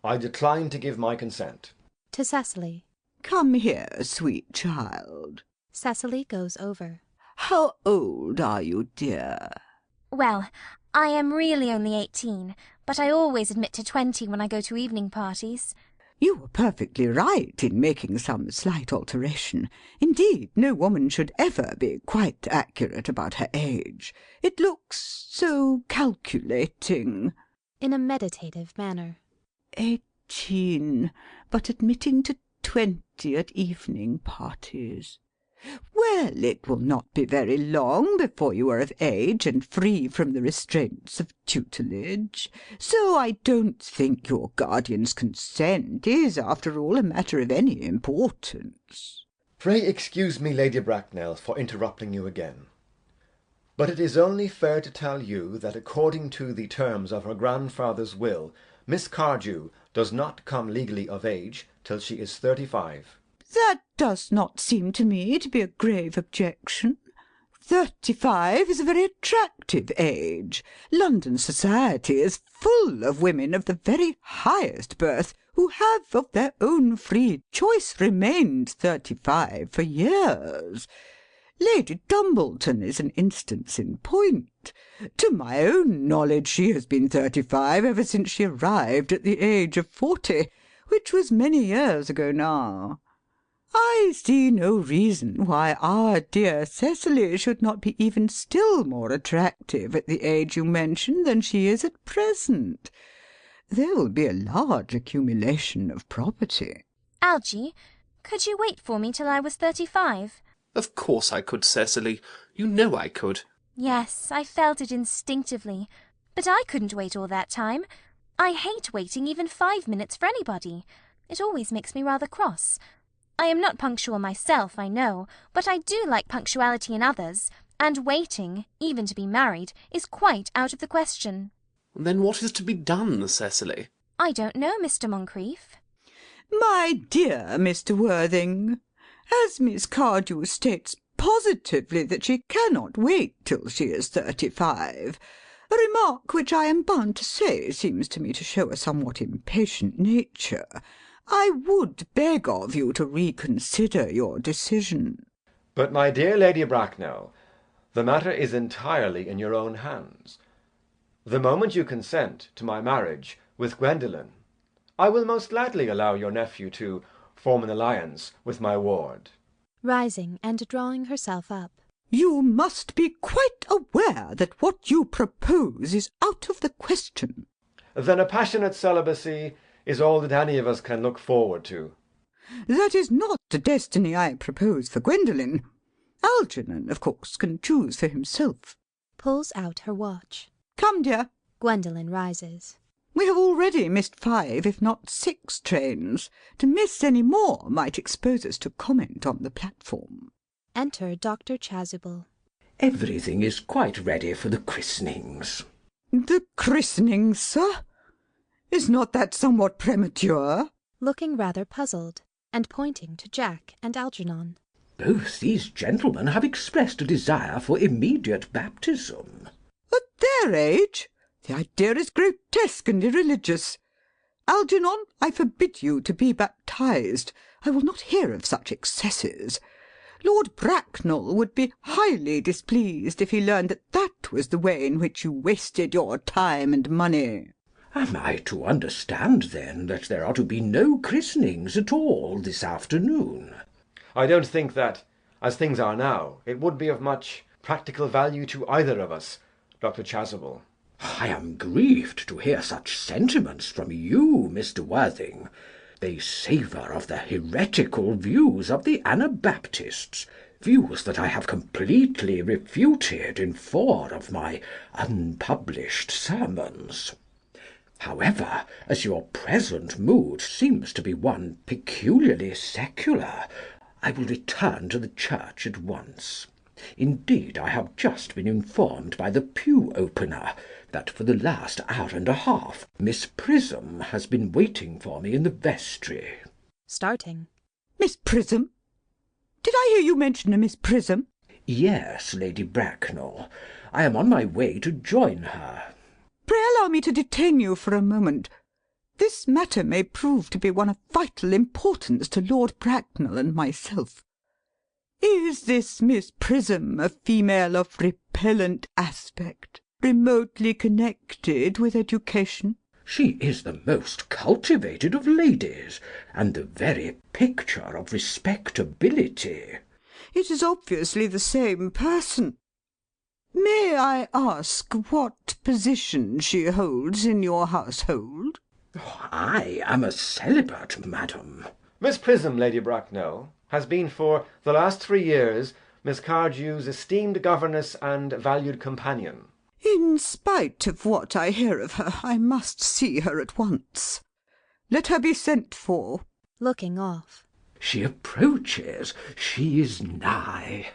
I decline to give my consent. To Cecily. Come here, sweet child. Cecily goes over. How old are you, dear? Well, I am really only 18, but I always admit to 20 when I go to evening parties. You were perfectly right in making some slight alteration. Indeed, no woman should ever be quite accurate about her age. It looks so calculating. In a meditative manner. 18, but admitting to 20 at evening parties. Well, it will not be very long before you are of age and free from the restraints of tutelage, so I don't think your guardian's consent is, after all, a matter of any importance. Pray excuse me, Lady Bracknell, for interrupting you again. But it is only fair to tell you that according to the terms of her grandfather's will, Miss Cardew does not come legally of age till she is 35. That does not seem to me to be a grave objection. 35 is a very attractive age. London society is full of women of the very highest birth who have of their own free choice remained 35 for years. Lady Dumbleton is an instance in point. To my own knowledge she has been 35 ever since she arrived at the age of 40, which was many years ago now. I see no reason why our dear Cecily should not be even still more attractive at the age you mention than she is at present. There will be a large accumulation of property. Algy, could you wait for me till I was 35? Of course I could, Cecily. You know I could. Yes, I felt it instinctively. But I couldn't wait all that time. I hate waiting even 5 minutes for anybody. It always makes me rather cross. I am not punctual myself, I know, but I do like punctuality in others, and waiting, even to be married, is quite out of the question. Then what is to be done, Cecily? I don't know, Mr. Moncrieff. My dear Mr. Worthing, as Miss Cardew states positively that she cannot wait till she is 35, a remark which I am bound to say seems to me to show a somewhat impatient nature, I would beg of you to reconsider your decision. But, my dear Lady Bracknell, the matter is entirely in your own hands. The moment you consent to my marriage with Gwendolen, I will most gladly allow your nephew to form an alliance with my ward. Rising and drawing herself up. You must be quite aware that what you propose is out of the question. Then a passionate celibacy is all that any of us can look forward to. That is not the destiny I propose for Gwendolen. Algernon, of course, can choose for himself. Pulls out her watch. Come, dear. Gwendolen rises. We have already missed 5, if not 6 trains. To miss any more might expose us to comment on the platform. Enter Dr. Chasuble. Everything is quite ready for the christenings. The christenings, sir? Is not that somewhat premature? Looking rather puzzled, and pointing to Jack and Algernon. Both these gentlemen have expressed a desire for immediate baptism. At their age? The idea is grotesque and irreligious. Algernon, I forbid you to be baptized. I will not hear of such excesses. Lord Bracknell would be highly displeased if he learned that that was the way in which you wasted your time and money. Am I to understand, then, that there are to be no christenings at all this afternoon? I don't think that, as things are now, it would be of much practical value to either of us, Dr. Chasuble. I am grieved to hear such sentiments from you, Mr. Worthing. They savour of the heretical views of the Anabaptists, views that I have completely refuted in 4 of my unpublished sermons. However, as your present mood seems to be one peculiarly secular, I will return to the church at once. Indeed, I have just been informed by the pew opener that for the last hour and a half Miss Prism has been waiting for me in the vestry. Starting. Miss Prism? Did I hear you mention a Miss Prism? Yes, Lady Bracknell. I am on my way to join her. Pray allow me to detain you for a moment. This matter may prove to be one of vital importance to Lord Bracknell and myself. Is this Miss Prism a female of repellent aspect, remotely connected with education? She is the most cultivated of ladies, and the very picture of respectability. It is obviously the same person. May I ask what position she holds in your household? I am a celibate, madam. Miss Prism, Lady Bracknell, has been for the last 3 years Miss Cardew's esteemed governess and valued companion. In spite of what I hear of her, I must see her at once. Let her be sent for. Looking off. She approaches. She is nigh.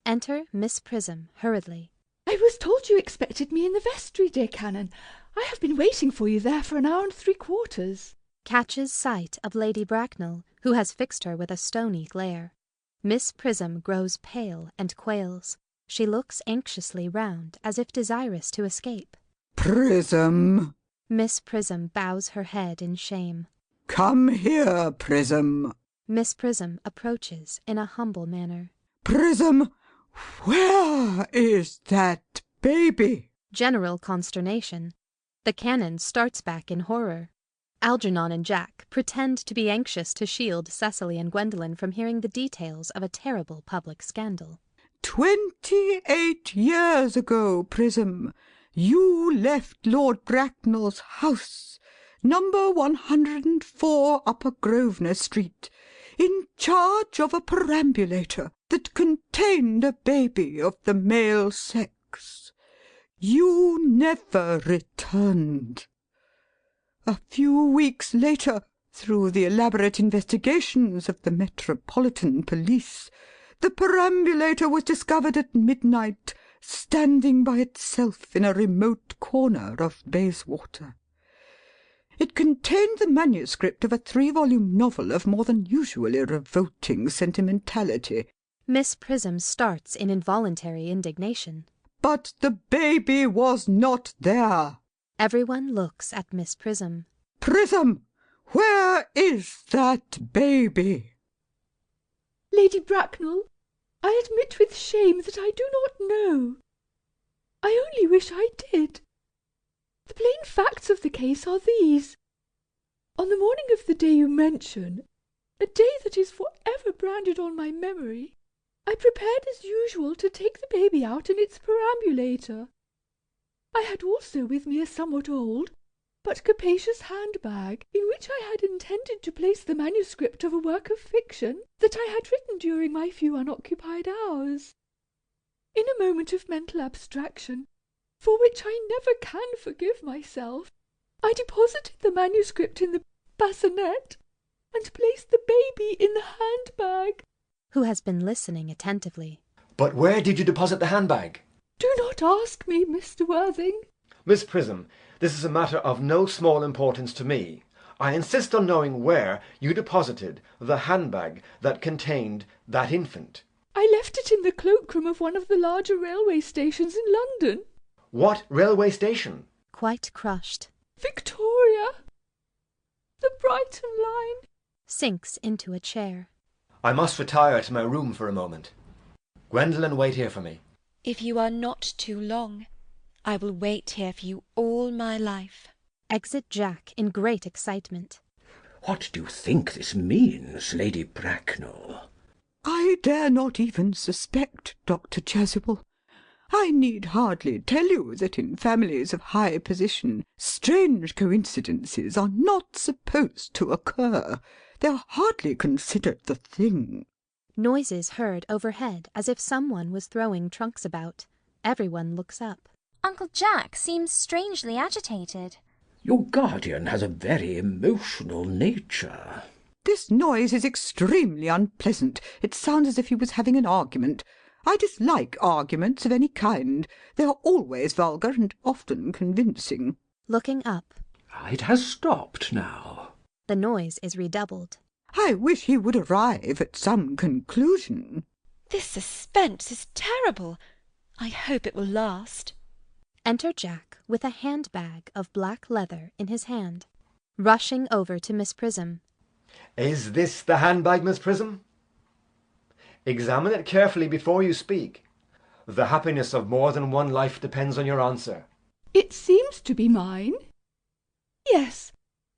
Enter Miss Prism hurriedly. I was told you expected me in the vestry, dear Canon. I have been waiting for you there for 1 hour and 3/4. Catches sight of Lady Bracknell, who has fixed her with a stony glare. Miss Prism grows pale and quails. She looks anxiously round, as if desirous to escape. Prism! Miss Prism bows her head in shame. Come here, Prism. Miss Prism approaches in a humble manner. Prism, where is that baby? General consternation. The canon starts back in horror. Algernon and Jack pretend to be anxious to shield Cecily and Gwendolen from hearing the details of a terrible public scandal. 28 years ago, Prism, you left Lord Bracknell's house, number 104 Upper Grosvenor Street, in charge of a perambulator that contained a baby of the male sex. You never returned. A few weeks later, through the elaborate investigations of the Metropolitan Police, the perambulator was discovered at midnight, standing by itself in a remote corner of Bayswater. It contained the manuscript of a 3-volume novel of more than usually revolting sentimentality. Miss Prism starts in involuntary indignation. But the baby was not there. Everyone looks at Miss Prism. Prism, where is that baby? Lady Bracknell, I admit with shame that I do not know. I only wish I did. The plain facts of the case are these. On the morning of the day you mention, a day that is for ever branded on my memory, I prepared as usual to take the baby out in its perambulator. I had also with me a somewhat old, but capacious handbag, in which I had intended to place the manuscript of a work of fiction that I had written during my few unoccupied hours. In a moment of mental abstraction, for which I never can forgive myself, I deposited the manuscript in the bassinet, and placed the baby in the handbag. Who has been listening attentively. But where did you deposit the handbag? Do not ask me, Mr. Worthing. Miss Prism, this is a matter of no small importance to me. I insist on knowing where you deposited the handbag that contained that infant. I left it in the cloakroom of one of the larger railway stations in London. What railway station? Quite crushed. Victoria. The Brighton line. Sinks into a chair. I must retire to my room for a moment. Gwendolen, wait here for me. If you are not too long, I will wait here for you all my life. Exit Jack in great excitement. What do you think this means, Lady Bracknell? I dare not even suspect, Dr. Chasuble. I need hardly tell you that in families of high position strange coincidences are not supposed to occur. They are hardly considered the thing. Noises heard overhead as if someone was throwing trunks about. Everyone looks up. Uncle Jack seems strangely agitated. Your guardian has a very emotional nature. This noise is extremely unpleasant. It sounds as if he was having an argument. I dislike arguments of any kind. They are always vulgar and often convincing. Looking up. It has stopped now. The noise is redoubled. I wish he would arrive at some conclusion. This suspense is terrible. I hope it will last. Enter Jack with a handbag of black leather in his hand, rushing over to Miss Prism. Is this the handbag, Miss Prism? Examine it carefully before you speak. The happiness of more than one life depends on your answer. It seems to be mine. Yes,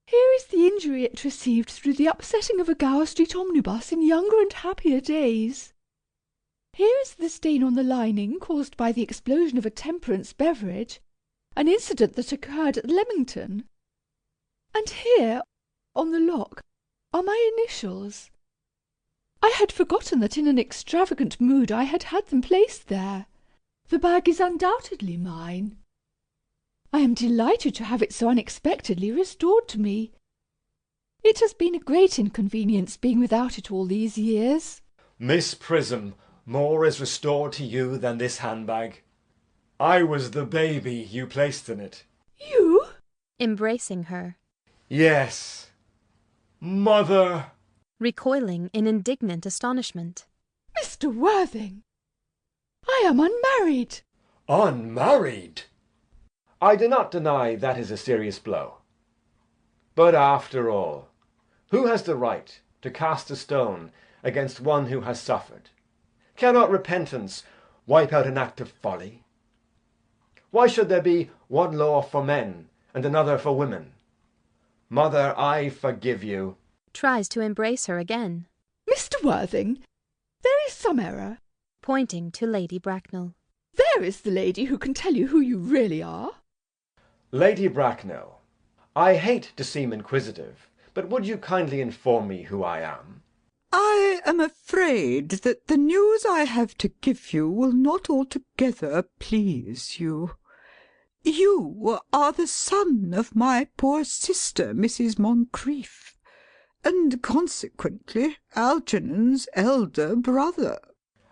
here is the injury it received through the upsetting of a Gower Street omnibus in younger and happier days. Here is the stain on the lining caused by the explosion of a temperance beverage, an incident that occurred at Leamington. And here, on the lock, are my initials. I had forgotten that in an extravagant mood I had had them placed there. The bag is undoubtedly mine. I am delighted to have it so unexpectedly restored to me. It has been a great inconvenience being without it all these years. Miss Prism, more is restored to you than this handbag. I was the baby you placed in it. You? Embracing her. Yes. Mother! Recoiling in indignant astonishment. Mr. Worthing! I am unmarried. Unmarried? I do not deny that is a serious blow. But after all, who has the right to cast a stone against one who has suffered? Cannot repentance wipe out an act of folly? Why should there be one law for men and another for women? Mother, I forgive you. Tries to embrace her again. Mr. Worthing, there is some error. Pointing to Lady Bracknell. There is the lady who can tell you who you really are. Lady Bracknell, I hate to seem inquisitive, but would you kindly inform me who I am? I am afraid that the news I have to give you will not altogether please you. You are the son of my poor sister, Mrs. Moncrieff, and consequently Algernon's elder brother.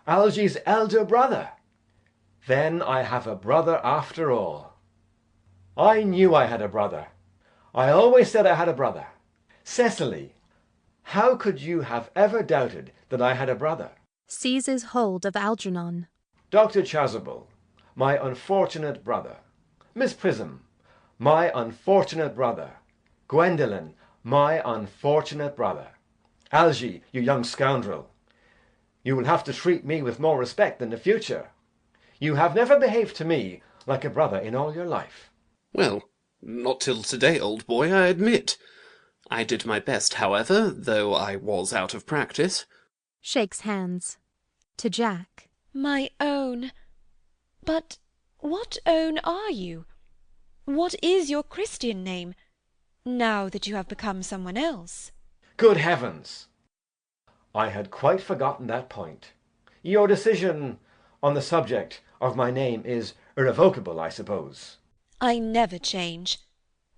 Algy's elder brother? Then I have a brother after all. I knew I had a brother. I always said I had a brother. Cecily, how could you have ever doubted that I had a brother? Seizes hold of Algernon. Dr. Chasuble, my unfortunate brother. Miss Prism, my unfortunate brother. Gwendolen, my unfortunate brother. Algy, you young scoundrel, you will have to treat me with more respect in the future. You have never behaved to me like a brother in all your life. Well, not till to-day, old boy, I admit. I did my best, however, though I was out of practice. Shakes hands. To Jack. My own. But what own are you? What is your Christian name, now that you have become someone else? Good heavens! I had quite forgotten that point. Your decision on the subject of my name is irrevocable, I suppose. I never change,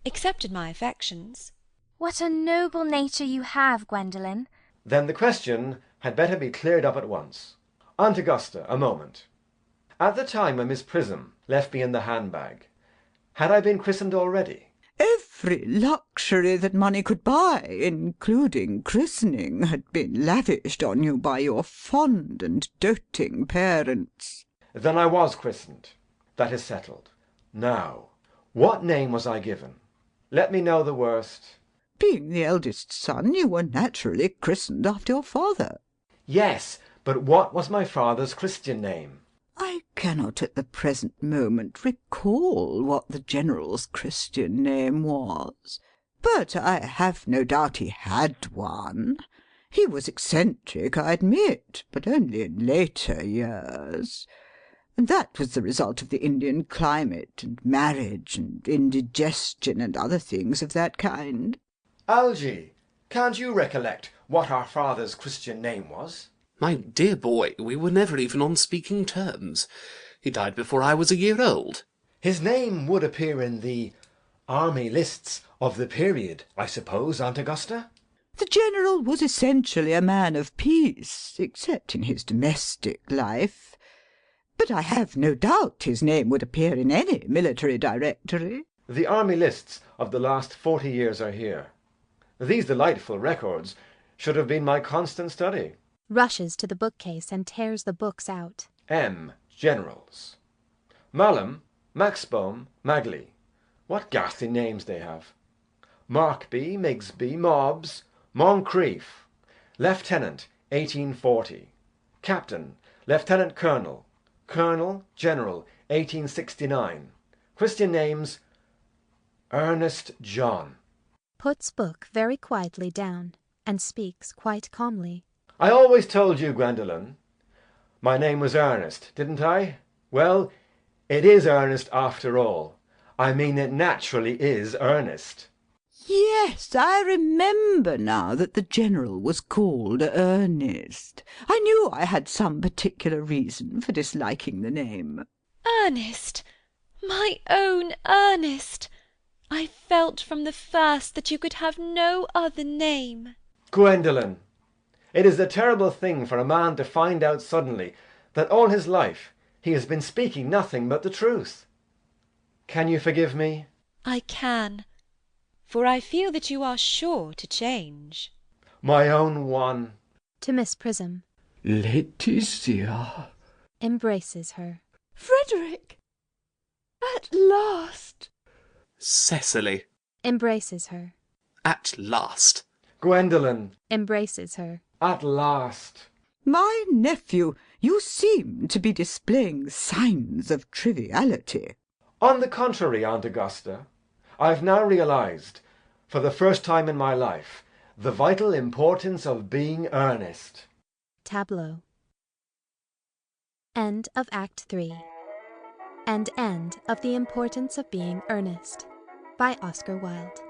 except in my affections. What a noble nature you have, Gwendolen. Then the question had better be cleared up at once. Aunt Augusta, a moment. At the time when Miss Prism left me in the handbag, had I been christened already? Every luxury that money could buy, including christening, had been lavished on you by your fond and doting parents. Then I was christened. That is settled. Now, what name was I given? Let me know the worst. Being the eldest son, you were naturally christened after your father. Yes, but what was my father's Christian name? I cannot at the present moment recall what the General's Christian name was, but I have no doubt he had one. He was eccentric, I admit, but only in later years. And that was the result of the Indian climate, and marriage, and indigestion, and other things of that kind. Algy, can't you recollect what our father's Christian name was? My dear boy, we were never even on speaking terms. He died before I was a year old. His name would appear in the army lists of the period, I suppose, Aunt Augusta? The General was essentially a man of peace, except in his domestic life. But I have no doubt his name would appear in any military directory. The army lists of the last 40 years are here. These delightful records should have been my constant study. Rushes to the bookcase and tears the books out. M. Generals. Mallam, Maxbohm, Magley. What ghastly names they have. Markby, Migsby, Mobbs, Moncrieff. Lieutenant, 1840. Captain, Lieutenant Colonel. Colonel, General, 1869. Christian names, Ernest John. Puts book very quietly down and speaks quite calmly. I always told you, Gwendolen, my name was Ernest, didn't I? Well, it is Ernest after all. I mean, it naturally is Ernest. Yes, I remember now that the General was called Ernest. I knew I had some particular reason for disliking the name. Ernest! My own Ernest! I felt from the first that you could have no other name. Gwendolen, it is a terrible thing for a man to find out suddenly that all his life he has been speaking nothing but the truth. Can you forgive me? I can, for I feel that you are sure to change. My own one. To Miss Prism. Laetitia. Embraces her. Frederick! At last! Cecily. Embraces her. At last. Gwendolen. Embraces her. At last. My nephew, you seem to be displaying signs of triviality. On the contrary, Aunt Augusta, I've now realized, for the first time in my life, the vital importance of being earnest. Tableau. End of Act 3. And end of The Importance of Being Earnest by Oscar Wilde.